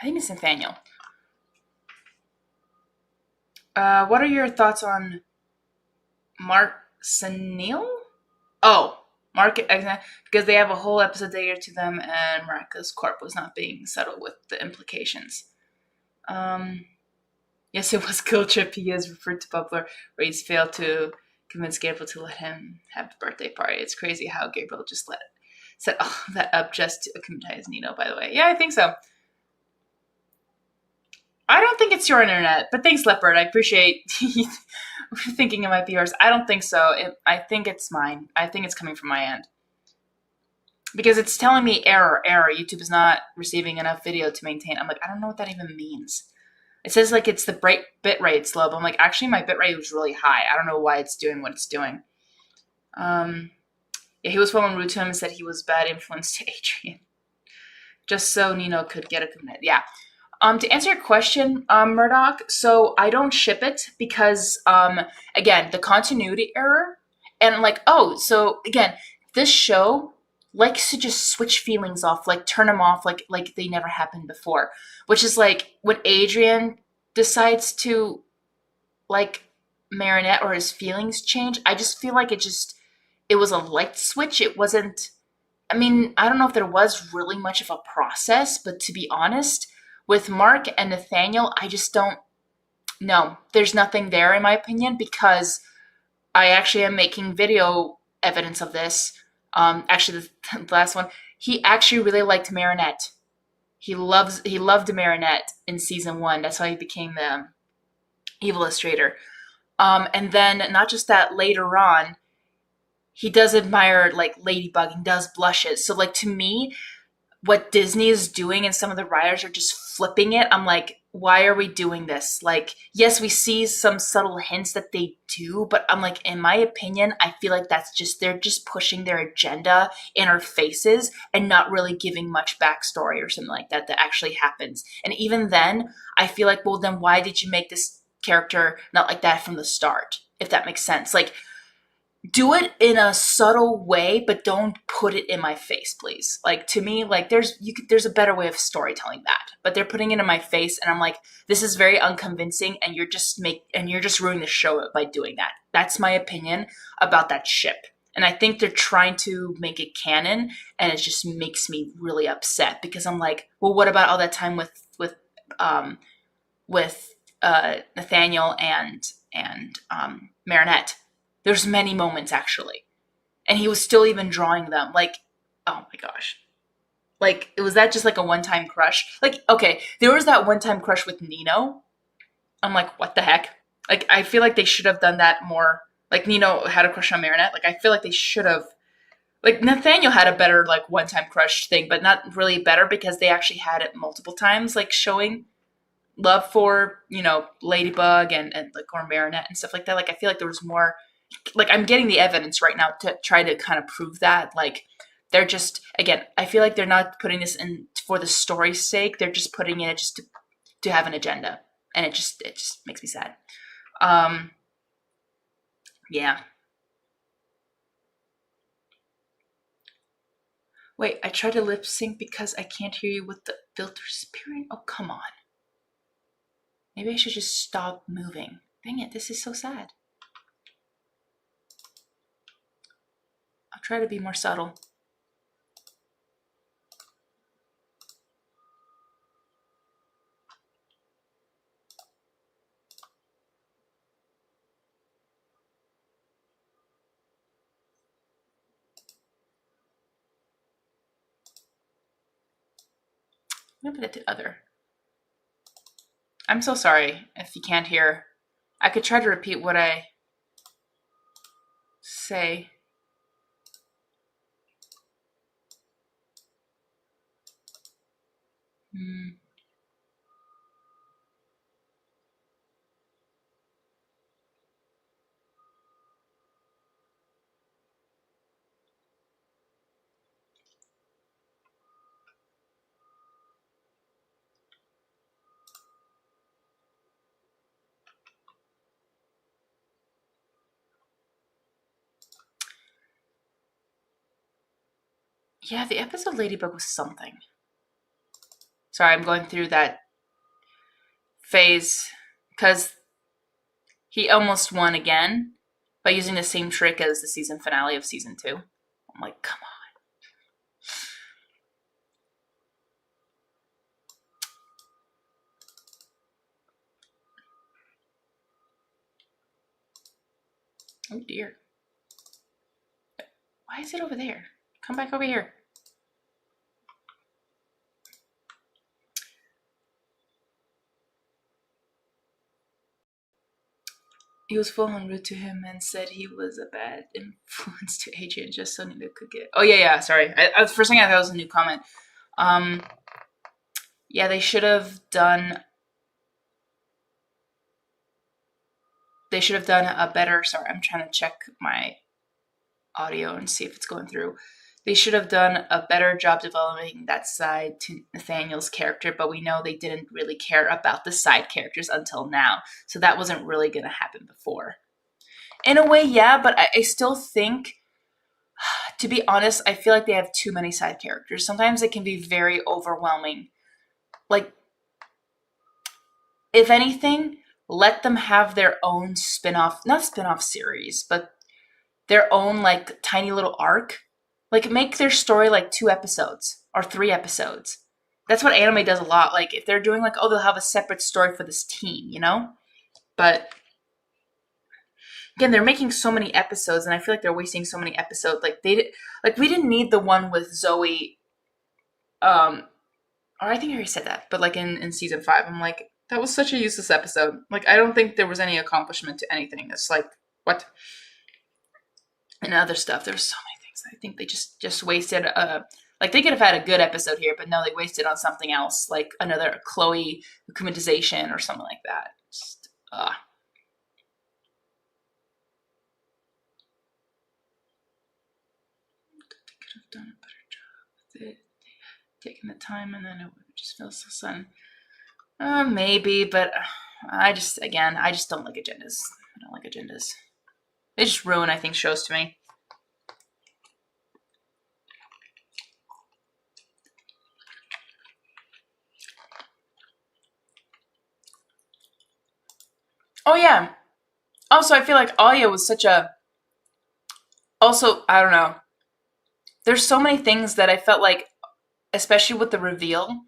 I think it's Nathaniel. What are your thoughts on Mark Sanil? Oh, Mark, because they have a whole episode dedicated to them, and Miraculous Corp was not being settled with the implications. Yes, it was Guilt Trip. He has referred to Bubler, where he's failed to convince Gabriel to let him have the birthday party. It's crazy how Gabriel just set all that up just to acclimatize Nino, by the way. Yeah, I think so. I don't think it's your internet, but thanks, Leopard. I appreciate thinking it might be yours. I don't think so. I think it's mine. I think it's coming from my end. Because it's telling me error. YouTube is not receiving enough video to maintain. I'm like, I don't know what that even means. It says like it's the bit rate's low, but I'm like, actually my bit rate was really high. I don't know why it's doing what it's doing. Yeah, he was following rude to him and said he was bad influence to Adrian. Just so Nino could get a commit. Yeah. To answer your question, Murdoch, so I don't ship it because, again, the continuity error. And like, oh, so again, this show likes to just switch feelings off, like turn them off like they never happened before. Which is like when Adrian decides to like Marinette or his feelings change, I just feel like it was a light switch. It wasn't, I mean, I don't know if there was really much of a process, but to be honest, with Mark and Nathaniel, I just don't know. There's nothing there in my opinion because I actually am making video evidence of this. Actually, the last one, he actually really liked Marinette. He loved Marinette in season 1. That's how he became the evil illustrator. And then not just that, later on, he does admire like Ladybug and does blushes. So like to me, what Disney is doing and some of the writers are just flipping it. I'm like, why are we doing this? Like, yes, we see some subtle hints that they do, but I'm like, in my opinion, I feel like they're just pushing their agenda in our faces and not really giving much backstory or something like that actually happens. And even then, I feel like, well, then why did you make this character not like that from the start? If that makes sense. Like, do it in a subtle way, but don't put it in my face, please. Like to me, like there's a better way of storytelling that, but they're putting it in my face, and I'm like, this is very unconvincing, and you're just ruining the show by doing that. That's my opinion about that ship, and I think they're trying to make it canon, and it just makes me really upset because I'm like, well, what about all that time with Nathaniel and Marinette? There's many moments actually. And he was still even drawing them. Like, oh my gosh. Like, was that just like a one-time crush? Like, okay, there was that one-time crush with Nino. I'm like, what the heck? Like, I feel like they should have done that more. Like, Nino had a crush on Marinette. Like, I feel like they should have Like Nathaniel had a better like one-time crush thing, but not really better because they actually had it multiple times, like showing love for Ladybug and like or Marinette and stuff like that. Like I feel like there was more. Like I'm getting the evidence right now to try to kind of prove that. Like they're just again, I feel like they're not putting this in for the story's sake. They're just putting in it just to have an agenda, and it just makes me sad. Um, yeah. Wait, I tried to lip sync because I can't hear you with the filter appearing. Oh, come on. Maybe I should just stop moving. Dang it, this is so sad. I'll try to be more subtle. I'm gonna put it to other. I'm so sorry if you can't hear. I could try to repeat what I say. Hmm. Yeah, the episode Ladybug was something. Sorry, I'm going through that phase because he almost won again by using the same trick as the season finale of season 2. I'm like, come on. Oh dear. Why is it over there? Come back over here. He was full on rude to him and said he was a bad influence to Adrian just so Nina could get. Oh yeah, sorry. First thing I thought was a new comment. Yeah, they should have done. They should have done a better. Sorry, I'm trying to check my audio and see if it's going through. They should have done a better job developing that side to Nathaniel's character, but we know they didn't really care about the side characters until now, so that wasn't really going to happen before. In a way, yeah, but I still think, to be honest, I feel like they have too many side characters. Sometimes it can be very overwhelming. Like, if anything, let them have their own spin-off, not spin-off series, but their own like tiny little arc. Like make their story like 2 episodes or 3 episodes. That's what anime does a lot. Like if they're doing like, oh, they'll have a separate story for this team, you know? But again, they're making so many episodes and I feel like they're wasting so many episodes. Like we didn't need the one with Zoe or I think I already said that, but like in season 5, I'm like, that was such a useless episode. Like I don't think there was any accomplishment to anything. It's like, what? And other stuff. There's so many things. I think they just wasted. Like they could have had a good episode here, but no, they wasted on something else, like another Chloe akumatization or something like that. Just, they could have done a better job with it, taking the time, and then it would just feel so sudden. Maybe, but I just don't like agendas. I don't like agendas. They just ruin, I think, shows to me. Oh yeah. Also, I feel like Alia was such a. Also, I don't know. There's so many things that I felt like, especially with the reveal,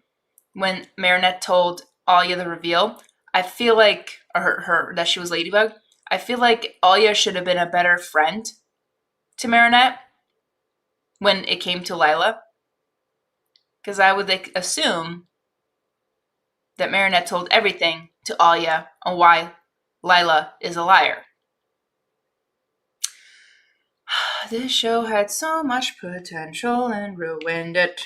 when Marinette told Alia the reveal, I feel like, or her that she was Ladybug, I feel like Alia should have been a better friend to Marinette when it came to Lila. Because I would like, assume that Marinette told everything to Alia on why Lila is a liar. This show had so much potential and ruined it.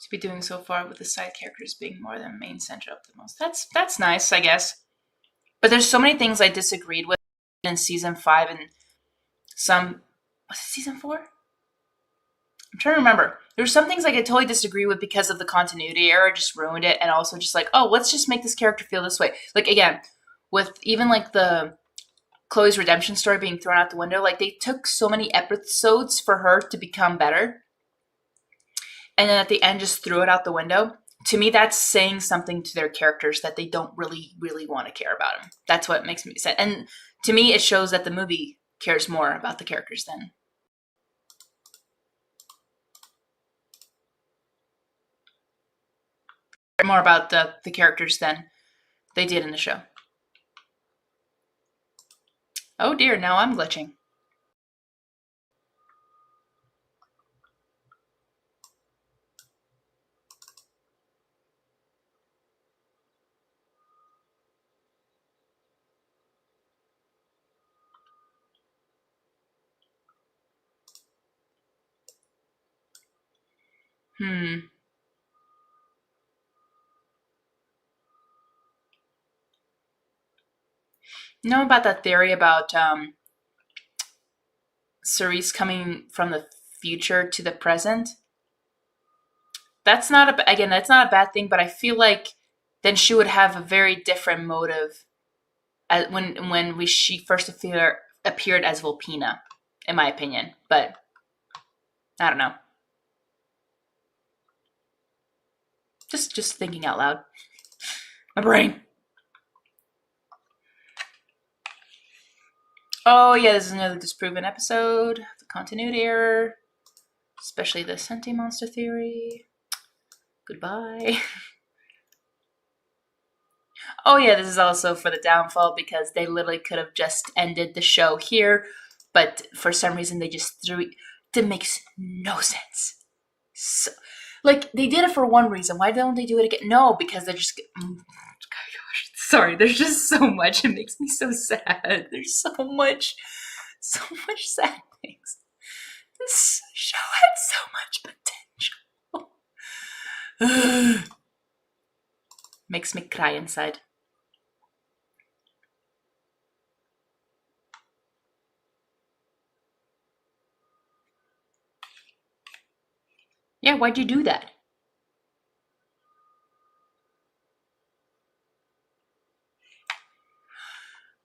To be doing so far with the side characters being more than main center of the most. That's nice, I guess. But there's so many things I disagreed with in season 5 and some was it season 4? I'm trying to remember. There's some things like I totally disagree with because of the continuity error, just ruined it, and also just like, oh, let's just make this character feel this way. Like again, with even like the Chloe's redemption story being thrown out the window, like they took so many episodes for her to become better, and then at the end just threw it out the window. To me, that's saying something to their characters that they don't really, really want to care about them. That's what makes me sad. And to me, it shows that the movie cares more about the characters than more about the characters than they did in the show. Oh dear, now I'm glitching. Hmm. You know about that theory about Cerise coming from the future to the present? That's not again, that's not a bad thing, but I feel like then she would have a very different motive when she first appeared as Volpina, in my opinion. But I don't know. Just thinking out loud. My brain. Oh yeah, this is another disproven episode. The continuity error, especially the Senti monster theory. Goodbye. Oh yeah, this is also for the downfall because they literally could have just ended the show here, but for some reason they just threw it. That makes no sense. So, like they did it for one reason. Why don't they do it again? No, because they're just. Gosh, sorry, there's just so much. It makes me so sad. There's so much sad things. This show had so much potential. Makes me cry inside. Yeah, why'd you do that?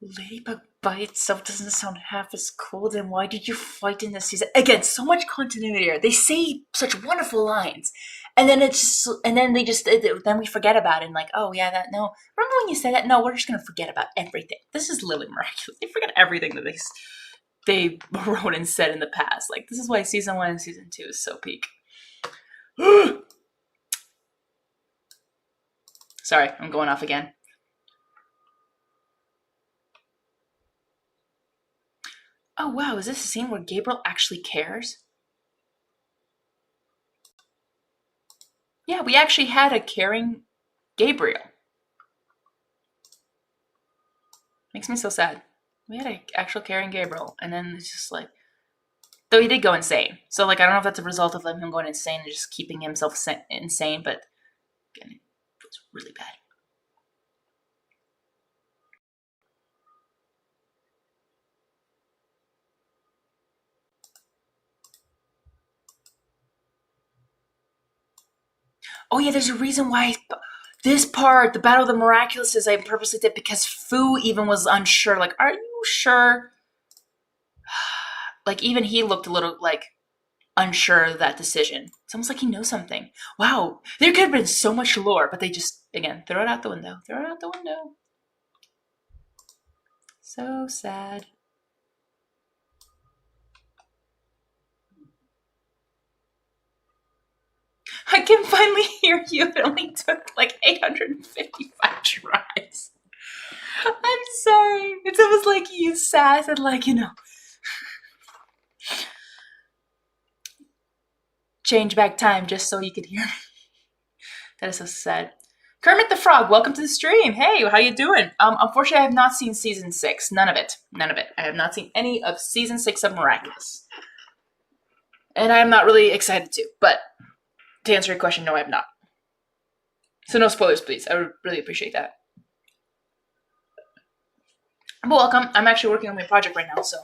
Ladybug by itself doesn't sound half as cool, then why did you fight in this season? Again, so much continuity here. They say such wonderful lines. And then then we forget about it and like, oh yeah, that, no. Remember when you said that? No, we're just gonna forget about everything. This is literally miraculous. They forget everything that they wrote and said in the past. Like, this is why season 1 and season 2 is so peak. Sorry, I'm going off again. Oh wow, is this a scene where Gabriel actually cares? Yeah, we actually had a caring Gabriel. Makes me so sad. We had an actual caring Gabriel, and then it's just like, though he did go insane. So like, I don't know if that's a result of him going insane and just keeping himself insane, but again, it was really bad. Oh yeah, there's a reason why this part, the Battle of the Miraculous, is I purposely did because Fu even was unsure. Like, are you sure? Like even he looked a little like unsure of that decision. It's almost like he knows something. Wow, there could have been so much lore, but they just again throw it out the window. Throw it out the window. So sad. I can finally hear you. It only took like 855 tries. I'm sorry. It's almost like you sass and like, change back time just so you could hear me. That is so sad. Kermit the Frog, welcome to the stream. Hey, how you doing? Unfortunately, I have not seen season 6. None of it. I have not seen any of season 6 of Miraculous. And I'm not really excited to, but to answer your question, no, I have not. So no spoilers, please. I would really appreciate that. But welcome. I'm actually working on my project right now, so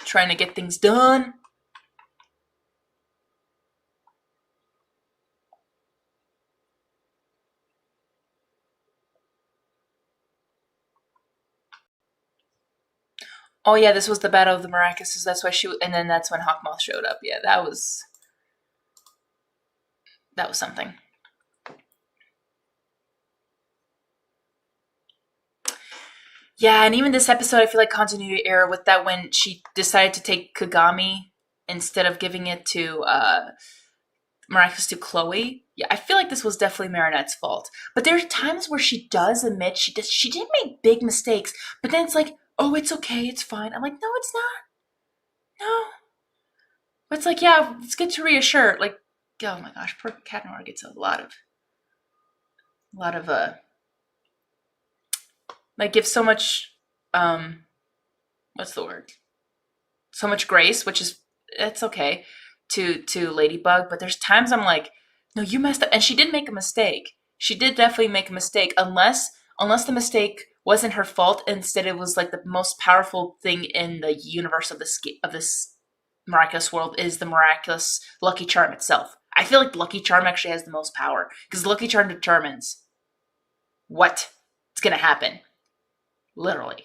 trying to get things done. Oh yeah, this was the Battle of the Miraculouses. That's why and then that's when Hawkmoth showed up. Yeah, that was something. Yeah, and even this episode, I feel like continuity error with that when she decided to take Kagami instead of giving it to Miraculous to Chloe. Yeah, I feel like this was definitely Marinette's fault. But there are times where she does admit she did make big mistakes, but then it's like, oh, it's okay, it's fine. I'm like, no, it's not. No. But it's like, yeah, it's good to reassure. Like, oh my gosh, poor Cat Noir gets a lot of like gives so much what's the word? So much grace, which is it's okay to Ladybug, but there's times I'm like, no, you messed up. And she did make a mistake. She did definitely make a mistake, unless the mistake wasn't her fault. Instead, it was like the most powerful thing in the universe of this miraculous world is the miraculous Lucky Charm itself. I feel like Lucky Charm actually has the most power because Lucky Charm determines what's gonna happen. Literally.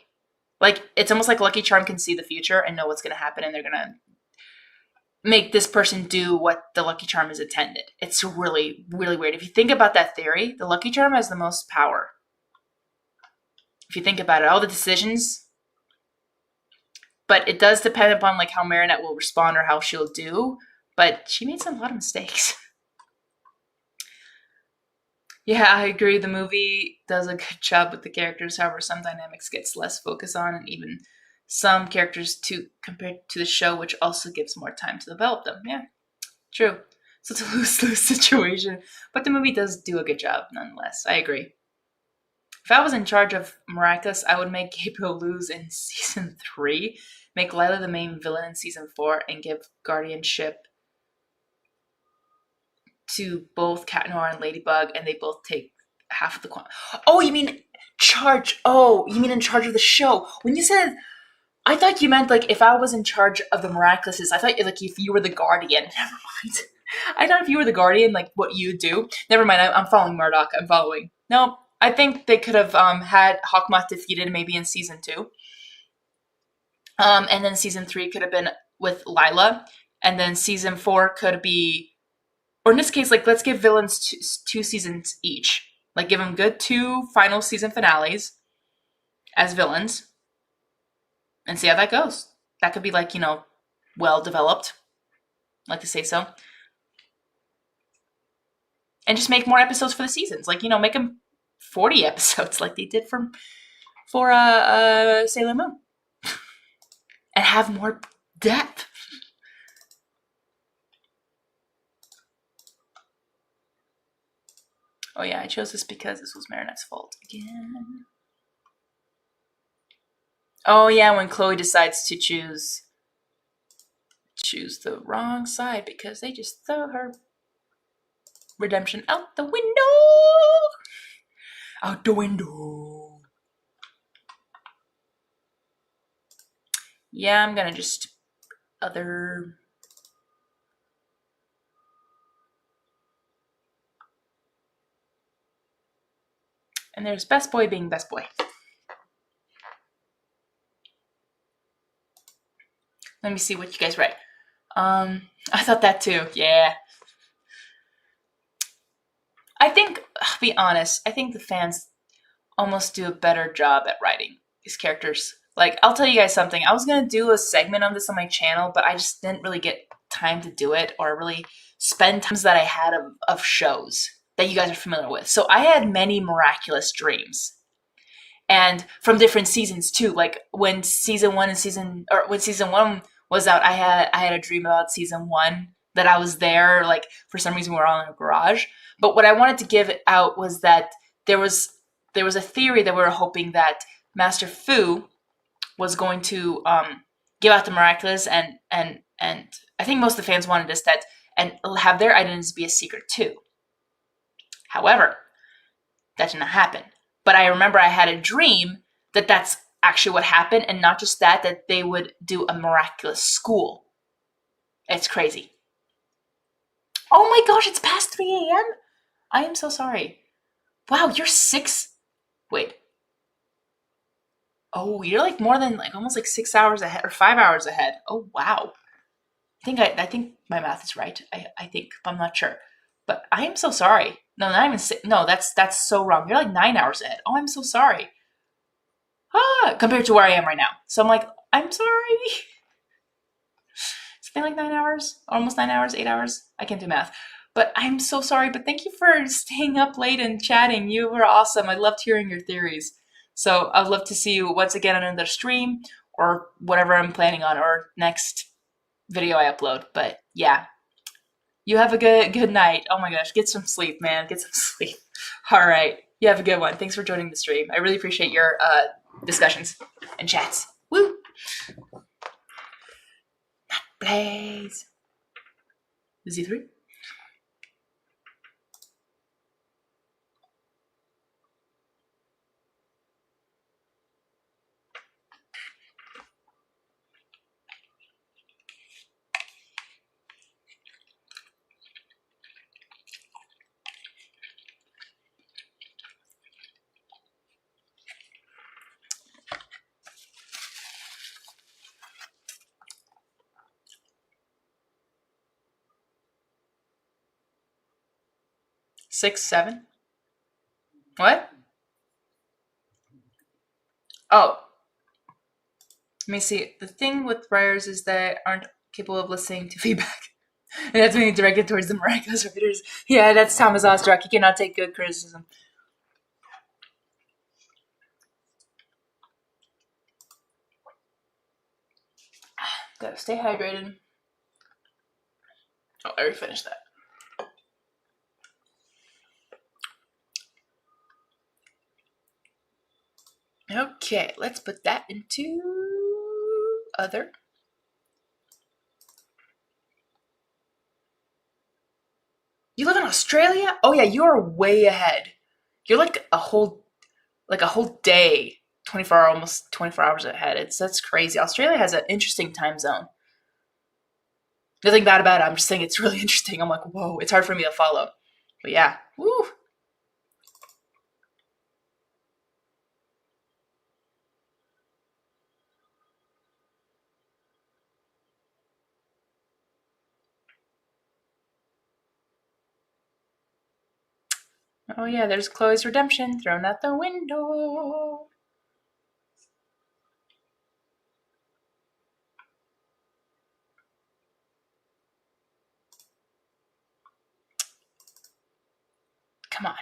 Like, it's almost like Lucky Charm can see the future and know what's gonna happen, and they're gonna make this person do what the Lucky Charm is intended. It's really, really weird. If you think about that theory, the Lucky Charm has the most power. If you think about it, all the decisions, but it does depend upon like how Marinette will respond or how she'll do, but she made a lot of mistakes. Yeah, I agree. The movie does a good job with the characters. However, some dynamics gets less focus on, and even some characters too compared to the show, which also gives more time to develop them. Yeah, true. So it's a lose-lose situation, but the movie does do a good job nonetheless. I agree. If I was in charge of Miraculous, I would make Gabriel lose in season 3, make Lila the main villain in season 4, and give guardianship to both Cat Noir and Ladybug, and they both take half of the quantity. Oh, you mean charge? Oh, you mean in charge of the show? When you said, I thought you meant like if I was in charge of the Miraculouses. I thought like if you were the guardian. Never mind. I thought if you were the guardian, like what you do. Never mind. I'm following Murdoch. I'm following. No, I think they could have had Hawkmoth defeated maybe in season 2. And then season 3 could have been with Lila, and then season 4 could be. Or in this case, like, let's give villains 2 seasons each. Like, give them good 2 final season finales as villains. And see how that goes. That could be, like, well developed. I'd like to say so. And just make more episodes for the seasons. Like, make them 40 episodes like they did for Sailor Moon. And have more depth. Oh yeah, I chose this because this was Marinette's fault again. Oh yeah, when Chloe decides to choose the wrong side because they just throw her redemption out the window. Out the window. Yeah, I'm gonna just other. And there's best boy being best boy. Let me see what you guys read. I thought that too. Yeah. I think, I'll be honest, I think the fans almost do a better job at writing these characters. Like, I'll tell you guys something. I was going to do a segment on this on my channel, but I just didn't really get time to do it or really spend times that I had of shows that you guys are familiar with. So I had many miraculous dreams. And from different seasons too. Like when season one was out, I had a dream about season one that I was there. Like for some reason we were all in a garage. But what I wanted to give out was that there was a theory that we were hoping that Master Fu was going to give out the miraculous, and I think most of the fans wanted this, that and have their identities be a secret too. However, that did not happen. But I remember I had a dream that that's actually what happened, and not just that they would do a miraculous school. It's crazy. Oh my gosh, it's past 3 a.m.? I am so sorry. Wow, you're 6. Wait. Oh, you're like more than like almost like 6 hours ahead or 5 hours ahead. Oh wow. I think my math is right. I think, but I'm not sure. But I am so sorry. No, not even six. No, that's so wrong. You're like 9 hours ahead. Oh, I'm so sorry. Compared to where I am right now. So I'm like, I'm sorry. It's been like 9 hours, almost 9 hours, 8 hours. I can't do math. But I'm so sorry. But thank you for staying up late and chatting. You were awesome. I loved hearing your theories. So I'd love to see you once again on another stream or whatever I'm planning on, or next video I upload. But yeah, you have a good night. Oh my gosh, get some sleep, man. Get some sleep. All right, you have a good one. Thanks for joining the stream. I really appreciate your discussions and chats. Woo! Blaze. Z3. Six, 7. What? Oh, let me see. The thing with writers is that aren't capable of listening to feedback. And that's being directed towards the miraculous writers. Yeah, that's Thomas Ostruck. He cannot take good criticism. Gotta stay hydrated. Oh, I already finished that. Okay, let's put that into other. You live in Australia? Oh yeah, you are way ahead. You're like a whole day, 24 almost 24 hours ahead. That's crazy. Australia has an interesting time zone. Nothing bad about it. I'm just saying it's really interesting. I'm like, whoa, it's hard for me to follow. But yeah, woo. Oh yeah, there's Chloe's redemption thrown out the window. Come on.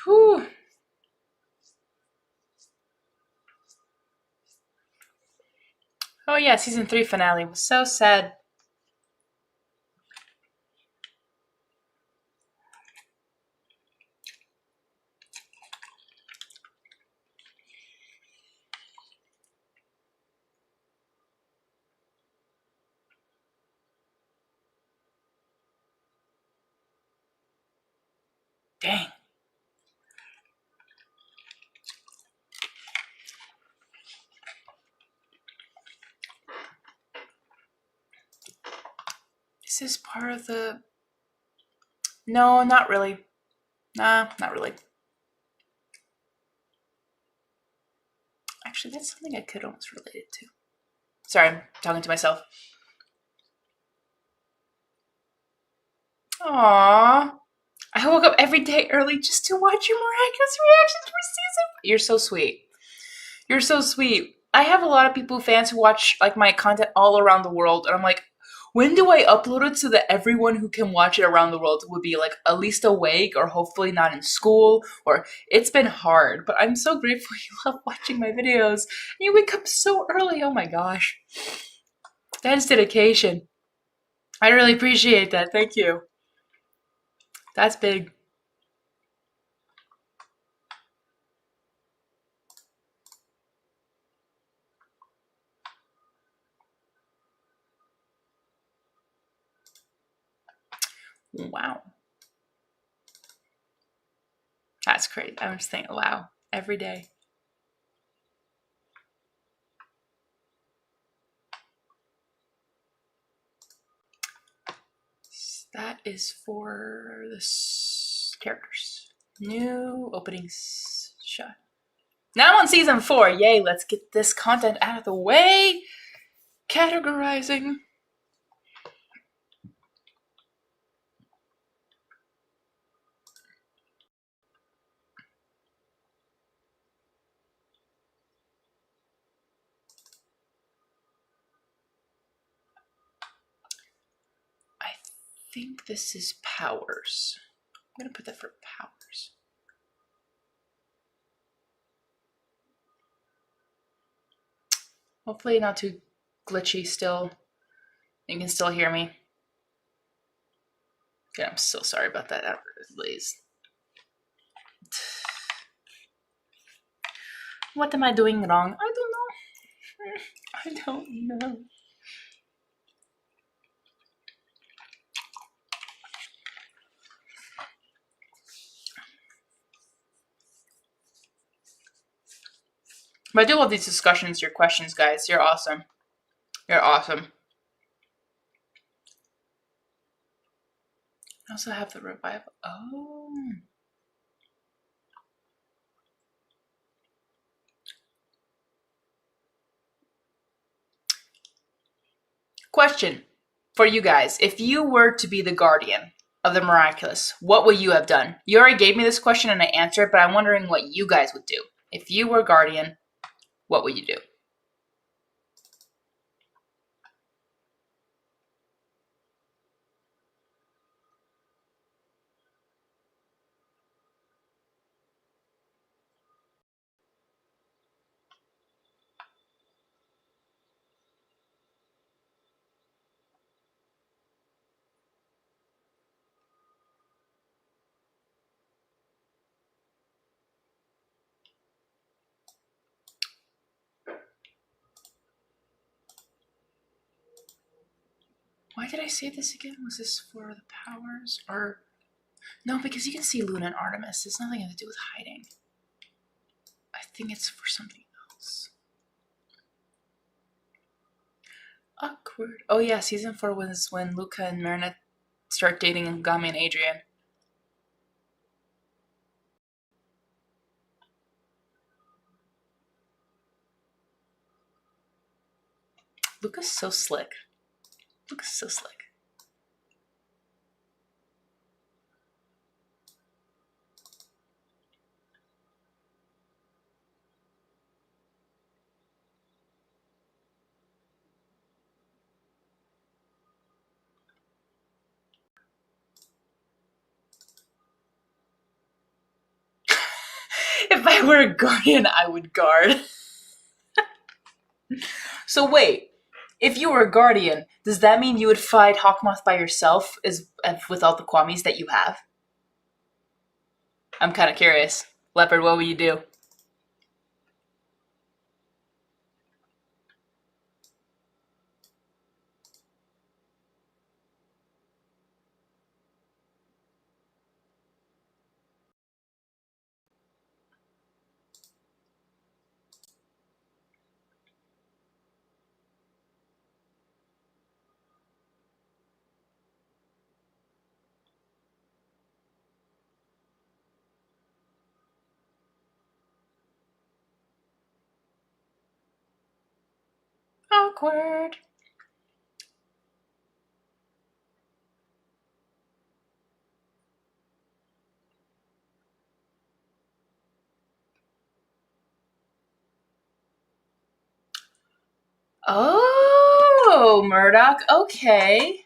Whew. Oh yeah, season 3 finale was so sad. Dang. This is part of the... No, not really. Nah, not really. Actually, that's something I could almost relate it to. Sorry, I'm talking to myself. Aww. I woke up every day early just to watch your miraculous reactions for season. You're so sweet. You're so sweet. I have a lot of people, fans who watch like my content all around the world, and I'm like, when do I upload it so that everyone who can watch it around the world would be like at least awake or hopefully not in school? Or it's been hard, but I'm so grateful you love watching my videos. And you wake up so early. Oh my gosh. That is dedication. I really appreciate that. Thank you. That's big. Wow. That's great. I'm just thinking, wow, every day. That is for the characters. New openings shot. Now I'm on season 4. Yay, let's get this content out of the way. Categorizing. I think this is powers. I'm going to put that for powers. Hopefully not too glitchy still. You can still hear me. Okay, I'm so sorry about that, please. What am I doing wrong? I don't know. I don't know. But I do love these discussions, your questions, guys. You're awesome. You're awesome. I also have the revival. Oh. Question for you guys. If you were to be the guardian of the miraculous, what would you have done? You already gave me this question and I answered, but I'm wondering what you guys would do. If you were guardian, what would you do? Why did I say this again? Was this for the powers? Or no, because you can see Luna and Artemis. It's nothing to do with hiding. I think it's for something else. Awkward. Oh yeah, season 4 was when Luca and Marina start dating Gami and Adrian. Luca's so slick. Luca's so slick. If I were a guardian, I would guard. So wait, if you were a guardian, does that mean you would fight Hawkmoth by yourself without the Kwamis that you have? I'm kind of curious. Leopard, what would you do? Awkward. Oh, Murdoch. Okay.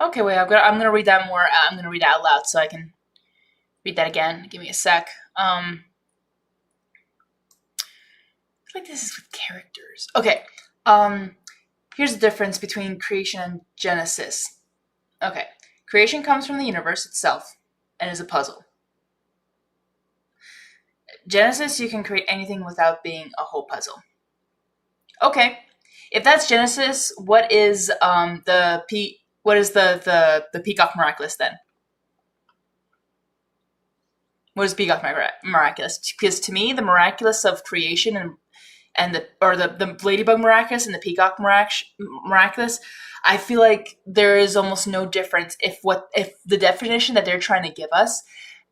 Okay, wait. I'm gonna read that more. I'm gonna read it out loud so I can read that again. Give me a sec. I feel like this is with characters. Okay. Here's the difference between creation and Genesis. Okay. Creation comes from the universe itself and is a puzzle. Genesis, you can create anything without being a whole puzzle. Okay. If that's Genesis, what is the Peacock Miraculous then? What is Peacock Miraculous? Because to me, the miraculous of creation and the Ladybug Miraculous and the Peacock Miraculous, I feel like there is almost no difference if the definition that they're trying to give us.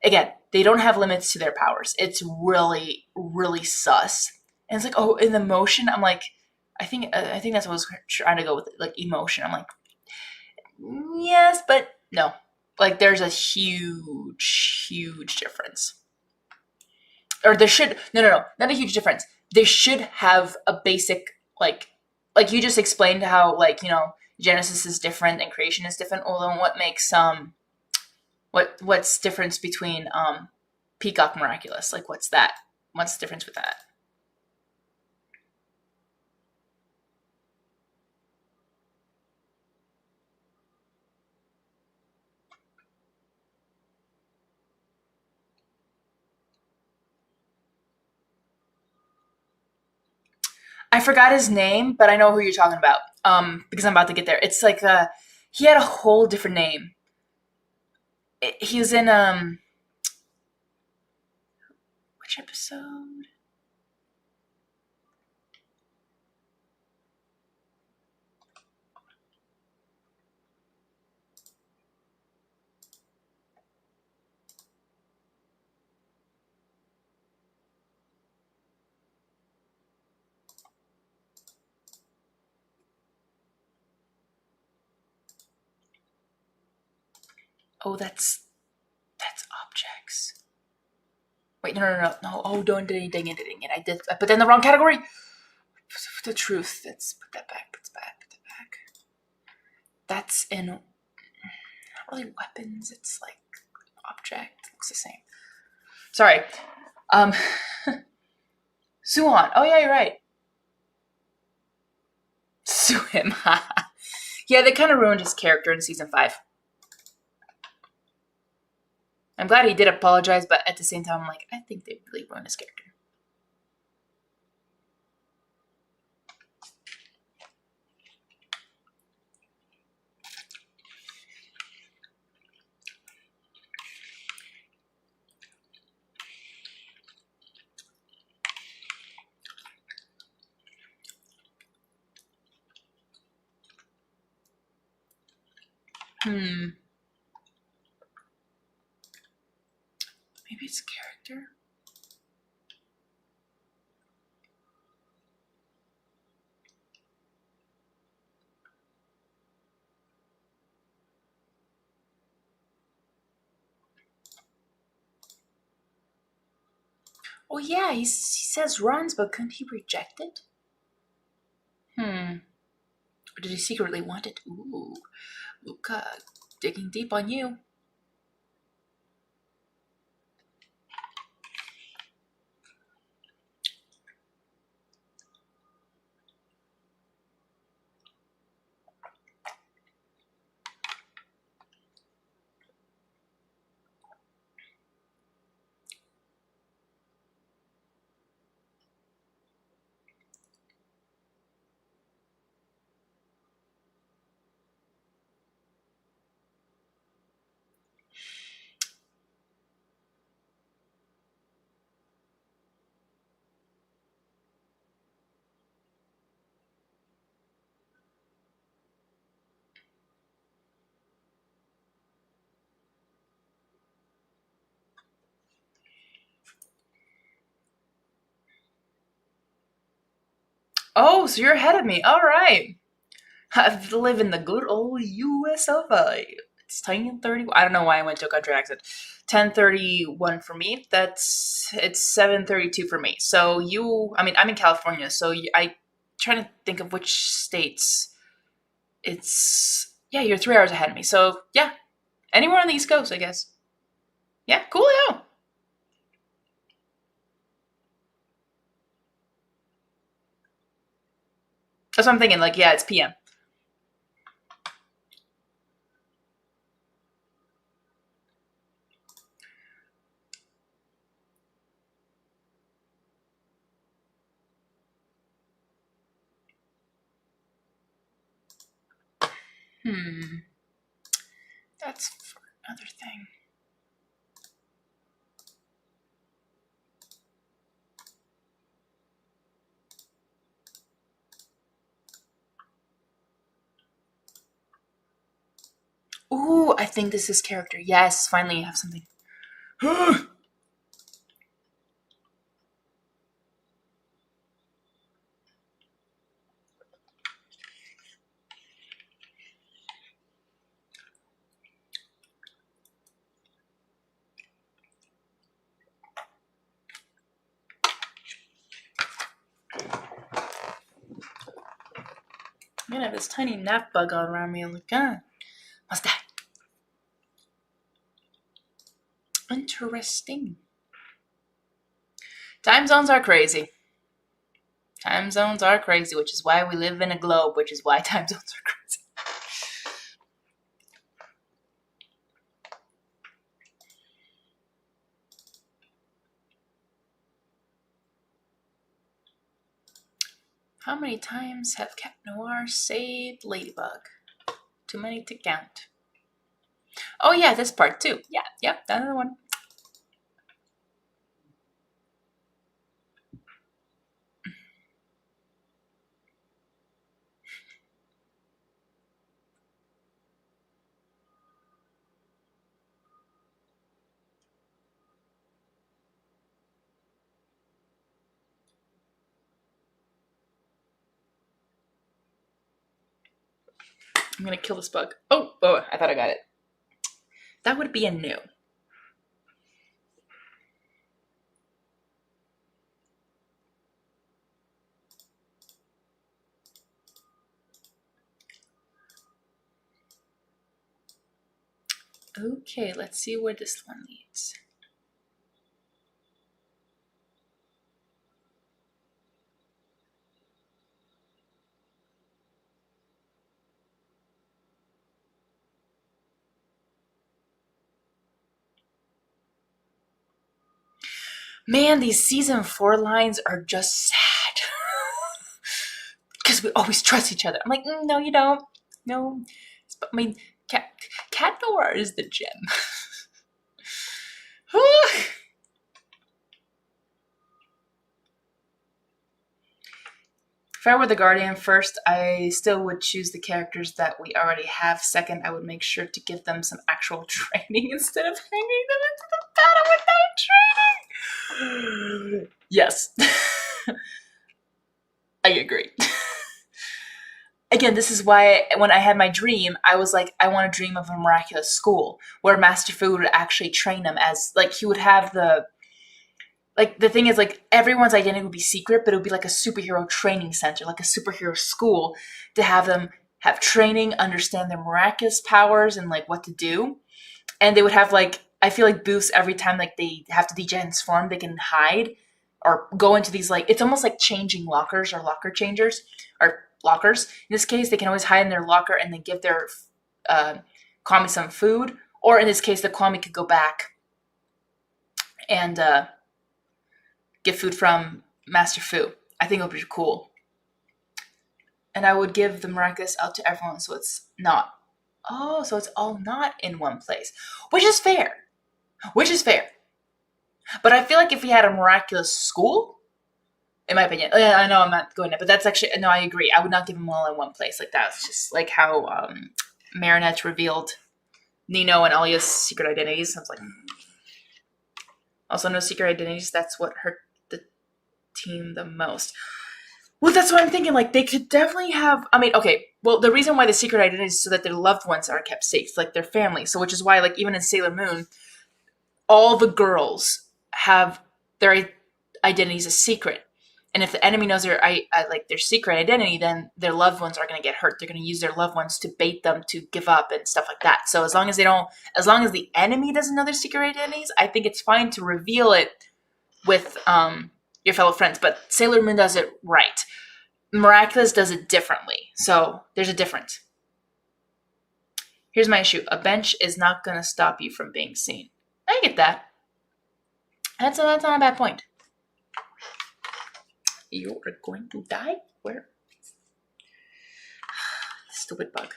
Again, they don't have limits to their powers. It's really, really sus. And it's like, oh, in the motion, I'm like, I think that's what I was trying to go with, like emotion. I'm like, yes, but no. Like, there's a huge, huge difference. Or there should no, not a huge difference. They should have a basic like you just explained how Genesis is different and creation is different. Well, then what makes what's difference between Peacock Miraculous? Like, what's that? What's the difference with that? I forgot his name, but I know who you're talking about. Because I'm about to get there. It's like he had a whole different name. He was in which episode? Oh, that's objects. Wait, no. Oh, don't dang it. I put that in the wrong category. The truth. Let's put that back. Put that back. That's in not really weapons. It's like object. Looks the same. Sorry. Um, Suhan. Oh yeah, you're right. Sue him. Yeah, they kind of ruined his character in season 5. I'm glad he did apologize, but at the same time, I'm like, I think they really ruined his character. Maybe it's character? Oh yeah, he says runs, but couldn't he reject it? Or did he secretly want it? Ooh, Luca, digging deep on you. Oh, so you're ahead of me. All right. I live in the good old US of A. It's 10:30. I don't know why I went to a country accent. 10:31 for me. It's 7:32 for me. So I'm in California, so I trying to think of which states. It's yeah, you're 3 hours ahead of me. So yeah, anywhere on the East Coast, I guess. Yeah, cool. Yeah. That's what I'm thinking. Like, yeah, it's PM. Hmm. That's for another thing. Ooh, I think this is character. Yes, finally you have something. I'm gonna have this tiny gnat bug all around me. I'm like, what's that? Interesting. Time zones are crazy. Time zones are crazy, which is why we live in a globe, which is why time zones are crazy. How many times have Cat Noir saved Ladybug? Too many to count. Oh yeah, this part too. Yeah, yep, another one. I'm gonna kill this bug. Oh, I thought I got it. That would be a no. Okay, let's see where this one leads. Man, these season 4 lines are just sad. Because we always trust each other. I'm like, no, you don't. No. I mean, Cat Noir is the gem. If I were the Guardian, first, I still would choose the characters that we already have. Second, I would make sure to give them some actual training instead of hanging them into the battle without training. Yes. I agree. Again, this is why when I had my dream, I was like, I want to dream of a miraculous school where Master Fu would actually train them as, like, he would have the thing is, like, everyone's identity would be secret, but it would be like a superhero training center, like a superhero school, to have them have training, understand their miraculous powers and, like, what to do. And they would have, like, I feel like boosts every time, like, they have to de-transform, they can hide or go into these, like, it's almost like changing lockers or locker changers or lockers. In this case, they can always hide in their locker and then give their Kwame some food. Or in this case, the Kwame could go back and get food from Master Fu. I think it would be cool. And I would give the miraculous out to everyone so it's not. Oh, so it's all not in one place. Which is fair. Which is fair. But I feel like if we had a miraculous school, in my opinion, I know I'm not going there, but that's actually, no, I agree. I would not give them all in one place. Like, that's just like how Marinette revealed Nino and Alia's secret identities. I was like, also no secret identities. That's what hurt the team the most. Well, that's what I'm thinking. Like, they could definitely have. I mean, okay. Well, the reason why the secret identity is so that their loved ones are kept safe, like their family. So, which is why, like, even in Sailor Moon, all the girls have their identities a secret. And if the enemy knows like their secret identity, then their loved ones are going to get hurt. They're going to use their loved ones to bait them to give up and stuff like that. So as long as as long as the enemy doesn't know their secret identities, I think it's fine to reveal it with your fellow friends. But Sailor Moon does it right. Miraculous does it differently. So there's a difference. Here's my issue. A bench is not going to stop you from being seen. I get that. That's not a bad point. You're going to die? Where? Stupid bug.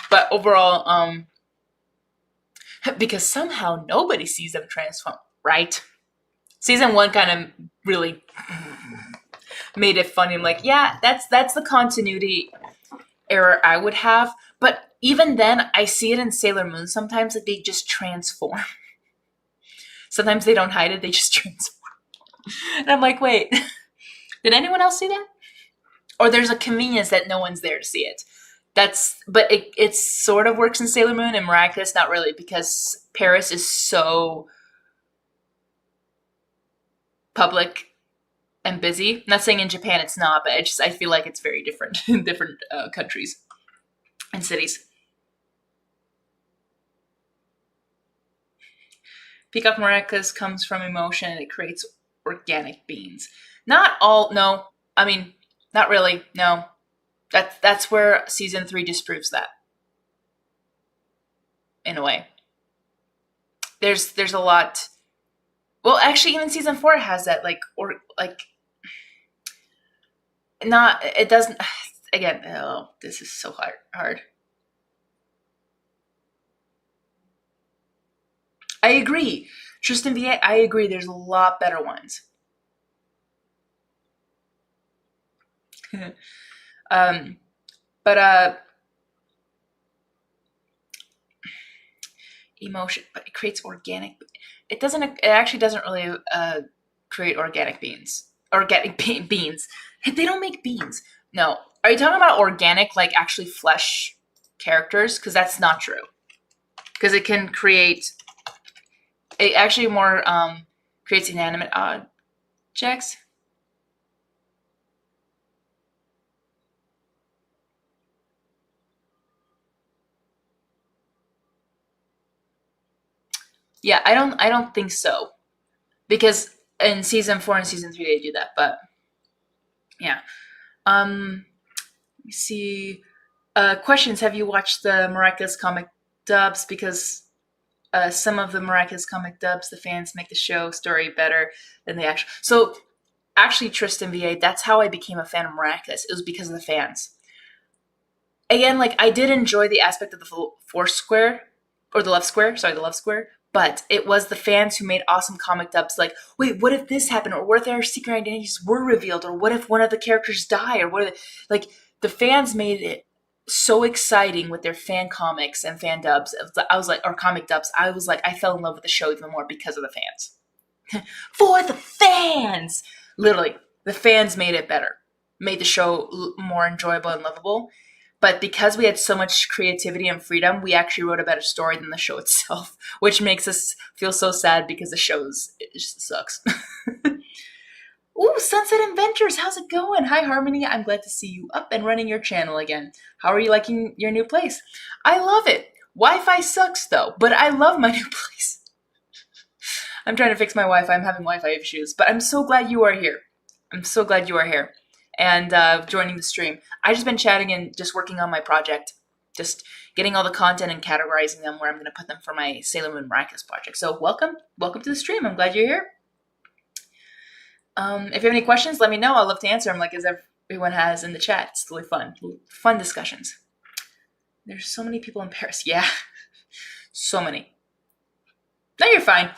But overall, because somehow nobody sees them transform, right? Season 1 kind of really made it funny. I'm like, yeah, that's the continuity error I would have. But even then, I see it in Sailor Moon sometimes that they just transform. Sometimes they don't hide it, they just transform. And I'm like, wait, did anyone else see that? Or there's a convenience that no one's there to see it. But it sort of works in Sailor Moon and Miraculous, not really, because Paris is so public and busy. I'm not saying in Japan it's not, but I feel like it's very different in different countries and cities. Peacock Miraculous comes from emotion and it creates organic beings. Not all, no. I mean, not really, no. That's where season 3 disproves that. In a way. There's a lot. Well, actually, even season 4 has that, not, it doesn't, again, oh, this is so hard. I agree. Tristan VA, I agree, there's a lot better ones. But emotion, but it creates organic. It actually doesn't really create organic beans. Organic beans. They don't make beans. No. Are you talking about organic, like actually flesh characters? Because that's not true. Because it can create. It actually more creates inanimate objects. Yeah, I don't think so. Because in season 4 and season 3 they do that, but yeah. Let me see. Questions. Have you watched the Miraculous comic dubs? Because some of the Miraculous comic dubs, the fans make the show story better than the actual. So actually, Tristan VA, that's how I became a fan of Miraculous. It was because of the fans. Again, like I did enjoy the aspect of the Force Square or the Love Square. Sorry, the Love Square. But it was the fans who made awesome comic dubs. Like, wait, what if this happened? Or what if their secret identities were revealed? Or what if one of the characters die? Or what? Like the fans made it so exciting with their fan comics and fan dubs. I was like, or comic dubs. I was like, I fell in love with the show even more because of the fans. For the fans, literally, the fans made it better, made the show more enjoyable and lovable. But because we had so much creativity and freedom, we actually wrote a better story than the show itself, which makes us feel so sad because the it just sucks. Ooh, Sunset Adventures, how's it going? Hi, Harmony. I'm glad to see you up and running your channel again. How are you liking your new place? I love it. Wi-Fi sucks, though, but I love my new place. I'm trying to fix my Wi-Fi. I'm having Wi-Fi issues, but I'm so glad you are here. I'm so glad you are here and joining the stream. I've just been chatting and just working on my project, just getting all the content and categorizing them where I'm going to put them for my Sailor Moon Miraculous project. So welcome to the stream. I'm glad you're here. If you have any questions, let me know. I'll love to answer them like as everyone has in the chat. It's really fun discussions. There's so many people in Paris. Yeah, so many. No, you're fine.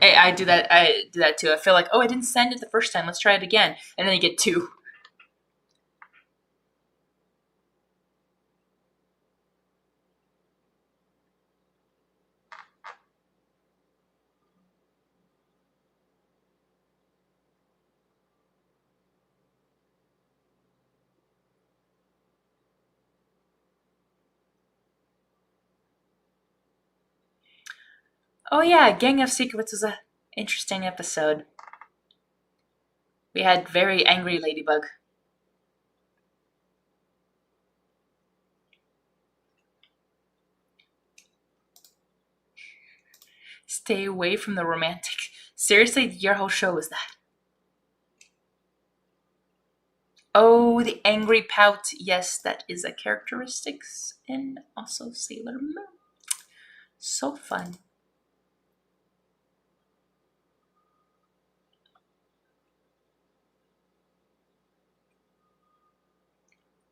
Hey, I do that too. I feel like, oh, I didn't send it the first time. Let's try it again. And then you get 2. Oh yeah, Gang of Secrets was a interesting episode. We had very angry Ladybug. Stay away from the romantic. Seriously, your whole show was that. Oh, the angry pout. Yes, that is a characteristics and also Sailor Moon. So fun.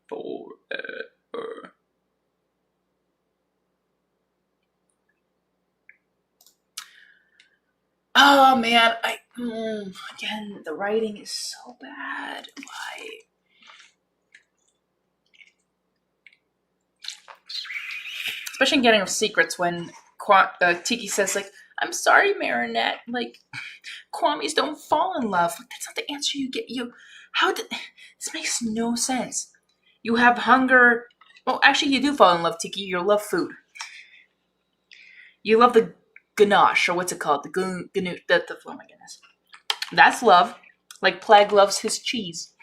Forever. Oh man, again, the writing is so bad. Why? Especially in Getting of Secrets when Tiki says like, "I'm sorry, Marinette. Like, Kwamis don't fall in love. Like, that's not the answer you get. How did this makes no sense? You have hunger. Well, actually, you do fall in love, Tiki. You love food. You love the ganache, or what's it called? The ganoot. Oh my goodness, that's love. Like Plague loves his cheese.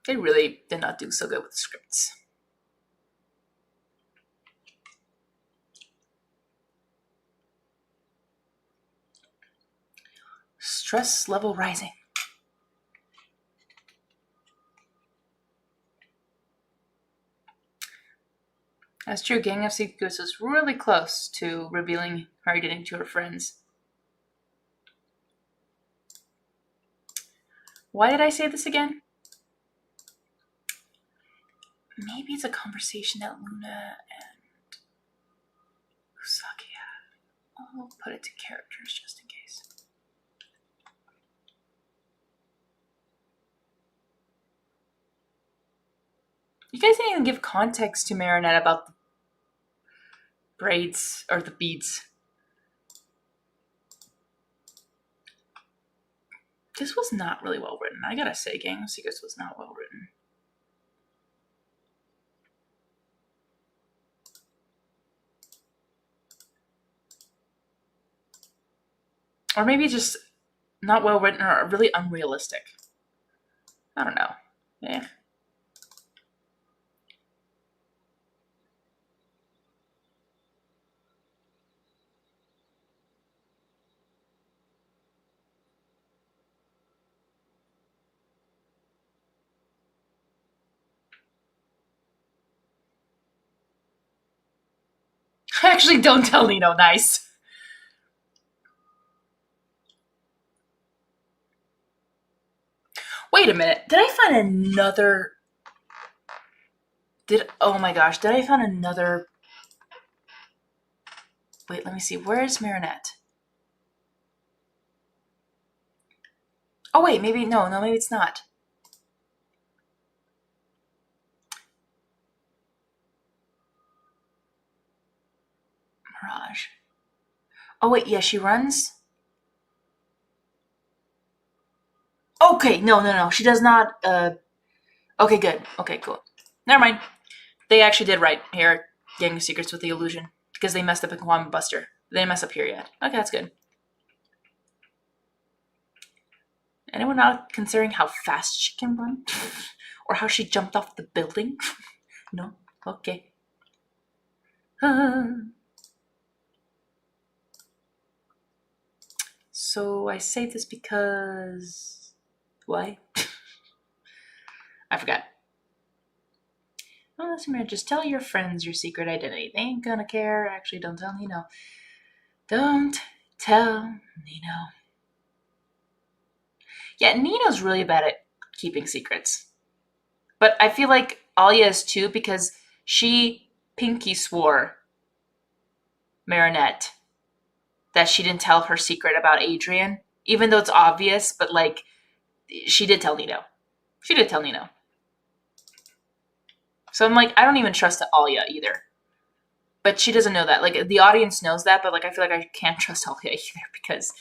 They really did not do so good with scripts. Stress level rising. That's true. Gang of Secrets was really close to revealing her identity to her friends. Why did I say this again? Maybe it's a conversation that Luna and Usagi had. I'll put it to characters just in case. You guys didn't even give context to Marinette about the braids or the beads. This was not really well written. I gotta say, Gang of Secrets was not well written. Or maybe just not well written or really unrealistic. I don't know. Yeah. Actually, don't tell Nino. Nice. Wait a minute. Did I find another? Oh my gosh, did I find another? Wait, let me see. Where's Marinette? Oh wait, maybe no, maybe it's not. Mirage. Oh wait, yeah, she runs. Okay, no. She does not. Okay, good. Okay, cool. Never mind. They actually did right here, Gang of Secrets with the illusion because they messed up in Kwame Buster. They didn't mess up here yet. Okay, that's good. Anyone not considering how fast she can run? Or how she jumped off the building? No? Okay. So I say this because... Why? I forgot. Oh, listen, man, just tell your friends your secret identity. They ain't gonna care. Actually, don't tell Nino. Don't tell Nino. Yeah, Nino's really bad at keeping secrets. But I feel like Alia is too because she pinky swore Marinette that she didn't tell her secret about Adrian, even though it's obvious, but like she did tell Nino. She did tell Nino. So I'm like, I don't even trust Alia either. But she doesn't know that. Like the audience knows that, but like I feel like I can't trust Alia either because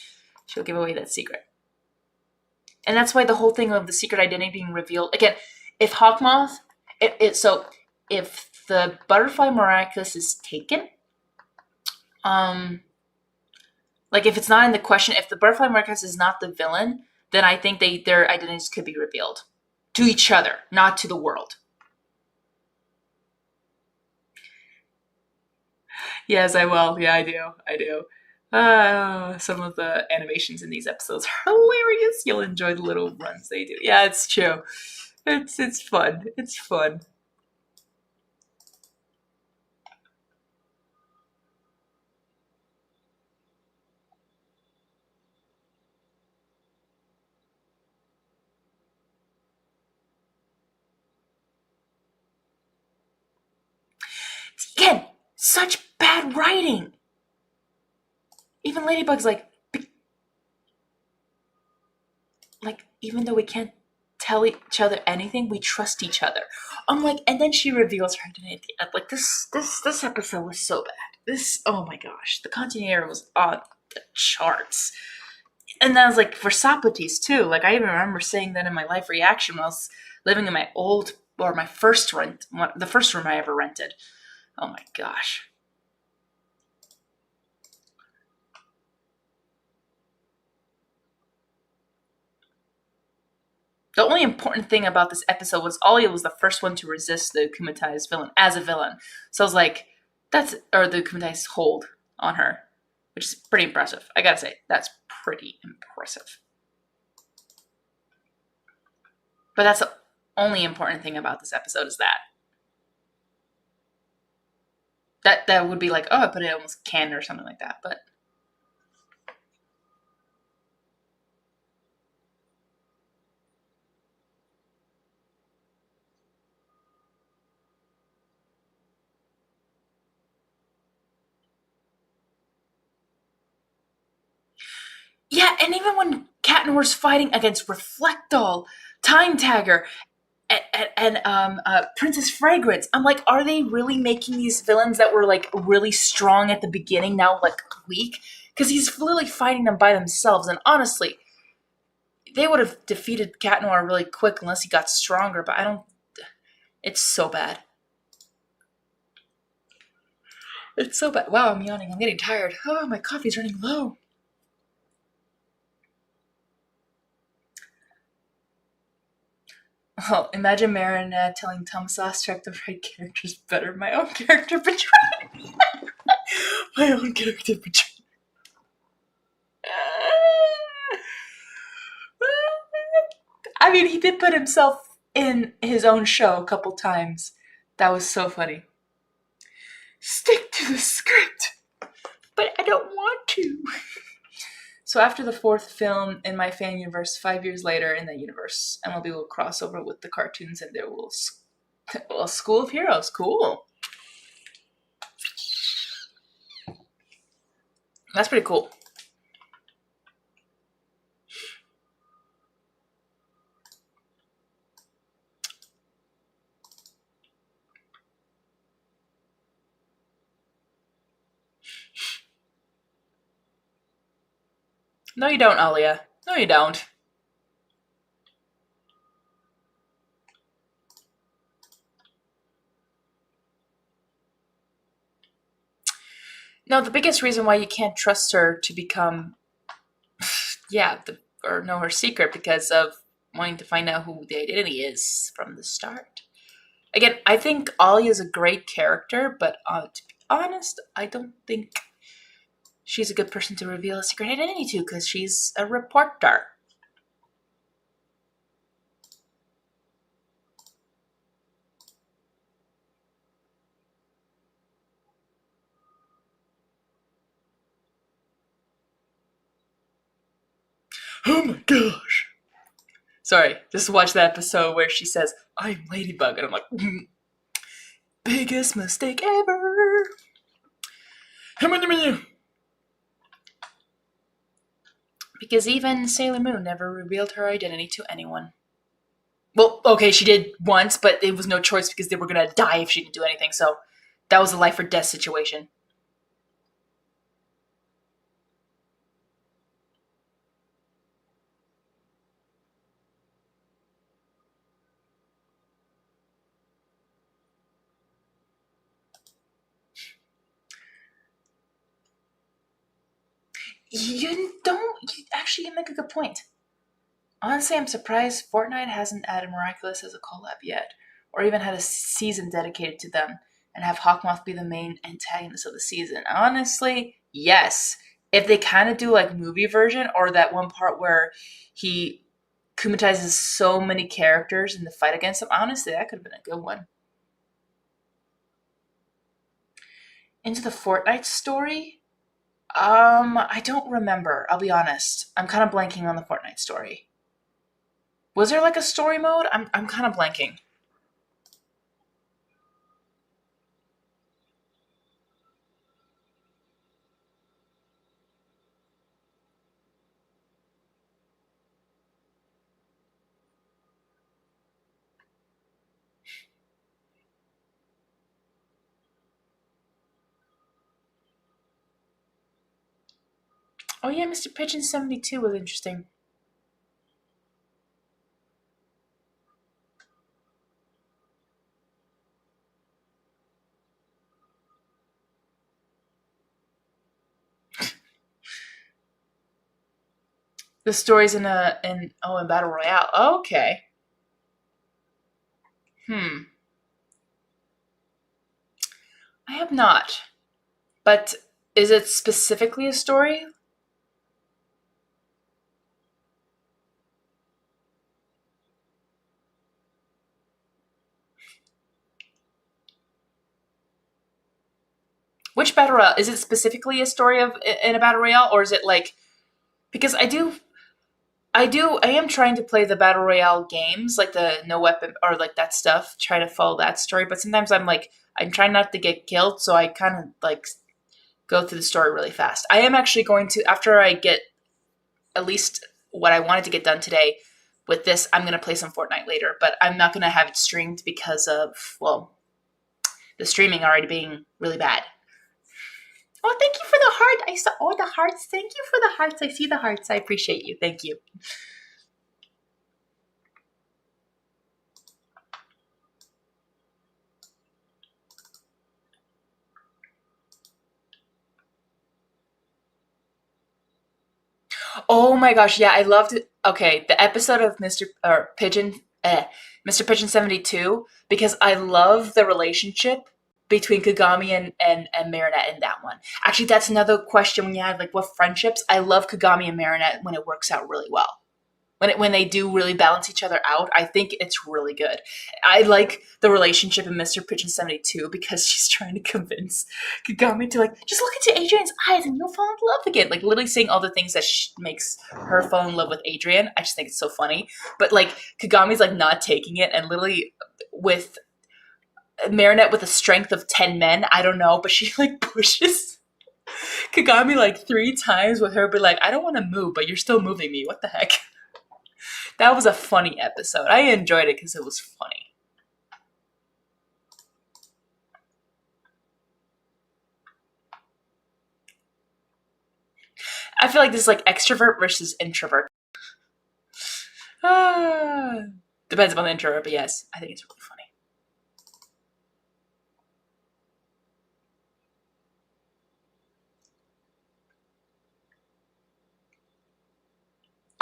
she'll give away that secret. And that's why the whole thing of the secret identity being revealed again, if Hawkmoth so if the Butterfly Miraculous is taken, um, like if it's not in the question, if the Butterfly Miraculous is not the villain, then I think their identities could be revealed to each other, not to the world. Yes, I will. Yeah, I do. I do. Some of the animations in these episodes are hilarious. You'll enjoy the little runs they do. Yeah, it's true. It's fun. It's fun. Again, such bad writing. Even Ladybug's like even though we can't tell each other anything, we trust each other. I'm like, and then she reveals her identity. Like this episode was so bad. This, oh my gosh, the continuity was on the charts. And that was like for Socrates too. Like I even remember saying that in my live reaction when I was living in my old or my first rent, the first room I ever rented. Oh my gosh. The only important thing about this episode was Alia was the first one to resist the Kumatai's villain as a villain. So I was like, that's or the Kumatai's hold on her, which is pretty impressive. I gotta say, that's pretty impressive. But that's the only important thing about this episode is that. That would be like, oh, I put it almost canon or something like that. But yeah, and even when Cat Noir's fighting against Reflectol, Time Tagger, and Princess Fragrance, I'm like, are they really making these villains that were like really strong at the beginning now like weak? Because he's literally fighting them by themselves, and honestly, they would have defeated Cat Noir really quick unless he got stronger. But I don't. It's so bad. It's so bad. Wow, I'm yawning. I'm getting tired. Oh, my coffee's running low. Oh, imagine Marinette telling Tom Sostek to write characters better. My own character betrayed me. My own character betrayed me. I mean, he did put himself in his own show a couple times. That was so funny. Stick to the script, but I don't want to. So after the fourth film in my fan universe, 5 years later in the universe, MLB will cross over with the cartoons and there will a School of Heroes. Cool. That's pretty cool. No, you don't, Alia. No, you don't. No, the biggest reason why you can't trust her to become, yeah, or know her secret because of wanting to find out who the identity is from the start. Again, I think Ollie is a great character, but to be honest, I don't think she's a good person to reveal a secret identity to because she's a reporter. Oh my gosh. Sorry, just watch that episode where she says, I'm Ladybug, and I'm like, biggest mistake ever. Because even Sailor Moon never revealed her identity to anyone. Well, okay, she did once, but it was no choice because they were gonna die if she didn't do anything, so that was a life or death situation. You don't. You make a good point. Honestly, I'm surprised Fortnite hasn't added Miraculous as a collab yet, or even had a season dedicated to them and have Hawkmoth be the main antagonist of the season. Honestly, yes. If they kind of do like movie version, or that one part where he kumatizes so many characters in the fight against him, honestly, that could have been a good one. Into the Fortnite story? I don't remember. I'll be honest. I'm kind of blanking on the Fortnite story. Was there like a story mode? I'm kind of blanking. Oh yeah, Mr. Pigeon 72 was interesting. The stories in Battle Royale. Oh, okay. Hmm. I have not. But is it specifically a story? Which Battle Royale? Is it specifically a story of in a Battle Royale, or is it like because I am trying to play the Battle Royale games, like the no weapon or like that stuff, try to follow that story, but sometimes I'm trying not to get killed, so I kind of like go through the story really fast. I am actually going to after I get at least what I wanted to get done today with this, I'm going to play some Fortnite later, but I'm not going to have it streamed because of, well, the streaming already being really bad. Oh, thank you for the heart. I saw all the hearts. Thank you for the hearts. I see the hearts. I appreciate you. Thank you. Oh my gosh, yeah, I loved it. Okay, the episode of Mr. Pigeon 72 because I love the relationship between Kagami and Marinette in that one. Actually, that's another question when you have like what friendships. I love Kagami and Marinette when it works out really well. When they do really balance each other out, I think it's really good. I like the relationship in Mr. Pigeon 72 because she's trying to convince Kagami to like just look into Adrian's eyes and you'll fall in love again. Like literally saying all the things that makes her fall in love with Adrian. I just think it's so funny. But like Kagami's like not taking it and literally with Marinette with the strength of 10 men, I don't know, but she like pushes Kagami like 3 times with her, but like, I don't want to move, but you're still moving me. What the heck? That was a funny episode. I enjoyed it because it was funny. I feel like this is like extrovert versus introvert. Ah, depends upon the introvert, but yes, I think it's really funny.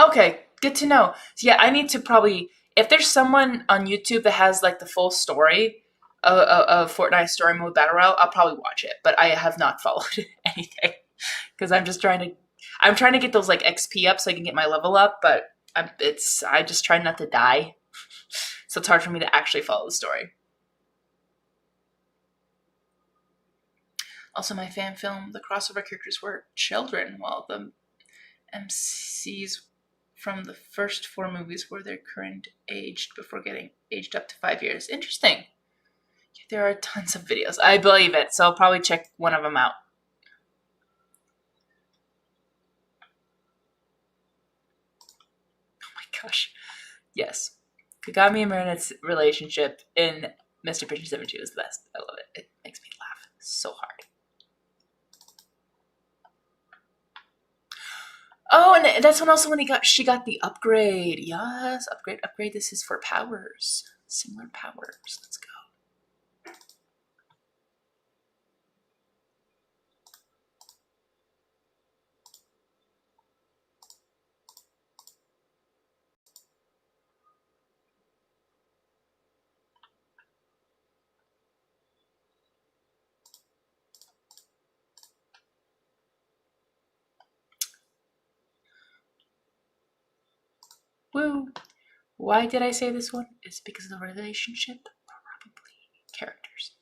Okay, good to know. So yeah, I need to probably if there's someone on YouTube that has like the full story of Fortnite Story Mode Battle Royale, I'll probably watch it. But I have not followed anything because I'm trying to get those like XP up so I can get my level up. But I just try not to die, so it's hard for me to actually follow the story. Also, my fan film, the crossover characters were children, while the MCs from the first 4 movies were their current aged before getting aged up to 5 years. Interesting. There are tons of videos. I believe it, so I'll probably check one of them out. Oh my gosh. Yes. Kagami and Marinette's relationship in Mr. Pigeon 72 is the best. I love it. It makes me laugh so hard. Oh, and that's when also when she got the upgrade. Yes, upgrade. This is for powers. Similar powers. Let's go. Woo. Why did I say this one? It's because of the relationship, probably characters.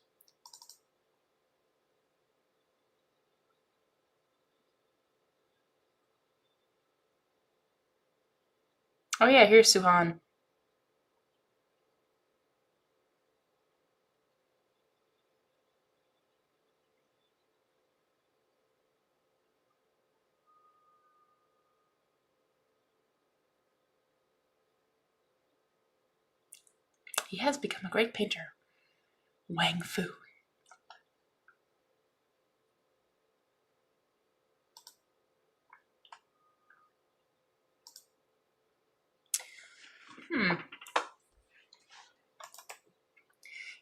Oh yeah, here's Suhan. He has become a great painter. Wang Fu.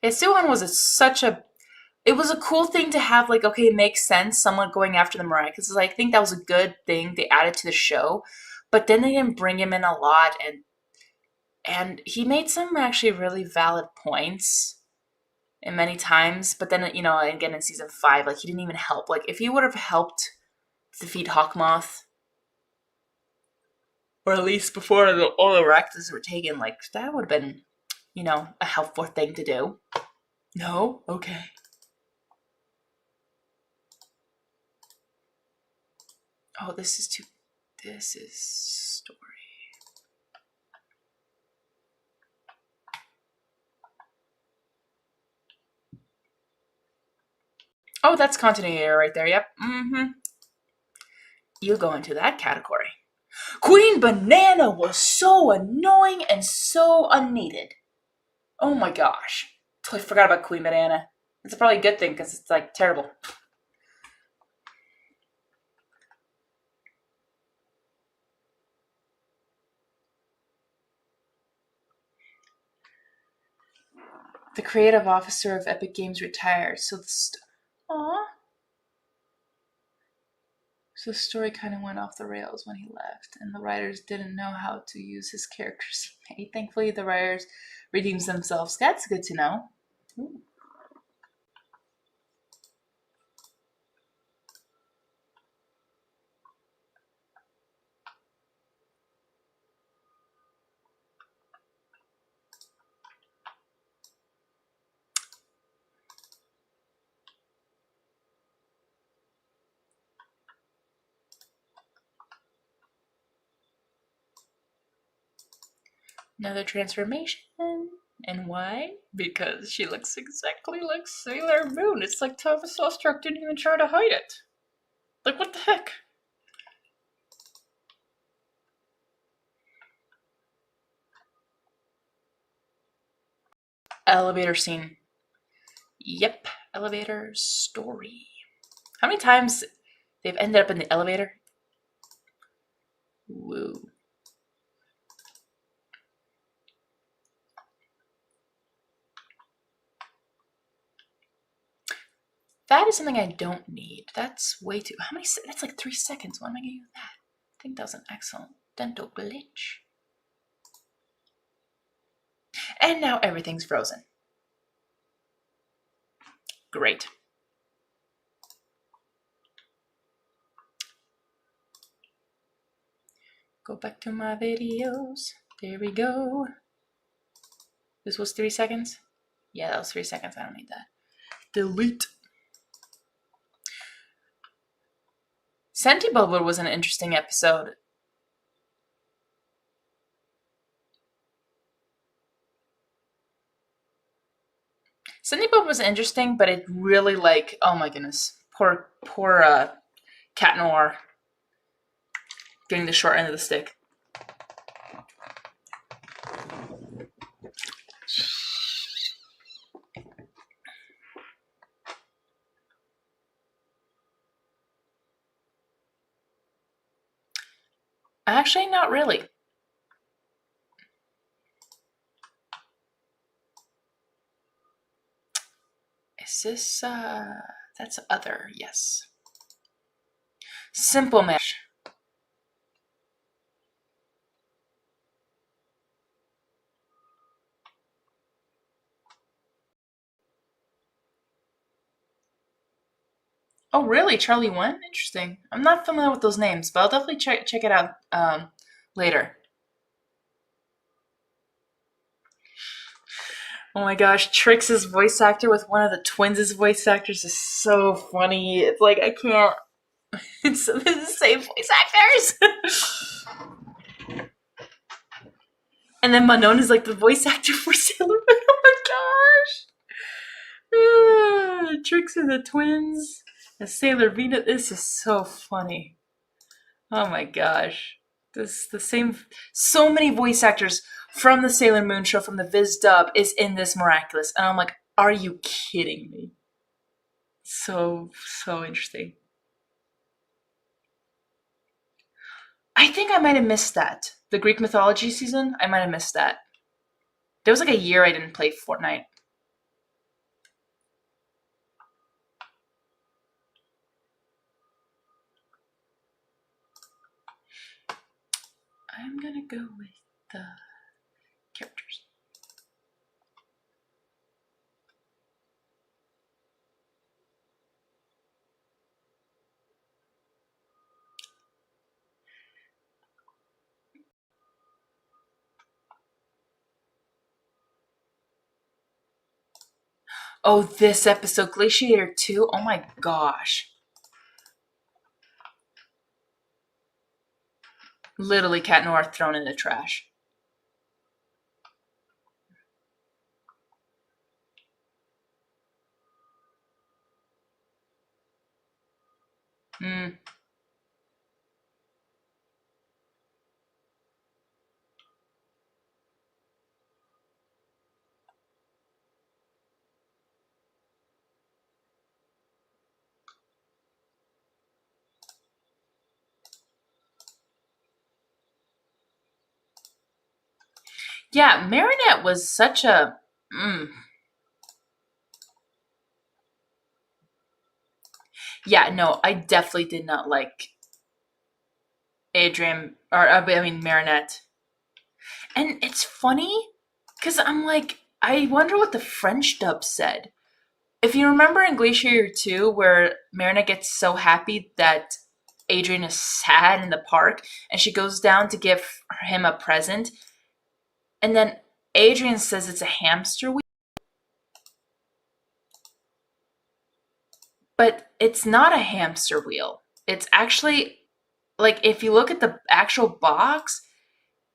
Yeah, Suhan was such a. It was a cool thing to have, like, okay, it makes sense, someone going after the Miraculous. I think that was a good thing they added to the show, but then they didn't bring him in a lot, and he made some actually really valid points and many times, but then, again in season 5, like, he didn't even help. Like, if he would have helped defeat Hawkmoth, or at least before all the Miraculous were taken, like, that would have been, a helpful thing to do. No? Okay. Oh, this is story. Oh, that's continuity right there. Yep. You go into that category. Queen Banana was so annoying and so unneeded. Oh my gosh. Totally forgot about Queen Banana. It's probably a good thing because it's, like, terrible. The creative officer of Epic Games retired, so Aww. So the story kind of went off the rails when he left, and the writers didn't know how to use his characters. Thankfully, the writers redeemed themselves. That's good to know. Ooh. Another transformation. And why? Because she looks exactly like Sailor Moon. It's like Thomas Ostruck didn't even try to hide it. Like, what the heck? Elevator scene. Yep, elevator story. How many times they've ended up in the elevator? Woo. That is something I don't need. That's way too. How many? That's like 3 seconds. Why am I gonna use that? I think that was an excellent dental glitch. And now everything's frozen. Great. Go back to my videos. There we go. This was 3 seconds? Yeah, that was 3 seconds. I don't need that. Delete. Sentibubble was an interesting episode. Sentibubble was interesting, but it really, like, oh my goodness. Poor Cat Noir getting the short end of the stick. Actually, not really. Is this, that's other, yes. Simple Mesh. Oh, really? Charlie 1? Interesting. I'm not familiar with those names, but I'll definitely check it out later. Oh my gosh, Trix's voice actor with one of the twins' voice actors is so funny. It's like I can't. It's the same voice actors. And then Manon is like the voice actor for Sailor Moon. Oh my gosh. Trix and the twins. And Sailor Venus. This is so funny. Oh my gosh. This the same. So many voice actors from the Sailor Moon show, from the Viz dub, is in this Miraculous. And I'm like, are you kidding me? So interesting. I think I might have missed that. The Greek mythology season, I might have missed that. There was like a year I didn't play Fortnite. I'm gonna go with the characters. Oh, this episode, Glaciator 2. Oh my gosh. Literally Cat Noir thrown in the trash. Mm. Yeah, Marinette was such a. Mm. Yeah, no, I definitely did not like Adrian, or I mean Marinette. And it's funny because I'm like, I wonder what the French dub said. If you remember in Glacier 2, where Marinette gets so happy that Adrian is sad in the park, and she goes down to give him a present, and then Adrian says it's a hamster wheel, but it's not a hamster wheel. It's actually, like, if you look at the actual box,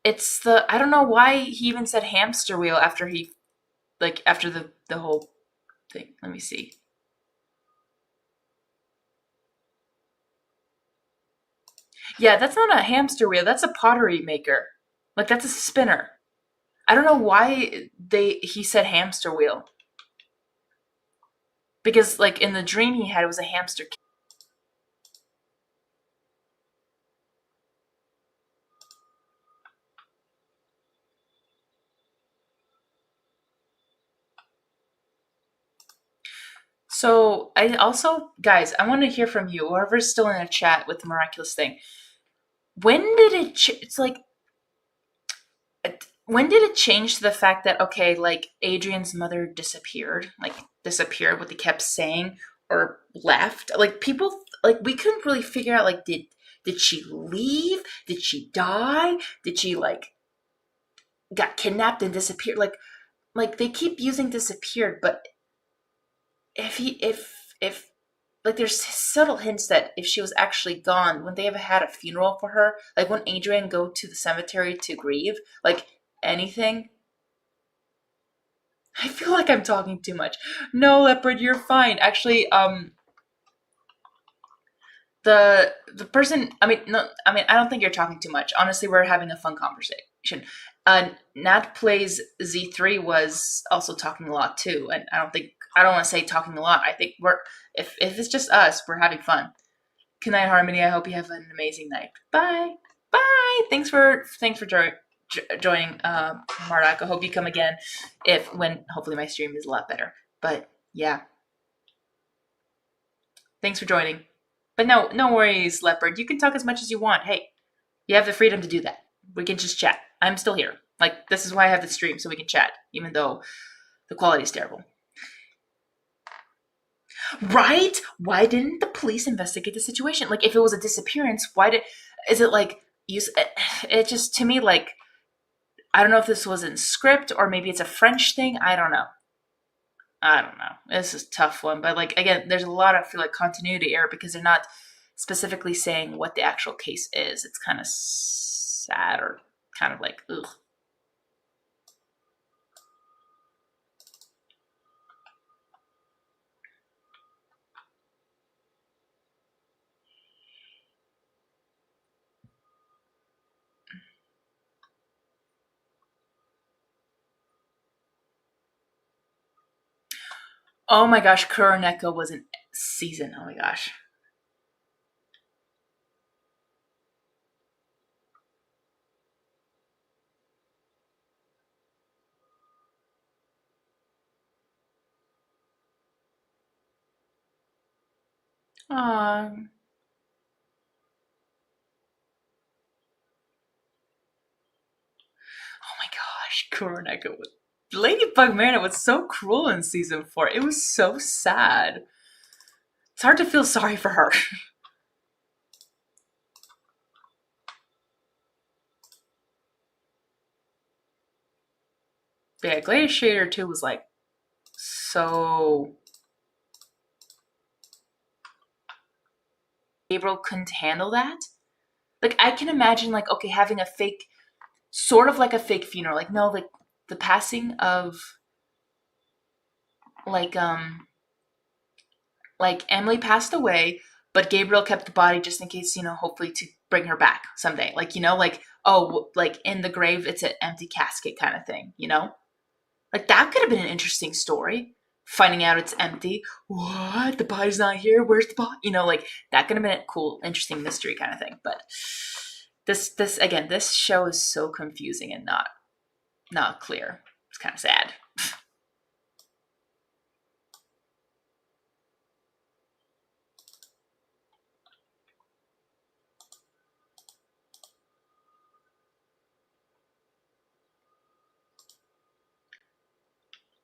it's the, I don't know why he even said hamster wheel after he, like, after the whole thing. Let me see. Yeah, that's not a hamster wheel. That's a pottery maker. Like, that's a spinner. I don't know why he said hamster wheel, because like in the dream he had, it was a hamster. So I also, guys, I want to hear from you, whoever's still in the chat with the miraculous thing. When did it? It's like, when did it change to the fact that, okay, like Adrian's mother disappeared, like disappeared, what they kept saying, or left? Like people, like we couldn't really figure out, like did she leave? Did she die? Did she like got kidnapped and disappeared? Like they keep using disappeared, but if like there's subtle hints that if she was actually gone, when they ever had a funeral for her, like when Adrian go to the cemetery to grieve, like anything. I feel like I'm talking too much. No, Leopard, you're fine. Actually, the person, I mean, no, I mean, I don't think you're talking too much. Honestly, we're having a fun conversation. Nat plays Z3 was also talking a lot too, and I don't want to say talking a lot. I think we're, if it's just us, we're having fun. Good night, Harmony. I hope you have an amazing night. Bye. Bye. Thanks for joining, Mardak. I hope you come again, if when hopefully my stream is a lot better. But yeah, thanks for joining. But no worries, Leopard. You can talk as much as you want. Hey, you have the freedom to do that. We can just chat. I'm still here. Like, this is why I have the stream, so we can chat, even though the quality is terrible. Right? Why didn't the police investigate the situation? Like, if it was a disappearance, is it like, it just, to me, like, I don't know if this was in script or maybe it's a French thing. I don't know. I don't know. This is a tough one, but like again, there's a lot of, I feel like, continuity error because they're not specifically saying what the actual case is. It's kind of sad or kind of like ugh. Oh my gosh, Kuroneko was in season. Oh my gosh. Um. Oh my gosh, Kuroneko was. Ladybug Mariner was so cruel in season 4. It was so sad. It's hard to feel sorry for her. But yeah, Glaciator 2 was like so. Gabriel couldn't handle that. Like I can imagine like okay having a fake, sort of like a fake funeral. Like no, like the passing of like like Emily passed away, but Gabriel kept the body just in case, hopefully to bring her back someday. Like, like, oh, like in the grave, it's an empty casket kind of thing. Like that could have been an interesting story. Finding out it's empty. What? The body's not here. Where's the body? Like that could have been a cool, interesting mystery kind of thing. But this again, this show is so confusing and not clear. It's kind of sad.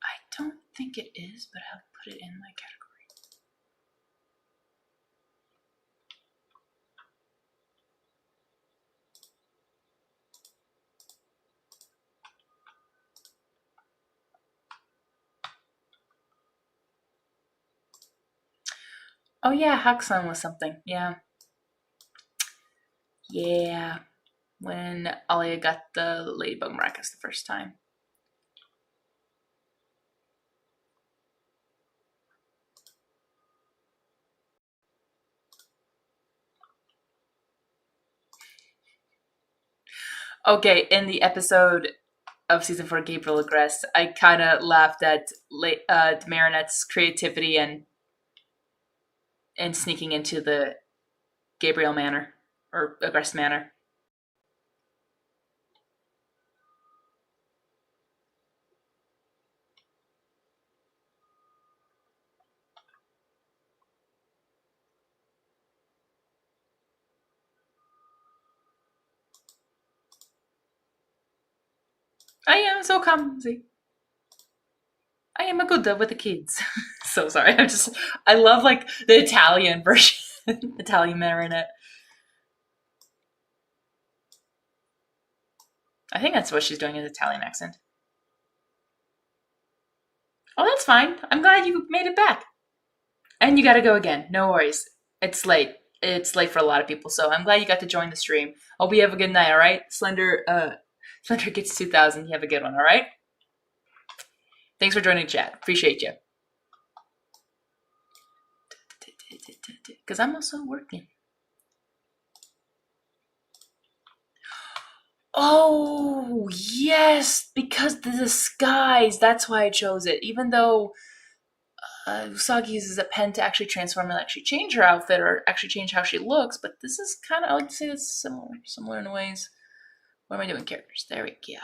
I don't think it is, but I'll put it in my category. Oh yeah, Hakusan was something. Yeah. Yeah. When Alia got the Ladybug Maracas the first time. Okay, in the episode of season 4, Gabriel Agrest, I kind of laughed at Marinette's creativity and sneaking into the Gabriel manor or Agrest manor. I am so clumsy. I am a good with the kids. So sorry. I love like the Italian version, Italian Marinette. I think that's what she's doing, is Italian accent. Oh, that's fine. I'm glad you made it back. And you gotta go again. No worries. It's late. It's late for a lot of people, so I'm glad you got to join the stream. Hope you have a good night, alright? Slender gets 2,000. You have a good one, alright? Thanks for joining chat. Appreciate you. Because I'm also working. Oh, yes! Because the disguise. That's why I chose it. Even though Usagi uses a pen to actually transform and actually change her outfit or actually change how she looks, but this is kind of, I like to say it's similar in ways. What am I doing? Characters. There we go.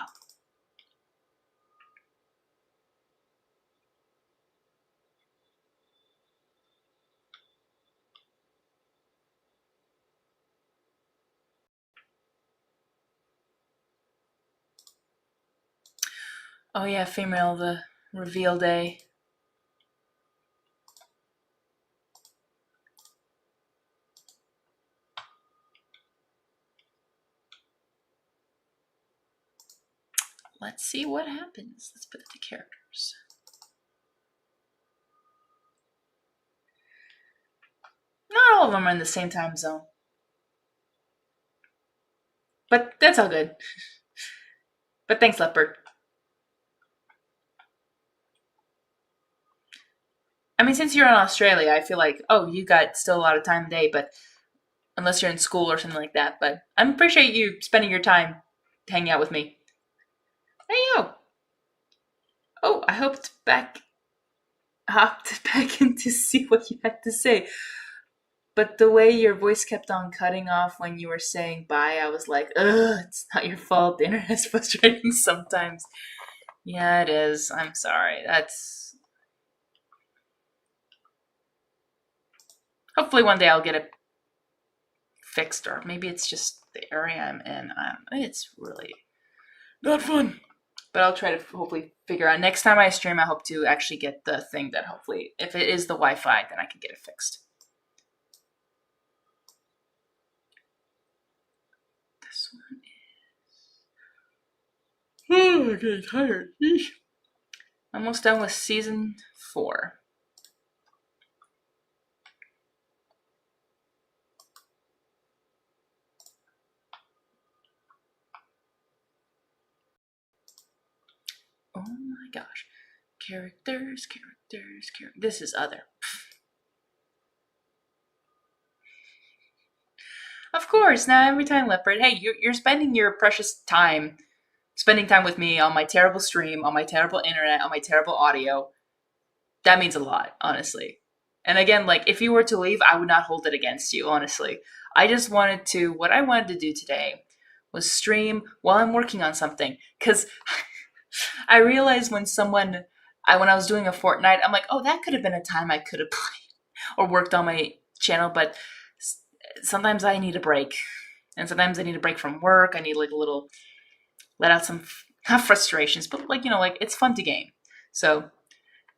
Oh yeah, female, the reveal day. let's see what happens. Let's put it to characters. Not all of them are in the same time zone. But that's all good. But thanks, Leopard. I mean, since you're in Australia, I feel like, oh, you got still a lot of time a day, but unless you're in school or something like that. But I appreciate you spending your time hanging out with me. Hey, yo. Oh, I hopped back in to see what you had to say. But the way your voice kept on cutting off when you were saying bye, I was like, ugh, it's not your fault. The internet's frustrating sometimes. Yeah, it is. I'm sorry. That's... Hopefully one day I'll get it fixed, or maybe it's just the area I'm in. It's really not fun. But I'll try to hopefully figure out. Next time I stream, I hope to actually get the thing that hopefully, if it is the Wi-Fi, then I can get it fixed. This one is... Oh, I'm getting tired. Eesh. Almost done with season 4. Oh my gosh. Characters. This is other. Of course, now every time, Leopard. Hey, you're spending your precious time spending time with me on my terrible stream, on my terrible internet, on my terrible audio. That means a lot, honestly. And again, like, if you were to leave, I would not hold it against you, honestly. What I wanted to do today was stream while I'm working on something. Because I realized when I was doing a Fortnite, I'm like, oh, that could have been a time I could have played or worked on my channel, but sometimes I need a break. And sometimes I need a break from work. I need like a little, let out some, not frustrations, but like, like it's fun to game. So,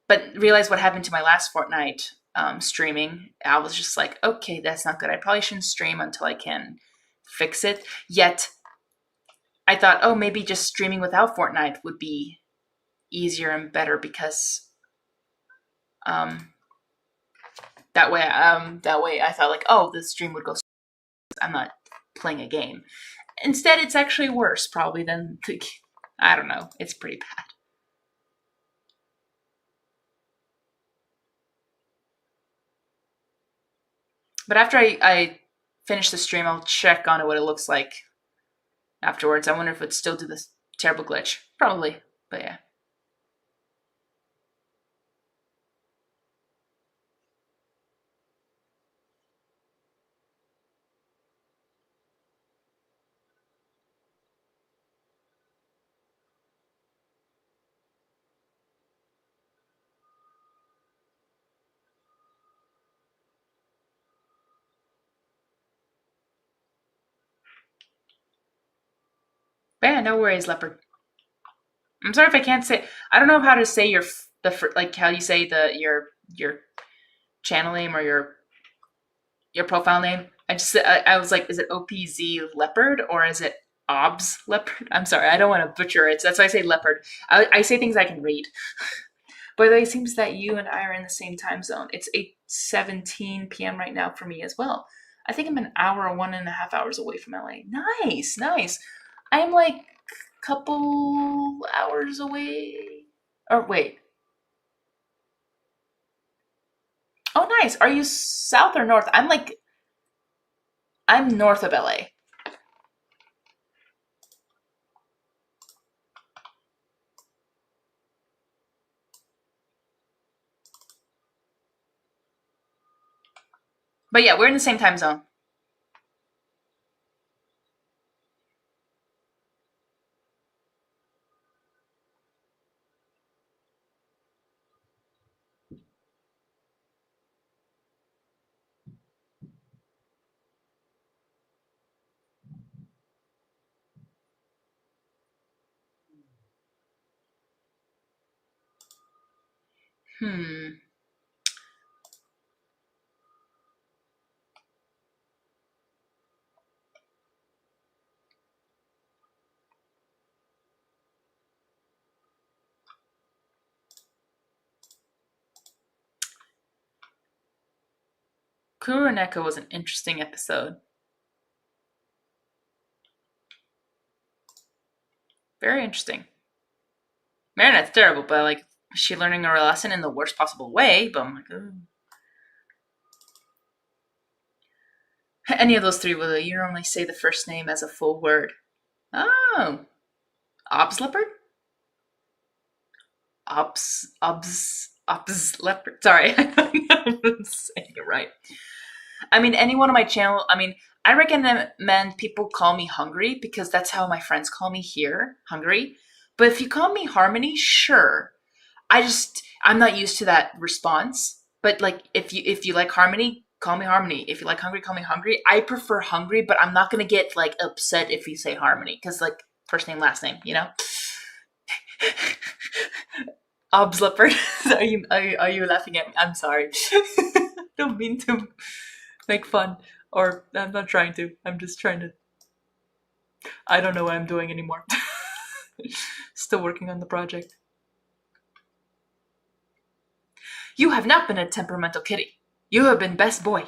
but realize what happened to my last Fortnite streaming. I was just like, okay, that's not good. I probably shouldn't stream until I can fix it. Yet, I thought, oh, maybe just streaming without Fortnite would be easier and better because that way I thought like, oh, the stream would go. I'm not playing a game. Instead, it's actually worse probably than I don't know. It's pretty bad. But after I finish the stream, I'll check on it, what it looks like afterwards. I wonder if it'd still do this terrible glitch. Probably, but yeah. But yeah, no worries, Leopard. I'm sorry if I can't say. I don't know how to say like how you say your channel name or your profile name. I was like, is it OPZ Leopard or is it OBS Leopard? I'm sorry, I don't want to butcher it. So that's why I say Leopard. I say things I can read. By the way, it seems that you and I are in the same time zone. It's 8:17 p.m. right now for me as well. I think I'm an hour or 1.5 hours away from LA. Nice, nice. I'm like a couple hours away. Or wait. Oh, nice. Are you south or north? I'm north of LA. But yeah, we're in the same time zone. Hmm. Kuroneko was an interesting episode. Very interesting. Marinette's terrible, but like, is she learning her lesson in the worst possible way? But I'm like, oh. Any of those three, will you normally say the first name as a full word? Oh. Obs leopard? Obs leopard. Sorry, I don't know if I'm saying it right. I mean, anyone on my channel, I mean, I recommend people call me Hungry because that's how my friends call me here, Hungry. But if you call me Harmony, sure. I'm not used to that response. But like, if you like Harmony, call me Harmony. If you like Hungry, call me Hungry. I prefer Hungry, but I'm not gonna get like upset if you say Harmony because like first name, last name, you know. Obs leopard. Are you laughing at me? I'm sorry. Don't mean to make fun. Or I'm not trying to. I'm just trying to. I don't know what I'm doing anymore. Still working on the project. You have not been a temperamental kitty. You have been best boy.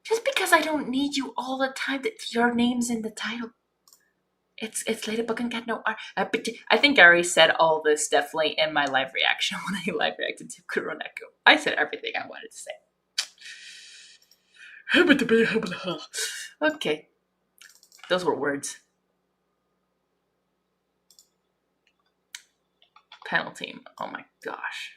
Just because I don't need you all the time that your name's in the title. It's Lady Book and Cat No R. I think I already said all this definitely in my live reaction when I live reacted to Kuroneko. I said everything I wanted to say. Okay. Those were words. Panel team. Oh my gosh.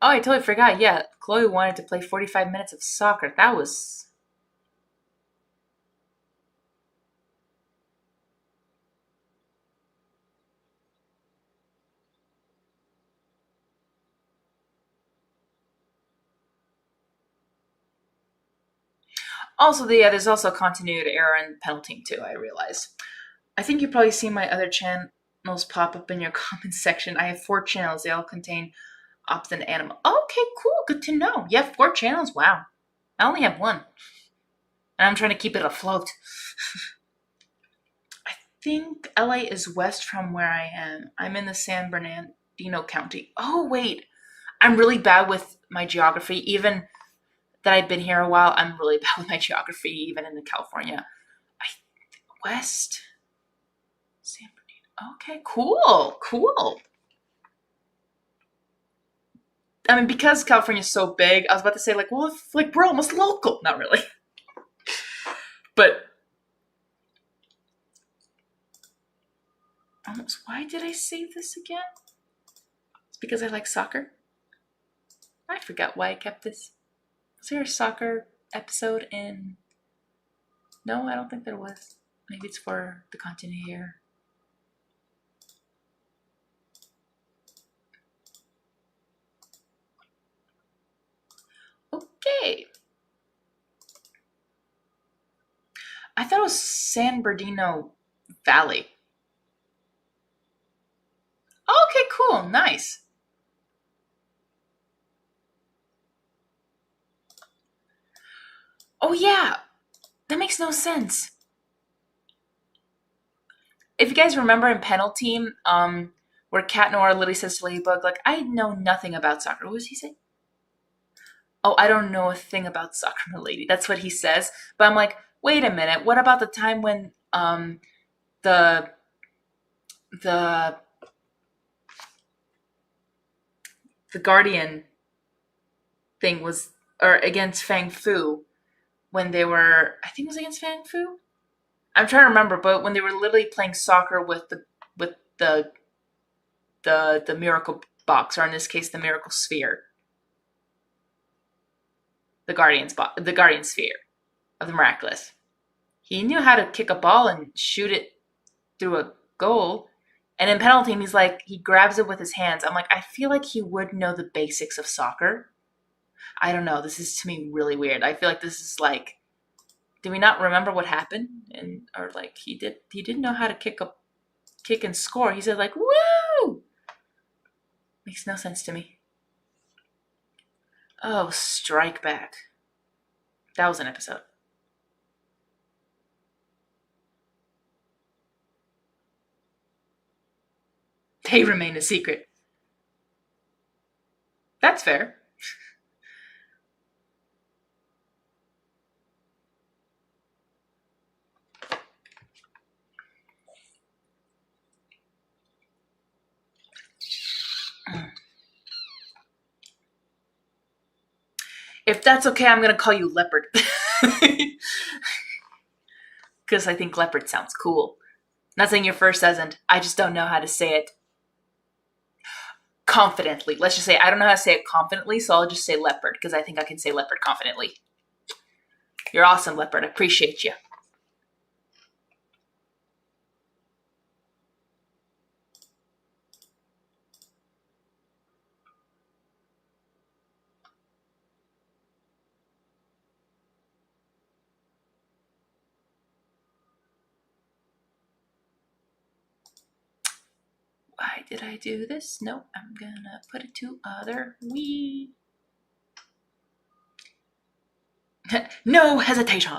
Oh, I totally forgot. Yeah, Chloe wanted to play 45 minutes of soccer. That was... Also, there's also a continuity error in Panel Team too, I realized. I think you've probably seen my other channels pop up in your comments section. I have 4 channels. They all contain opt and animal. Okay, cool. Good to know. You have 4 channels? Wow. I only have 1. And I'm trying to keep it afloat. I think LA is west from where I am. I'm in the San Bernardino County. Oh, wait. I'm really bad with my geography. Even that I've been here a while, I'm really bad with my geography, even in California. West? San Bernardino. Okay, cool. Cool. I mean, because California's so big, I was about to say, like, well, if, like, we're almost local. Not really. But almost. Why did I save this again? It's because I like soccer. I forgot why I kept this. Was there a soccer episode in... No, I don't think there was. Maybe it's for the continent here. Okay. I thought it was San Bernardino Valley. Okay, cool. Nice. Oh, yeah. That makes no sense. If you guys remember in Panel Team, where Cat Noir literally says to Ladybug, like, I know nothing about soccer. What does he say? Oh, I don't know a thing about soccer, my lady. That's what he says. But I'm like, wait a minute. What about the time when the the Guardian thing was, or against Fang Fu, when they were, I think it was against Fang Fu. I'm trying to remember, but when they were literally playing soccer with the miracle box, or in this case, the miracle sphere, the guardian sphere of the miraculous. He knew how to kick a ball and shoot it through a goal. And in Penalty, he's like, he grabs it with his hands. I'm like, I feel like he would know the basics of soccer. I don't know. This is to me really weird. I feel like this is like, do we not remember what happened? And or like he didn't know how to kick and score. He said like, woo! Makes no sense to me. Oh, Strike Back. That was an episode. They remain a secret. That's fair. If that's okay, I'm gonna call you Leopard. Because I think Leopard sounds cool. Not saying your first doesn't. I just don't know how to say it confidently. Let's just say I don't know how to say it confidently, so I'll just say Leopard because I think I can say Leopard confidently. You're awesome, Leopard. I appreciate you. Why did I do this? Nope, I'm gonna put it to other. No hesitation.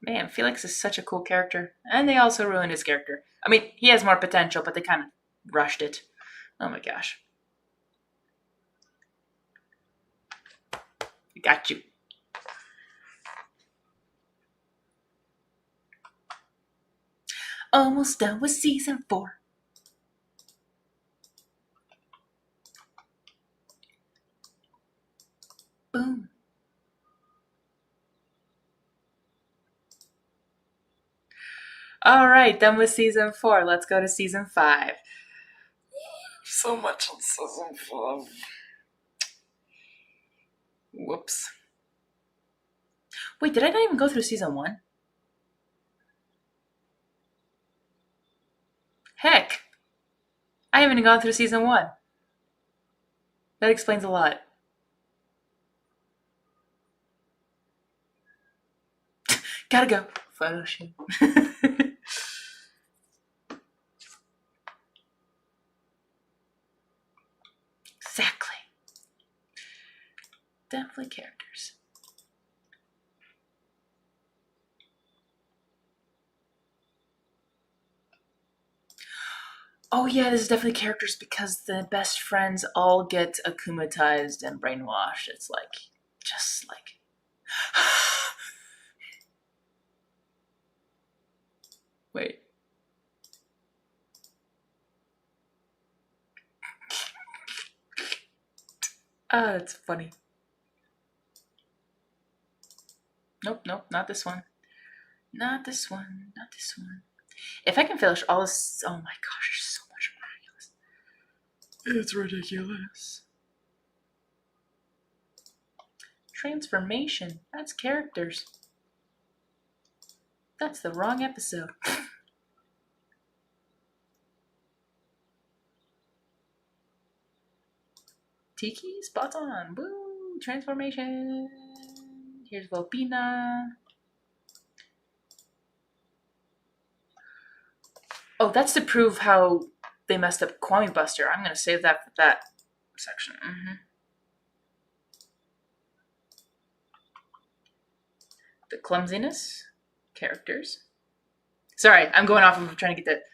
Man, Felix is such a cool character. And they also ruined his character. I mean, he has more potential, but they kind of rushed it. Oh my gosh. Got you. Almost done with season 4. Boom. All right, done with season 4. Let's go to season 5. So much on season 5. Whoops. Wait, did I not even go through season 1? Heck, I haven't even gone through season 1. That explains a lot. Gotta go. Photo shoot. Exactly. Definitely characters. Oh yeah, this is definitely characters because the best friends all get akumatized and brainwashed. It's like, just like... Wait. Ah, that's funny. Nope, nope, not this one. Not this one, not this one. If I can finish all this... Oh my gosh, there's so much Miraculous. It's ridiculous. Transformation. That's characters. That's the wrong episode. Tiki, spot on. Boom. Transformation. Here's Volpina. Oh, that's to prove how they messed up Kwame Buster. I'm gonna save that for that section. The clumsiness. Characters. Sorry, I'm going off of trying to get that.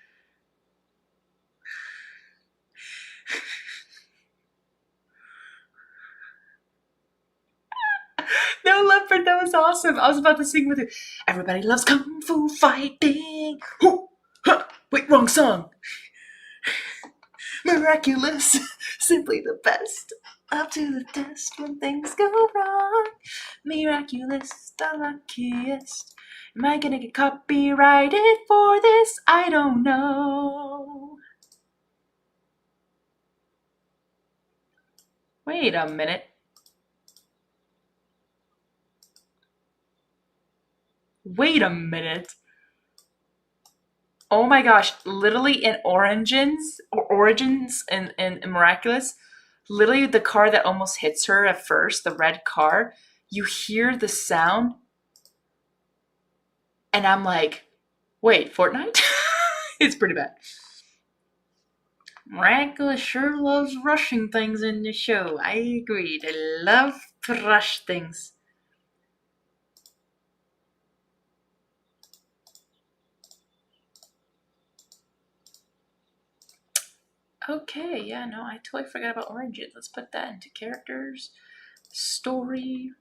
No, Leopard, that was awesome. I was about to sing with you. Everybody loves kung fu fighting. Wait, wrong song. Miraculous, simply the best. Up to the test when things go wrong. Miraculous, the luckiest. Am I gonna get copyrighted for this? I don't know. Wait a minute. Wait a minute. Oh my gosh, literally in Origins in Miraculous, literally the car that almost hits her at first, the red car, you hear the sound, and I'm like, wait, Fortnite? It's pretty bad. Miraculous sure loves rushing things in the show. I agree. They love to rush things. Okay, yeah, no, I totally forgot about Origins. Let's put that into characters, story.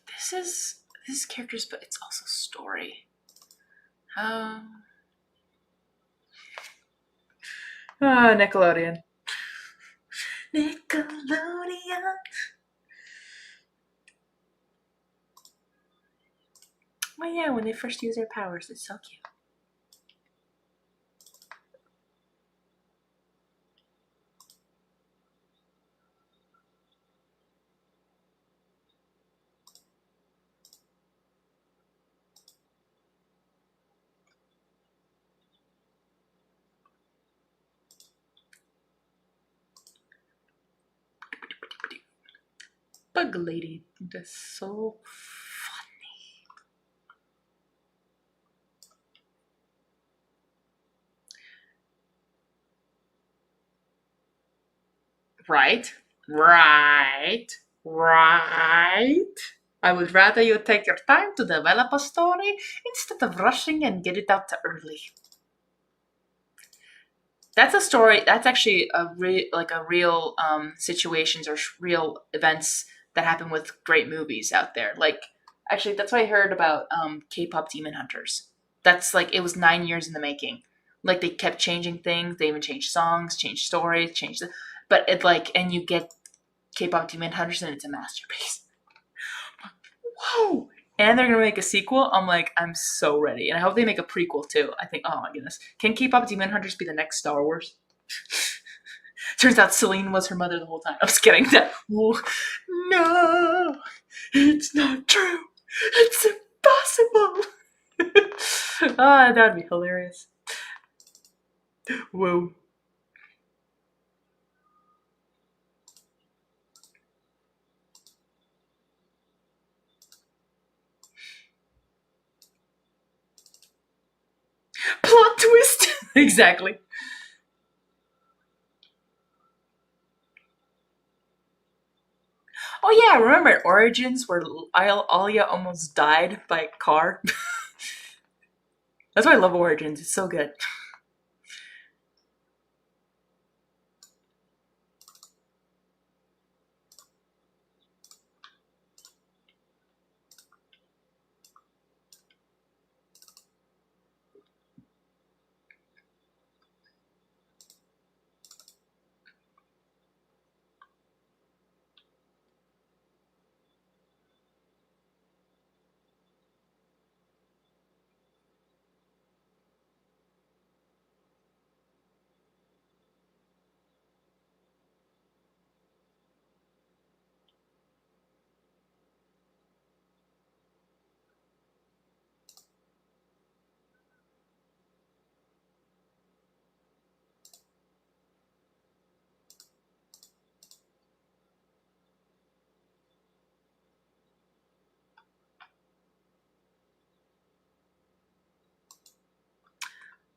This is characters, but it's also story. Um, Nickelodeon. Nickelodeon. Oh yeah, when they first use their powers, it's so cute. Bug Lady, that's so right, right, right. I would rather you take your time to develop a story instead of rushing and get it out early. That's a story. That's actually like a real situations or real events that happen with great movies out there. Like actually, that's what I heard about K-pop Demon Hunters. That's like it was 9 years in the making. Like they kept changing things. They even changed songs, changed stories, changed the. But it like and you get K-pop Demon Hunters and it's a masterpiece. Whoa! And they're gonna make a sequel. I'm like, I'm so ready, and I hope they make a prequel too. I think, oh my goodness, can K-pop Demon Hunters be the next Star Wars? Turns out Celine was her mother the whole time. I'm just kidding. No, it's not true. It's impossible. Ah, that'd be hilarious. Whoa. Plot twist. Exactly. Oh yeah, remember Origins where Alia almost died by a car? That's why I love Origins. It's so good.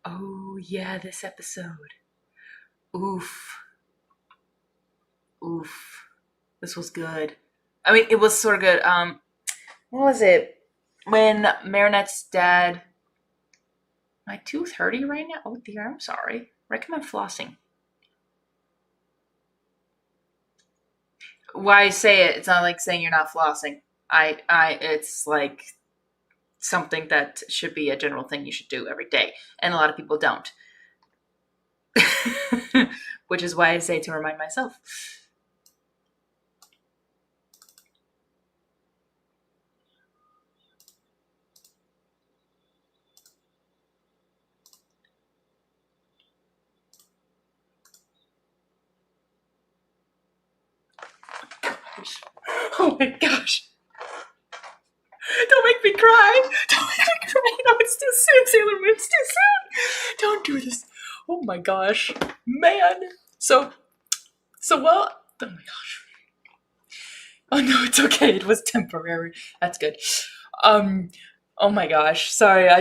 Oh yeah, this episode. Oof. Oof. This was good. I mean, it was sort of good. What was it? When Marinette's dad. My tooth hurting right now? Oh dear, I'm sorry. Recommend flossing. Why say it? It's not like saying you're not flossing. It's like something that should be a general thing you should do every day, and a lot of people don't. Which is why I say to remind myself. Oh my gosh. make me cry. Don't make me cry. No, it's too soon, Sailor Moon. It's too soon. Don't do this. Oh my gosh. Man. So well. Oh my gosh. Oh no, it's okay. It was temporary. That's good. Um, oh my gosh. Sorry. I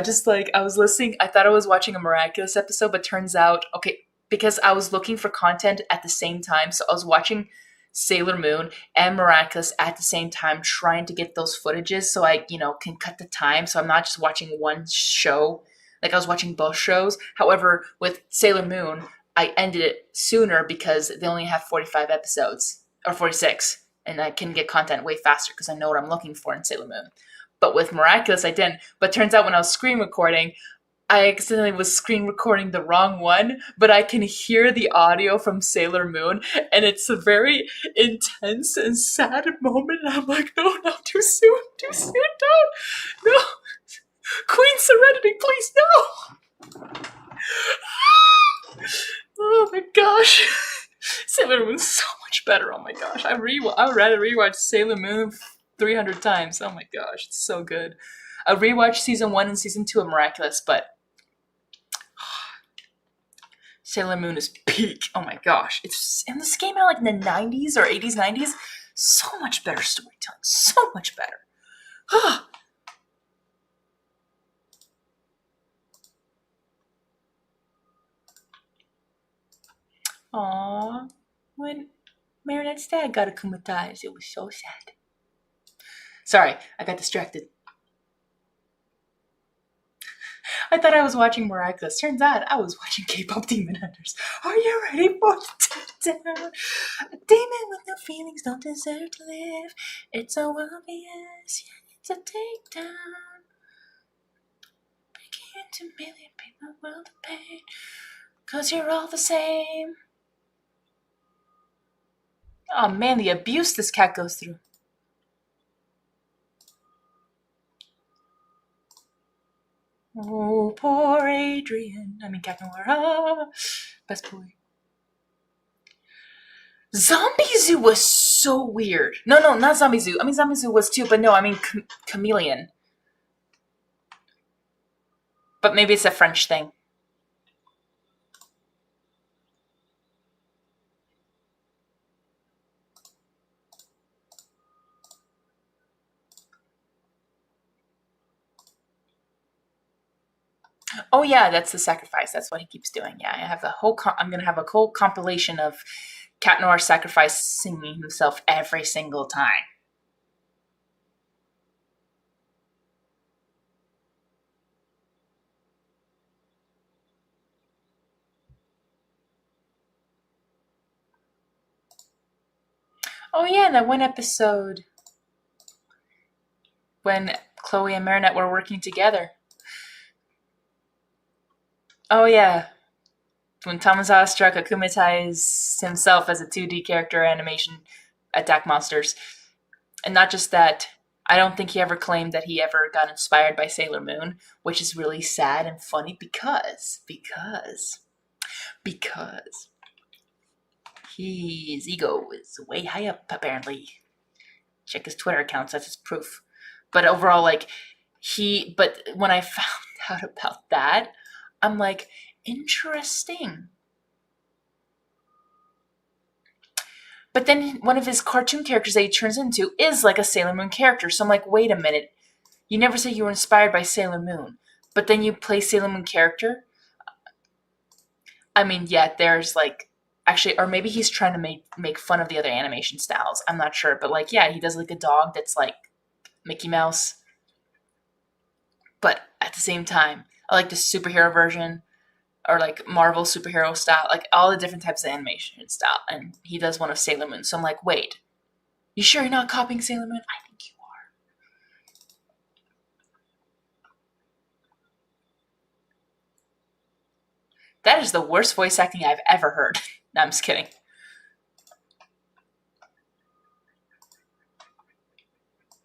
was listening. I thought I was watching a Miraculous episode, but turns out, okay, because I was looking for content at the same time. So I was watching Sailor Moon and Miraculous at the same time, trying to get those footages so I, can cut the time. So I'm not just watching one show. Like I was watching both shows. However, with Sailor Moon, I ended it sooner because they only have 45 episodes or 46, and I can get content way faster because I know what I'm looking for in Sailor Moon. But with Miraculous, I didn't. But turns out when I was screen recording, I accidentally was screen recording the wrong one, but I can hear the audio from Sailor Moon, and it's a very intense and sad moment. And I'm like, no, too soon, don't, no, Queen Serenity, please, no. Oh my gosh, Sailor Moon's so much better. Oh my gosh, I would rather rewatch Sailor Moon 300 times. Oh my gosh, it's so good. I rewatched season 1 and season 2 of Miraculous, but Sailor Moon is peak. Oh my gosh. And this came out like in the 90s or 80s, 90s. So much better storytelling. So much better. Aww. When Marinette's dad got akumatized, it was so sad. Sorry, I got distracted. I thought I was watching Miraculous. Turns out I was watching K-pop Demon Hunters. Are you ready for the takedown? A demon with no feelings don't deserve to live. It's so obvious, yeah, it's a takedown. Breaking into million people world of pain. 'Cause you're all the same. Oh man, the abuse this cat goes through. Oh, poor Adrian. I mean, Cat Noir. Ah, best boy. Zombie Zoo was so weird. No, not Zombie Zoo. I mean, Zombie Zoo was too, but no, I mean Chameleon. But maybe it's a French thing. Oh yeah, that's the sacrifice. That's what he keeps doing. Yeah, I have I'm gonna have a whole compilation of Cat Noir sacrificing himself every single time. Oh yeah, that one episode when Chloe and Marinette were working together. Oh yeah, when Tamazawa struck akumatized himself as a 2D character animation attack monsters. And not just that, I don't think he ever claimed that he ever got inspired by Sailor Moon, which is really sad and funny because his ego is way high up, apparently. Check his Twitter accounts, that's his proof. But overall, but when I found out about that, I'm like, interesting. But then one of his cartoon characters that he turns into is like a Sailor Moon character. So I'm like, wait a minute. You never say you were inspired by Sailor Moon, but then you play Sailor Moon character? I mean, yeah, there's actually, or maybe he's trying to make fun of the other animation styles. I'm not sure, but yeah, he does a dog that's like Mickey Mouse. But at the same time, I like the superhero version or Marvel superhero style, all the different types of animation style. And he does one of Sailor Moon. So I'm like, wait, you sure you're not copying Sailor Moon? I think you are. That is the worst voice acting I've ever heard. No, I'm just kidding.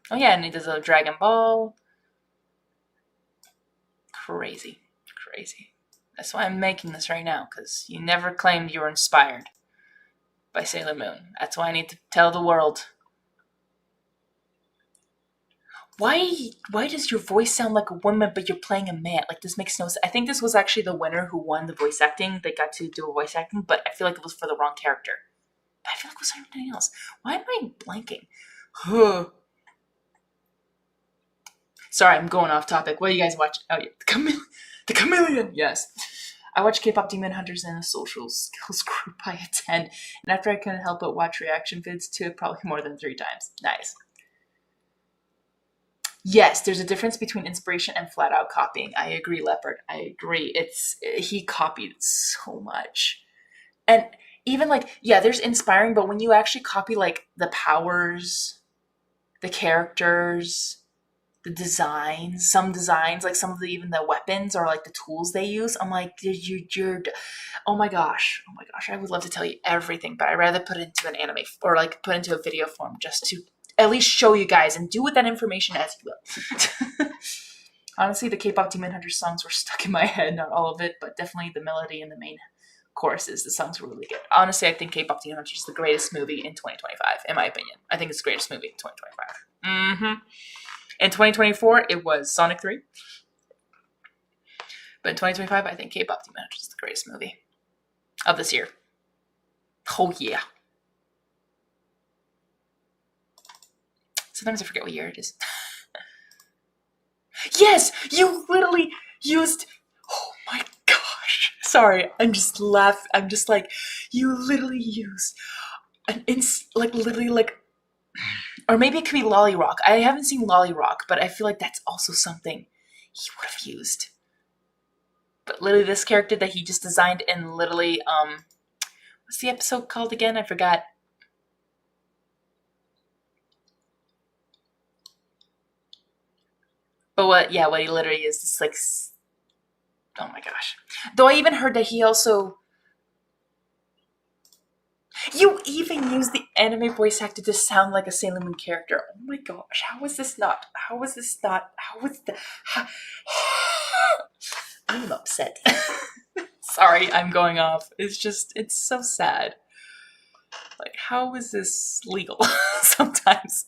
Oh yeah, and he does a Dragon Ball. Crazy. That's why I'm making this right now, because you never claimed you were inspired by Sailor Moon. That's why I need to tell the world. Why does your voice sound like a woman but you're playing a man? Like, this makes no sense. I think this was actually the winner who won the voice acting. They got to do a voice acting, but I feel like it was for the wrong character. But I feel like it was something else. Why am I blanking? Sorry, I'm going off topic. What do you guys watch? Oh yeah, the Chameleon. Yes, I watch K-pop Demon Hunters in a social skills group I attend, and after I couldn't help but watch reaction vids to it probably more than 3 times. Nice. Yes, there's a difference between inspiration and flat out copying. I agree, Leopard. I agree. He copied so much. And even like, yeah, there's inspiring, but when you actually copy like the powers, the characters, the designs, some designs, like some of the even the weapons or like the tools they use, I'm like, you're oh my gosh, I would love to tell you everything, but I'd rather put it into an anime or like put it into a video form just to at least show you guys and do with that information as you will. Honestly, the K-pop Demon Hunter songs were stuck in my head, not all of it, but definitely the melody and the main choruses. The songs were really good. Honestly, I think K-pop Demon Hunter is the greatest movie in 2025, in my opinion. I think it's the greatest movie in 2025. Mm-hmm. In 2024, it was Sonic 3. But in 2025, I think K-pop Demon Hunter is the greatest movie of this year. Oh, yeah. Sometimes I forget what year it is. Yes! You literally used... Oh my gosh. Sorry, I'm just laughing. I'm just like, you literally used literally like... Or maybe it could be Lolly Rock. I haven't seen Lolly Rock, but I feel like that's also something he would have used. But literally this character that he just designed in literally, what's the episode called again? I forgot. But what he literally is, this like, oh my gosh. Though I even heard that he also, you even used the anime voice actor to sound like a Sailor Moon character. Oh my gosh, how was this not, I'm upset. Sorry, I'm going off. It's so sad. Like, how is this legal sometimes?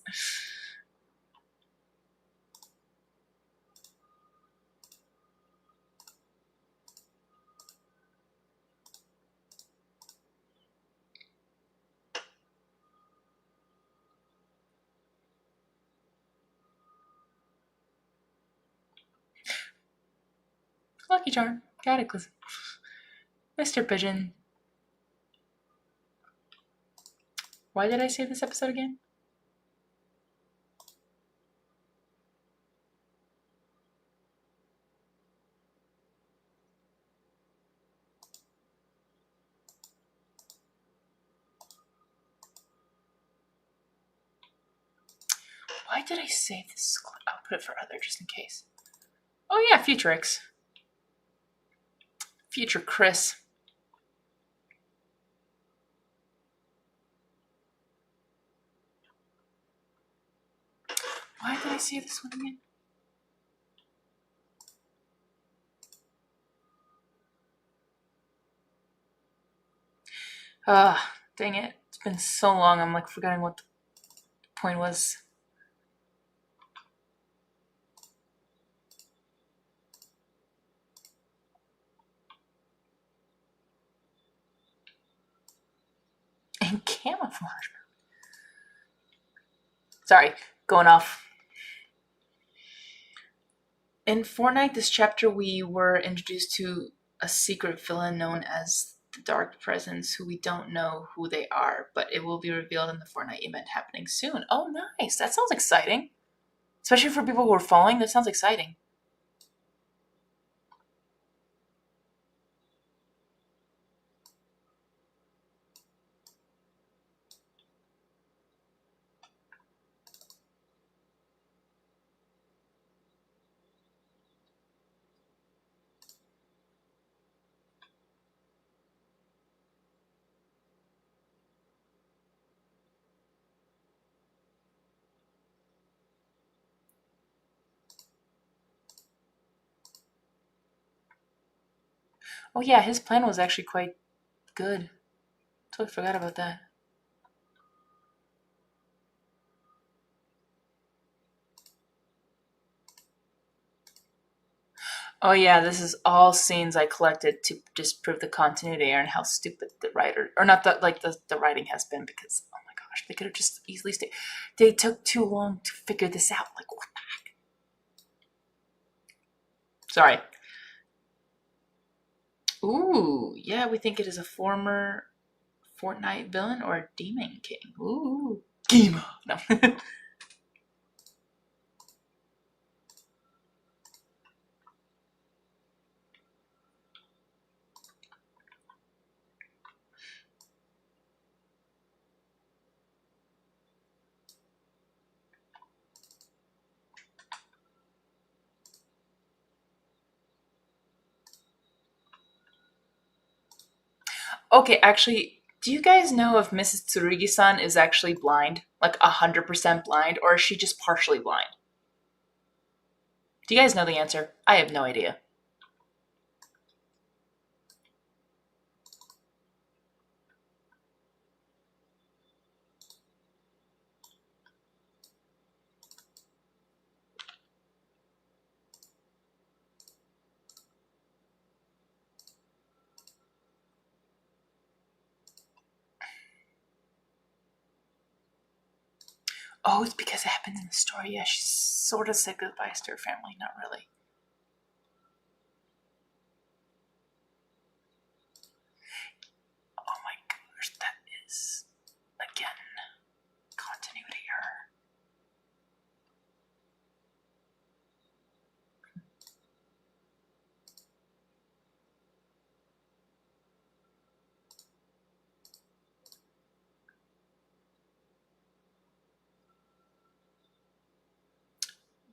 Lucky Charm, Cataclysm, Mr. Pigeon. Why did I say this episode again? Why did I save this? I'll put it for other just in case. Oh yeah, Future X. Future Chris. Why did I save this one again? Ah, dang it. It's been so long, I'm like forgetting what the point was. And camouflage. Sorry, going off. In Fortnite, this chapter, we were introduced to a secret villain known as the Dark Presence, who we don't know who they are, but it will be revealed in the Fortnite event happening soon. Oh, nice. That sounds exciting. Especially for people who are following, that sounds exciting. Oh yeah, his plan was actually quite good. Totally forgot about that. Oh yeah, this is all scenes I collected to just prove the continuity and how stupid the writer, or not that like the writing has been, because oh my gosh, they could have just easily stayed. They took too long to figure this out. Like what the heck? Sorry. Ooh, yeah, we think it is a former Fortnite villain or a demon king. Ooh, Gima. No. Okay, actually, do you guys know if Mrs. Tsurugi-san is actually blind? Like 100% blind, or is she just partially blind? Do you guys know the answer? I have no idea. Oh, it's because it happened in the story. Yeah, she sort of said goodbyes to her family. Not really. Oh my gosh, that is, again, continuity error.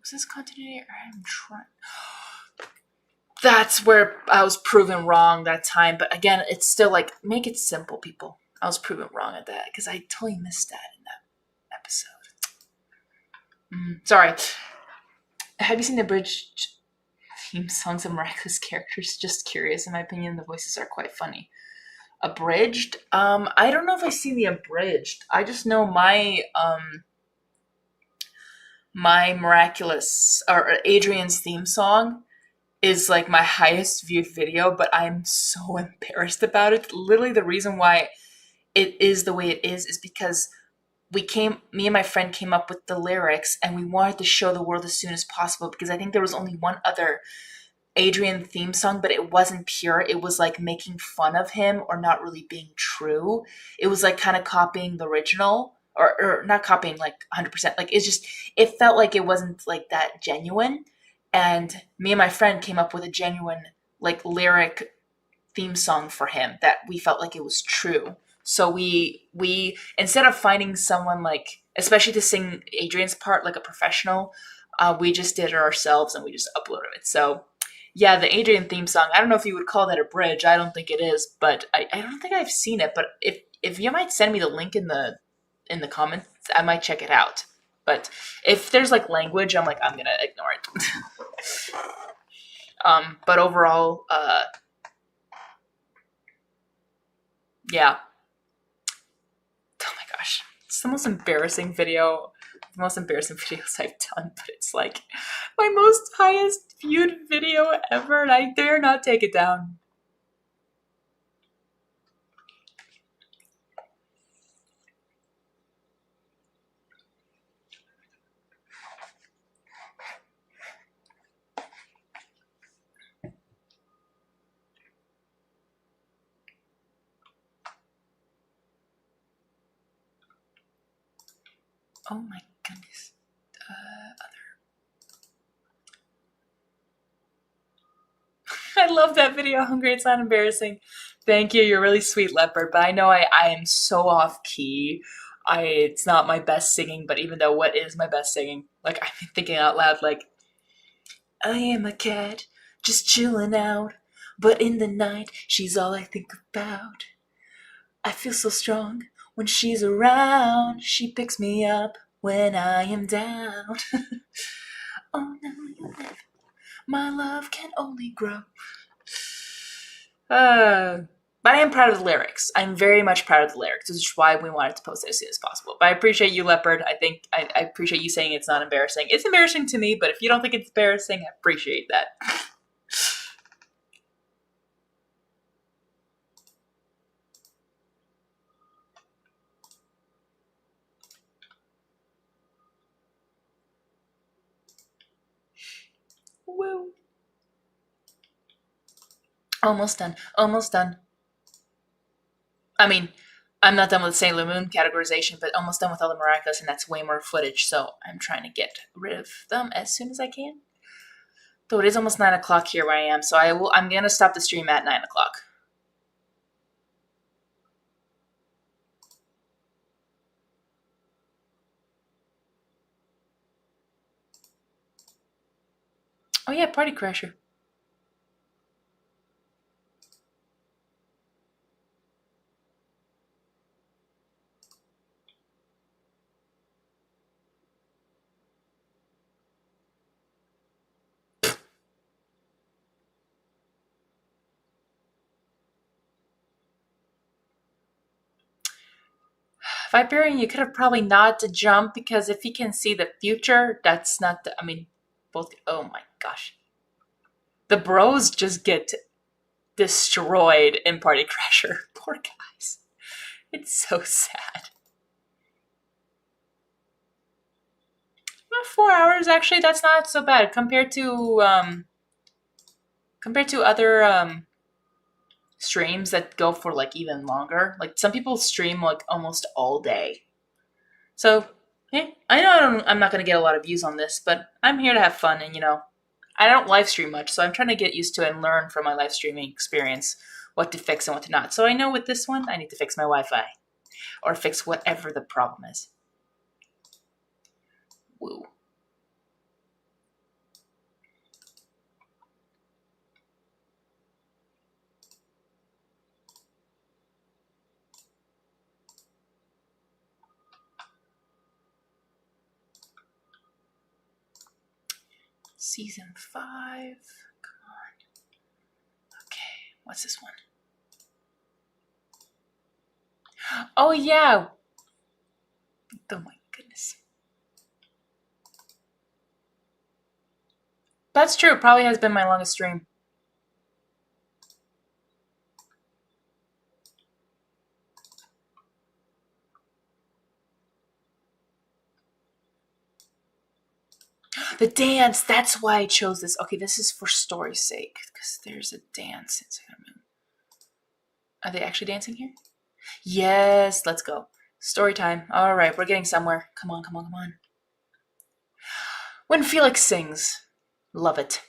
Was this continuity error? I'm trying. That's where I was proven wrong that time. But again, it's still like, make it simple, people. I was proven wrong at that because I totally missed that in that episode. Sorry. Have you seen the bridge theme songs of miraculous characters? Just curious. In my opinion, the voices are quite funny. Abridged? I don't know if I've seen the abridged. I just know my miraculous or Adrian's theme song is like my highest viewed video, but I'm so embarrassed about it. Literally, the reason why it is the way it is because me and my friend came up with the lyrics and we wanted to show the world as soon as possible because I think there was only one other Adrian theme song, but it wasn't pure. It was like making fun of him or not really being true. It was like kind of copying the original or not copying like 100%. Like it's just, it felt like it wasn't like that genuine. And me and my friend came up with a genuine like lyric theme song for him that we felt like it was true. So we instead of finding someone like, especially to sing Adrian's part like a professional, we just did it ourselves and we just uploaded it. So yeah, the Adrian theme song. I don't know if you would call that a bridge. I don't think it is, but I don't think I've seen it. But if you might send me the link in the comments, I might check it out. But if there's like language, I'm like I'm gonna ignore it. But overall, yeah. Oh my gosh, it's the most embarrassing video, the most embarrassing videos I've done. But it's like my most highest viewed video ever, and I dare not take it down. Oh my goodness. I love that video, Hungry. It's not embarrassing. Thank you. You're really sweet, Leopard. But I know I am so off key. It's not my best singing, but even though what is my best singing? Like I'm thinking out loud, like I am a cat, just chilling out. But in the night, she's all I think about. I feel so strong when she's around. She picks me up when I am down. Oh, now you live. My love can only grow. But I am proud of the lyrics. I'm very much proud of the lyrics, which is why we wanted to post it as soon as possible. But I appreciate you, Leopard. I appreciate you saying it's not embarrassing. It's embarrassing to me, but if you don't think it's embarrassing, I appreciate that. Almost done. Almost done. I mean, I'm not done with Sailor Moon categorization, but almost done with all the Miraculous, and that's way more footage, so I'm trying to get rid of them as soon as I can. Though it is almost 9 o'clock here where I am, so I'm going to stop the stream at 9 o'clock. Oh yeah, Party Crasher. Viperian, you could have probably not to jump because if he can see the future, that's not the. I mean, both. Oh my gosh. The bros just get destroyed in Party Crasher. Poor guys. It's so sad. 4 hours, actually, that's not so bad compared to other streams that go for like even longer. Like some people stream like almost all day. So, yeah, I know I'm not going to get a lot of views on this, but I'm here to have fun and, I don't live stream much, so I'm trying to get used to and learn from my live streaming experience what to fix and what to not. So I know with this one, I need to fix my Wi-Fi or fix whatever the problem is. Woo. Season 5. Come on. Okay, what's this one? Oh, yeah. Oh, my goodness. That's true. Probably has been my longest stream. The dance. That's why I chose this. Okay, this is for story's sake because there's a dance in Sailor Moon. Are they actually dancing here? Yes, let's go. Story time. All right, we're getting somewhere. Come on, come on, come on. When Felix sings, love it.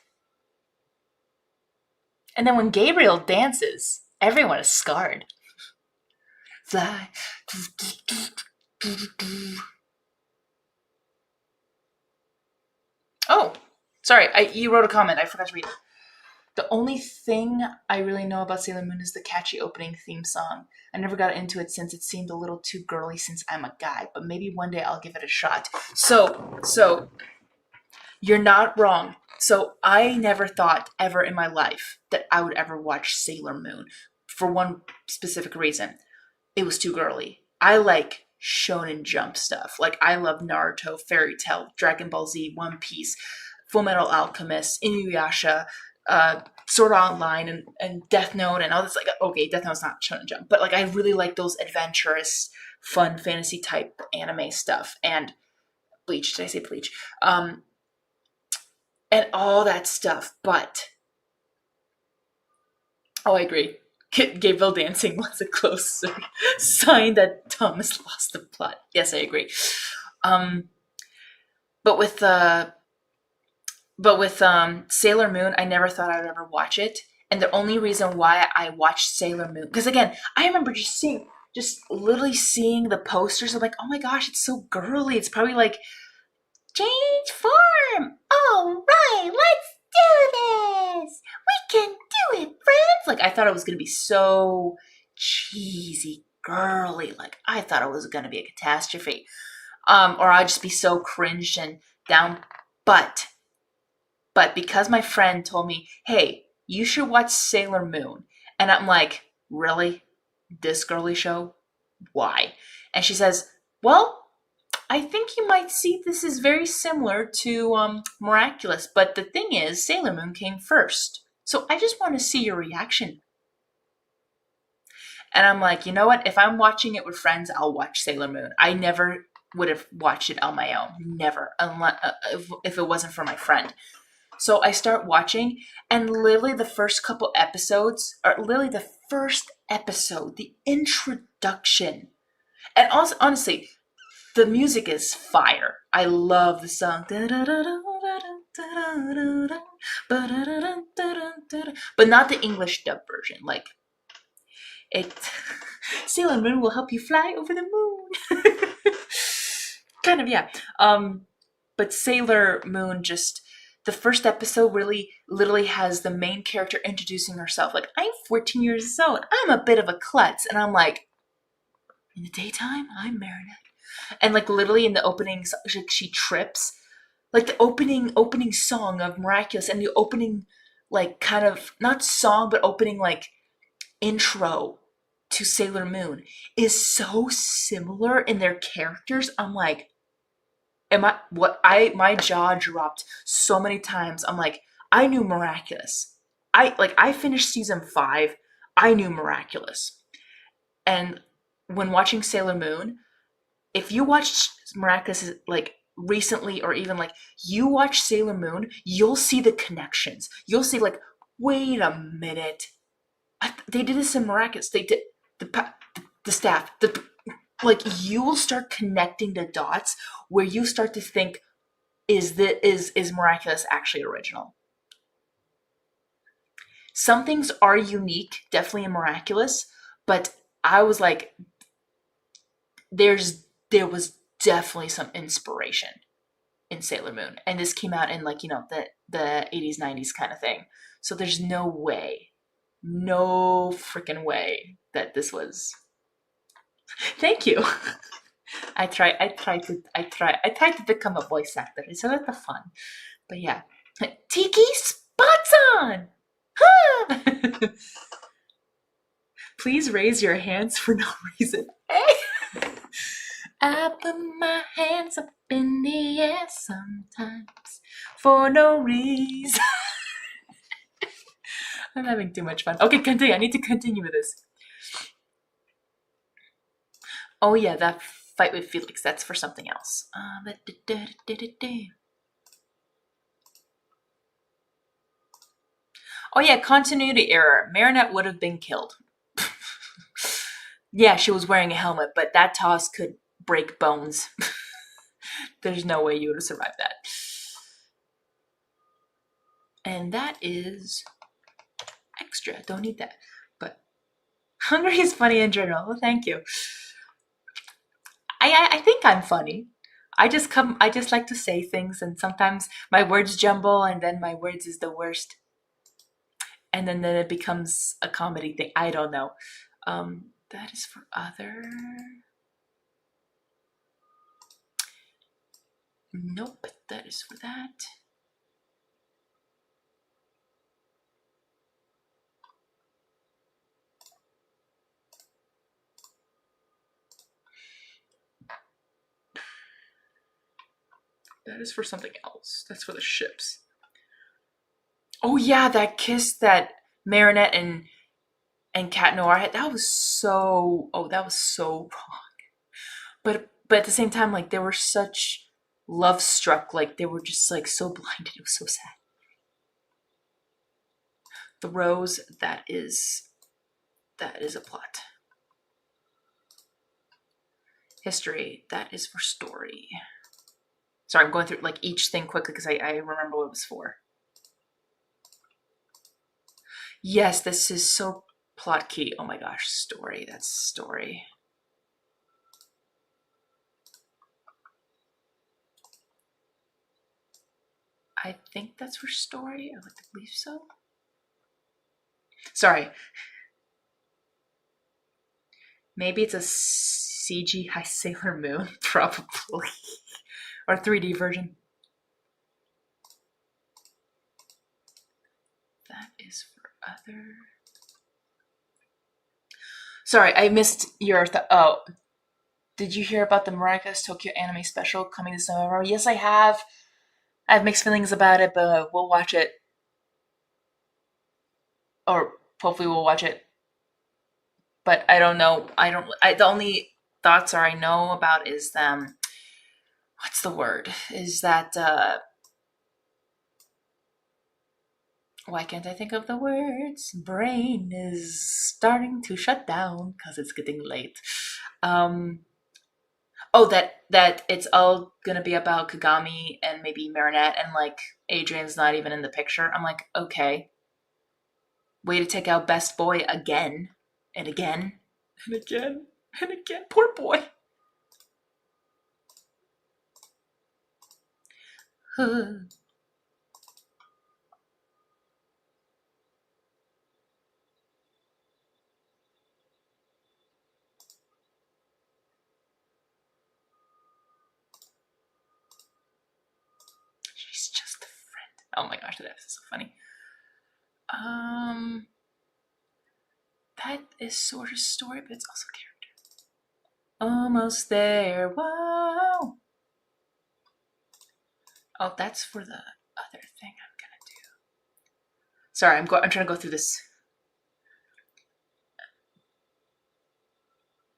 And then when Gabriel dances, everyone is scarred. Fly. Oh, sorry, you wrote a comment. I forgot to read it. The only thing I really know about Sailor Moon is the catchy opening theme song. I never got into it since it seemed a little too girly since I'm a guy, but maybe one day I'll give it a shot. So you're not wrong. So I never thought ever in my life that I would ever watch Sailor Moon for one specific reason. It was too girly. I like Shonen Jump stuff. Like I love Naruto, Fairy Tail, Dragon Ball Z, One Piece, Full Metal Alchemist, Inuyasha, Sword Art Online, and Death Note, and all this. Like, okay, Death Note's not Shonen Jump, but like I really like those adventurous, fun fantasy type anime stuff. And Bleach. Did I say Bleach? And all that stuff. But I agree. Gabriel dancing was a close sign that Thomas lost the plot. Yes, I agree. But with Sailor Moon, I never thought I would ever watch it. And the only reason why I watched Sailor Moon, because again, I remember just literally seeing the posters. I'm like, oh my gosh, it's so girly. It's probably like change form. All right, let's do this. We can do it, friends. Like I thought it was gonna be so cheesy, girly. Like I thought it was gonna be a catastrophe, or I'd just be so cringed and down. But because my friend told me, hey, you should watch Sailor Moon, and I'm like, really, this girly show? Why? And she says, well, I think you might see this is very similar to Miraculous, but the thing is, Sailor Moon came first. So I just want to see your reaction. And I'm like, you know what? If I'm watching it with friends, I'll watch Sailor Moon. I never would have watched it on my own. Never. Unless, if it wasn't for my friend. So I start watching, and literally the first couple episodes, or literally the first episode, the introduction, and also honestly, the music is fire. I love the song. But not the English dub version. Like it Sailor Moon will help you fly over the moon. Kind of, yeah. But Sailor Moon just the first episode really literally has the main character introducing herself. Like, I'm 14 years old. I'm a bit of a klutz. And I'm like, in the daytime, I'm Marinette. And like literally in the opening, she trips. Like the opening song of Miraculous and the opening like kind of not song but opening like intro to Sailor Moon is so similar in their characters. I'm like, my jaw dropped so many times. I'm like, I knew Miraculous. I finished season 5. I knew Miraculous. And when watching Sailor Moon, if you watch Miraculous like recently or even like you watch Sailor Moon, you'll see the connections. You'll see like, wait a minute, they did this in Miraculous. They did the staff. Like you will start connecting the dots where you start to think, is Miraculous actually original? Some things are unique, definitely in Miraculous, but I was like, there was definitely some inspiration in Sailor Moon, and this came out in like the 80s 90s kind of thing. So there's no freaking way that this was. Thank you. I tried to become a voice actor. It's a lot of fun, but yeah, Tiki spots on. Huh? Please raise your hands for no reason. I put my hands up in the air sometimes for no reason. I'm having too much fun. Okay, continue. I need to continue with this. Oh yeah, that fight with Felix. That's for something else. Oh yeah, continuity error. Marinette would have been killed. Yeah, she was wearing a helmet, but that toss could break bones. There's no way you would have survived that. And that is extra. Don't need that. But Hungary is funny in general. Well, thank you. I think I'm funny. I just like to say things, and sometimes my words jumble, and then my words is the worst, and then it becomes a comedy thing. I don't know. That is for other. Nope, that is for that. That is for something else. That's for the ships. Oh yeah, that kiss that Marinette and Cat Noir had. That was so. Oh, that was so wrong. But at the same time, like they were such love struck. Like they were just like so blinded. It was so sad. The rose. That is a plot. History. That is for story. Sorry, I'm going through like each thing quickly because I remember what it was for. Yes, this is so plot key. Oh my gosh, story. That's story. I think that's for story. I like to believe so. Sorry. Maybe it's a CGI Sailor Moon, probably. Or 3D version. That is for other. Sorry, I missed your. Oh, did you hear about the Miraculous Tokyo anime special coming this November? Yes, I have. I have mixed feelings about it, but we'll watch it. Or hopefully we'll watch it. But I don't know. The only thoughts I know about is what's the word? Is that Why can't I think of the words? Brain is starting to shut down because it's getting late. Um, oh, that it's all gonna be about Kagami and maybe Marinette, and like Adrian's not even in the picture. I'm like, okay, way to take out best boy again and again and again and again. Poor boy. She's just a friend. Oh my gosh, that episode's so funny. Um, that is sort of story, but it's also character. Almost there. Whoa. Oh, that's for the other thing I'm gonna do. Sorry, I'm trying to go through this.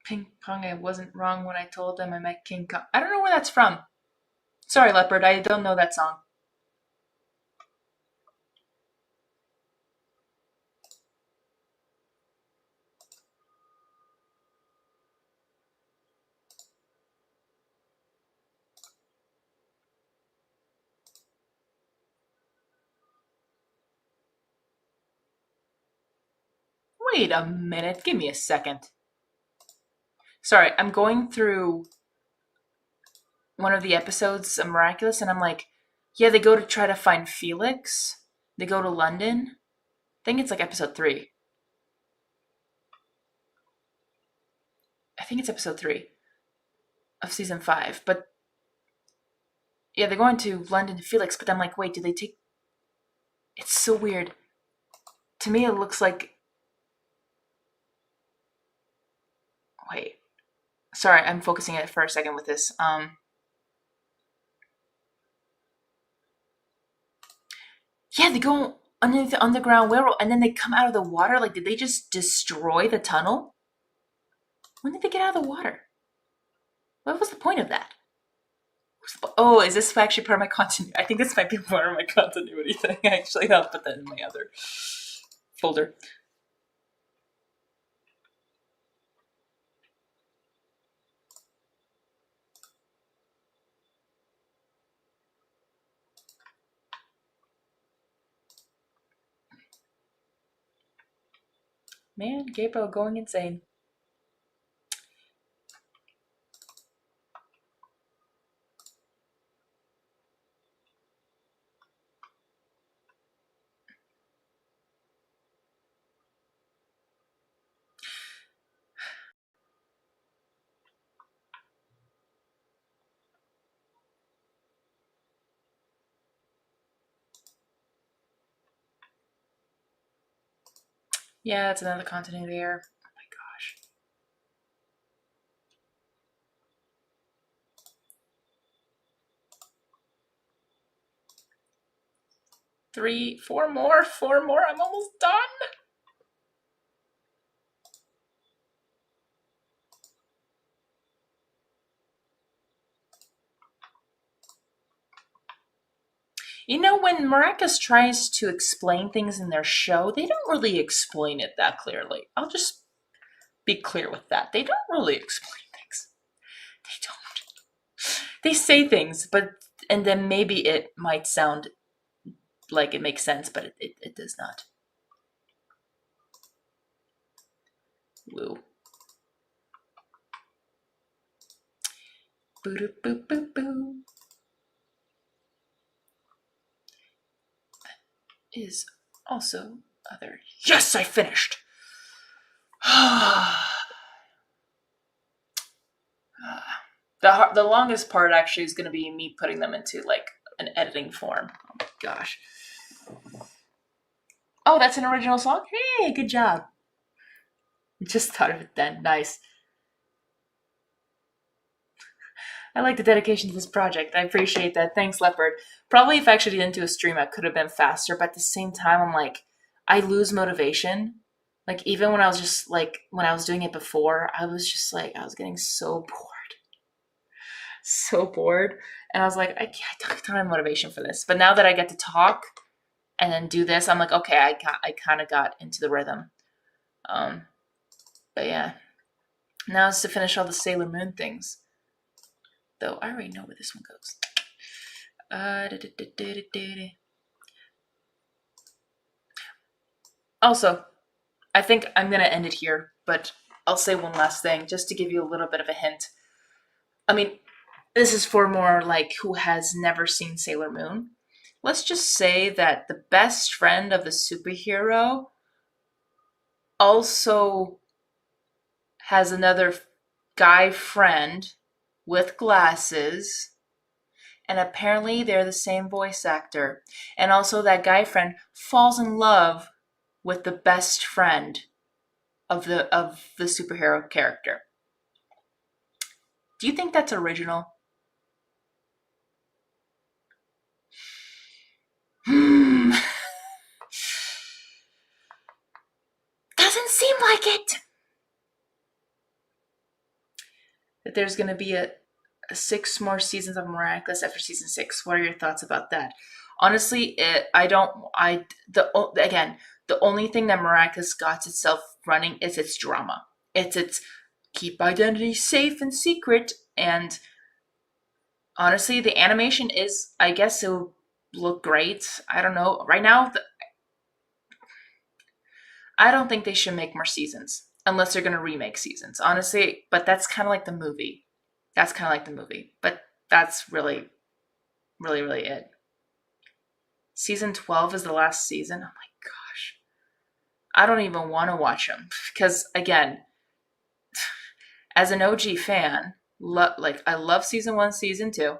Ping pong. I wasn't wrong when I told them I met King Kong. I don't know where that's from. Sorry, Leopard. I don't know that song. Wait a minute. Give me a second. Sorry, I'm going through one of the episodes of Miraculous, and I'm like, yeah, they go to try to find Felix. They go to London. I think it's like episode 3. I think it's episode 3 of season 5. But yeah, they're going to London to Felix, but I'm like, wait, do they take. It's so weird. To me, it looks like. Wait. Sorry, I'm focusing it for a second with this. Yeah, they go underneath the underground railroad and then they come out of the water. Like, did they just destroy the tunnel? When did they get out of the water? What was the point of that? Oh, is this actually part of my continuity? I think this might be part of my continuity thing. Actually, I'll put that in my other folder. Man, Gabriel going insane. Yeah, that's another continuity error. Oh my gosh. 3, 4 more, 4 more. I'm almost done. You know, when Maracas tries to explain things in their show, they don't really explain it that clearly. I'll just be clear with that. They don't really explain things. They don't. They say things, but and then maybe it might sound like it makes sense, but it does not. Woo. Boo doo boo boo boo. Is also other. Yes, I finished. The longest part actually is going to be me putting them into like an editing form. Oh my gosh. Oh, that's an original song? Hey, good job. Just thought of it then. Nice. I like the dedication to this project. I appreciate that. Thanks, Leopard. Probably if I actually didn't do a stream, I could have been faster, but at the same time, I'm like, I lose motivation. Like, even when I was just like, when I was doing it before, I was just like, I was getting so bored. So bored. And I was like, I don't have motivation for this. But now that I get to talk, and then do this, I'm like, okay, I kind of got into the rhythm. Um, but yeah, now it's to finish all the Sailor Moon things. Though I already know where this one goes. Also, I think I'm gonna end it here, but I'll say one last thing just to give you a little bit of a hint. I mean, this is for more like who has never seen Sailor Moon. Let's just say that the best friend of the superhero also has another guy friend with glasses, and apparently they're the same voice actor. And also, that guy friend falls in love with the best friend of the superhero character. Do you think that's original? Hmm. Doesn't seem like it. That there's going to be a 6 more seasons of Miraculous after season 6. What are your thoughts about that? Honestly, I don't. The only thing that Miraculous got itself running is its drama. It's its keep identity safe and secret. And honestly, the animation is, I guess, it will look great. I don't know. Right now, I don't think they should make more seasons unless they're going to remake seasons, honestly. But that's kind of like the movie. That's kind of like the movie. But that's really, really, really it. Season 12 is the last season. Oh my gosh. I don't even want to watch them because, again, as an OG fan, like I love season 1, season 2.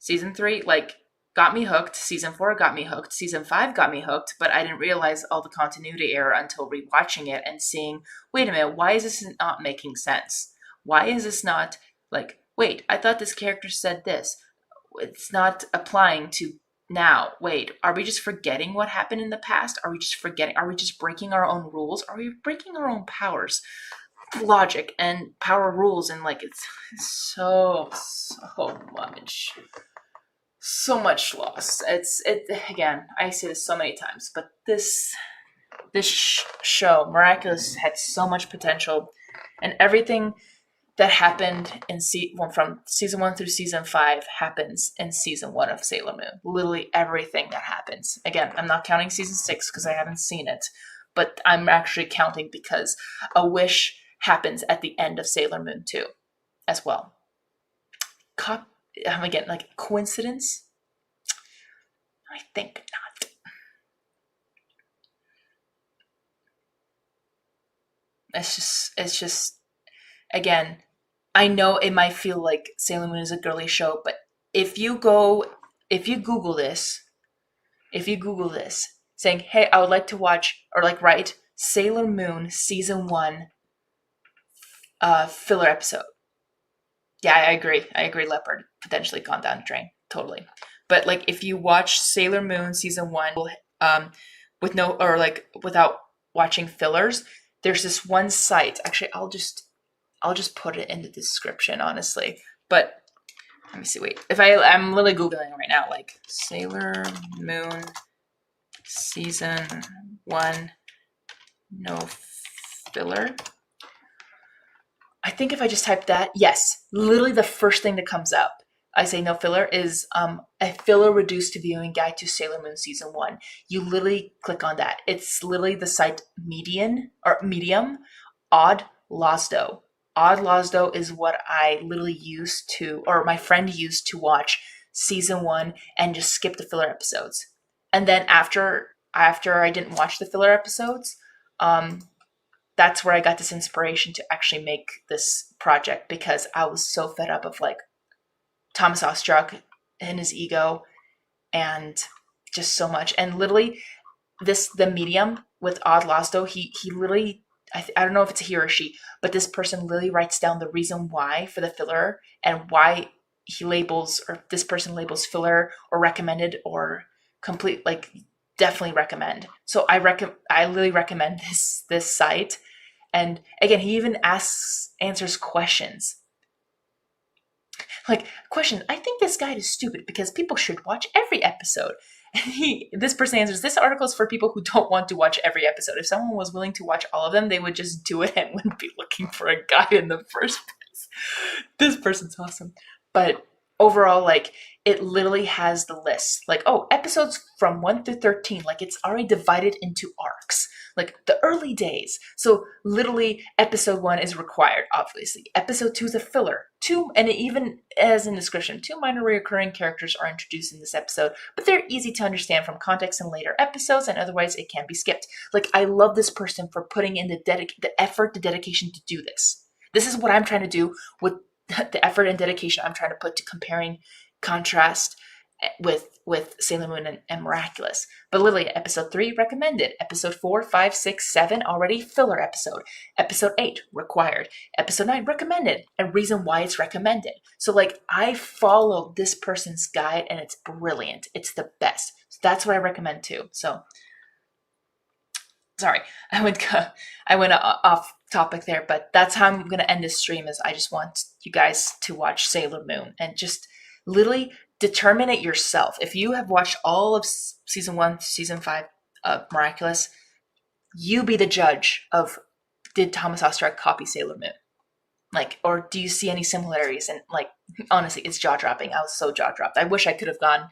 Season 3, like, got me hooked. Season 4 got me hooked. Season 5 got me hooked, but I didn't realize all the continuity error until rewatching it and seeing, wait a minute, why is this not making sense? Why is this not, like, wait, I thought this character said this. It's not applying to now. Wait, are we just forgetting what happened in the past? Are we just forgetting? Are we just breaking our own rules? Are we breaking our own powers? Logic and power rules, and like it's so much, so much loss. It again. I say this so many times, but this show, Miraculous, had so much potential, and everything that happened in from season 1 through season 5 happens in season 1 of Sailor Moon. Literally everything that happens. Again, I'm not counting season 6 because I haven't seen it, but I'm actually counting because a wish happens at the end of Sailor Moon 2 as well. Again, like coincidence? I think not. It's just, again, I know it might feel like Sailor Moon is a girly show, but if you Google this, saying, hey, I would like to watch, or like write Sailor Moon season 1 filler episode. Yeah, I agree, Leopard potentially gone down the drain. Totally. But like if you watch Sailor Moon season 1 with no, or like without watching fillers, there's this one site. Actually, I'll just put it in the description, honestly. But let me see. Wait, I'm literally googling right now, like Sailor Moon season 1 no filler. I think if I just type that, yes, literally the first thing that comes up, I say no filler, is a filler reduced to viewing guide to Sailor Moon season 1. You literally click on that. It's literally the site Medium Odd Losdo. Odd Losdo is what I literally used to, or my friend used to watch season 1 and just skip the filler episodes. And then after I didn't watch the filler episodes, that's where I got this inspiration to actually make this project, because I was so fed up of like Thomas Ostruck and his ego and just so much. And literally the medium with Odd Losto, he literally, I don't know if it's a he or she, but this person literally writes down the reason why for the filler and why this person labels filler or recommended or complete, like definitely recommend. So I literally recommend this site. And again, he even answers questions. Like, question, I think this guide is stupid because people should watch every episode. And this person answers, this article is for people who don't want to watch every episode. If someone was willing to watch all of them, they would just do it and wouldn't be looking for a guide in the first place. This person's awesome. But overall, like, it literally has the list. Like, oh, episodes from 1 through 13, like it's already divided into arcs. Like the early days. So literally episode 1 is required, obviously. Episode 2 is a filler. And even as in description, 2 minor recurring characters are introduced in this episode, but they're easy to understand from context in later episodes, and otherwise it can be skipped. Like, I love this person for putting in the effort, the dedication to do this. This is what I'm trying to do with the effort and dedication I'm trying to put to comparing contrast with Sailor Moon and Miraculous. But literally, episode 3 recommended, episode 4, 5, 6, 7 already filler episode, episode 8 required, episode 9 recommended, and reason why it's recommended. So like, I followed this person's guide and it's brilliant. It's the best. So that's what I recommend too. So sorry, I went off topic there, but that's how I'm gonna end this stream. Is I just want you guys to watch Sailor Moon and just literally determine it yourself. If you have watched all of season 1 to season 5 of Miraculous, you be the judge of, did Thomas Osterek copy Sailor Moon? Like, or do you see any similarities? And like, honestly, it's jaw dropping. I was so jaw dropped. I wish I could have gone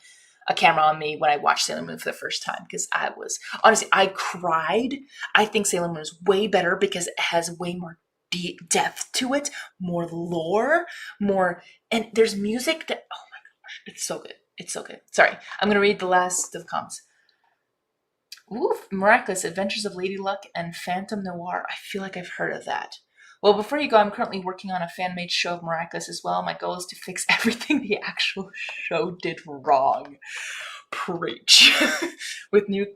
a camera on me when I watched Sailor Moon for the first time, because I cried. I think Sailor Moon is way better because it has way more depth to it, more lore, and there's music that, oh my gosh, it's so good. It's so good. Sorry, I'm gonna read the last of the comments. Oof, Miraculous Adventures of Lady Luck and Phantom Noir. I feel like I've heard of that. Well, before you go, I'm currently working on a fan-made show of Miraculous as well. My goal is to fix everything the actual show did wrong. Preach. With new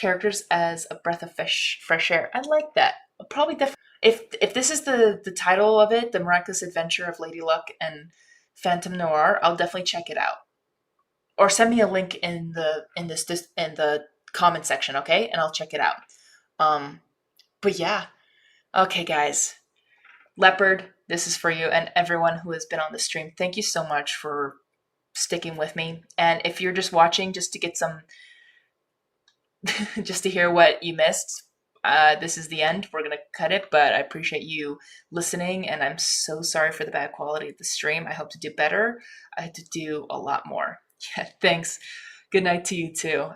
characters as a breath of fresh air. I like that. I'll probably if this is the title of it, The Miraculous Adventure of Lady Luck and Phantom Noir, I'll definitely check it out. Or send me a link in the comment section, okay? And I'll check it out. But yeah. Okay, guys. Leopard, this is for you, and everyone who has been on the stream. Thank you so much for sticking with me. And if you're just watching just to get some just to hear what you missed, this is the end. We're gonna cut it, but I appreciate you listening, and I'm so sorry for the bad quality of the stream. I hope to do better. I had to do a lot more. Yeah, thanks. Good night to you too.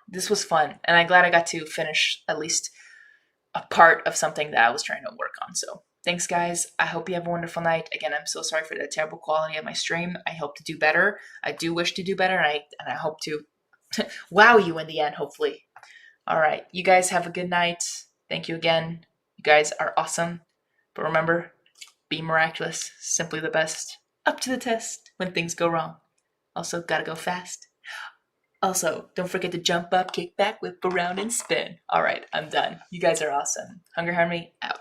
This was fun, and I'm glad I got to finish at least a part of something that I was trying to work on. So thanks, guys. I hope you have a wonderful night. Again, I'm so sorry for the terrible quality of my stream. I hope to do better. I do wish to do better, and I hope to wow you in the end, hopefully. All right, you guys have a good night. Thank you again. You guys are awesome. But remember, be miraculous, simply the best, up to the test when things go wrong. Also, gotta go fast. Also, don't forget to jump up, kick back, whip around, and spin. All right, I'm done. You guys are awesome. Hungry Harmony, out.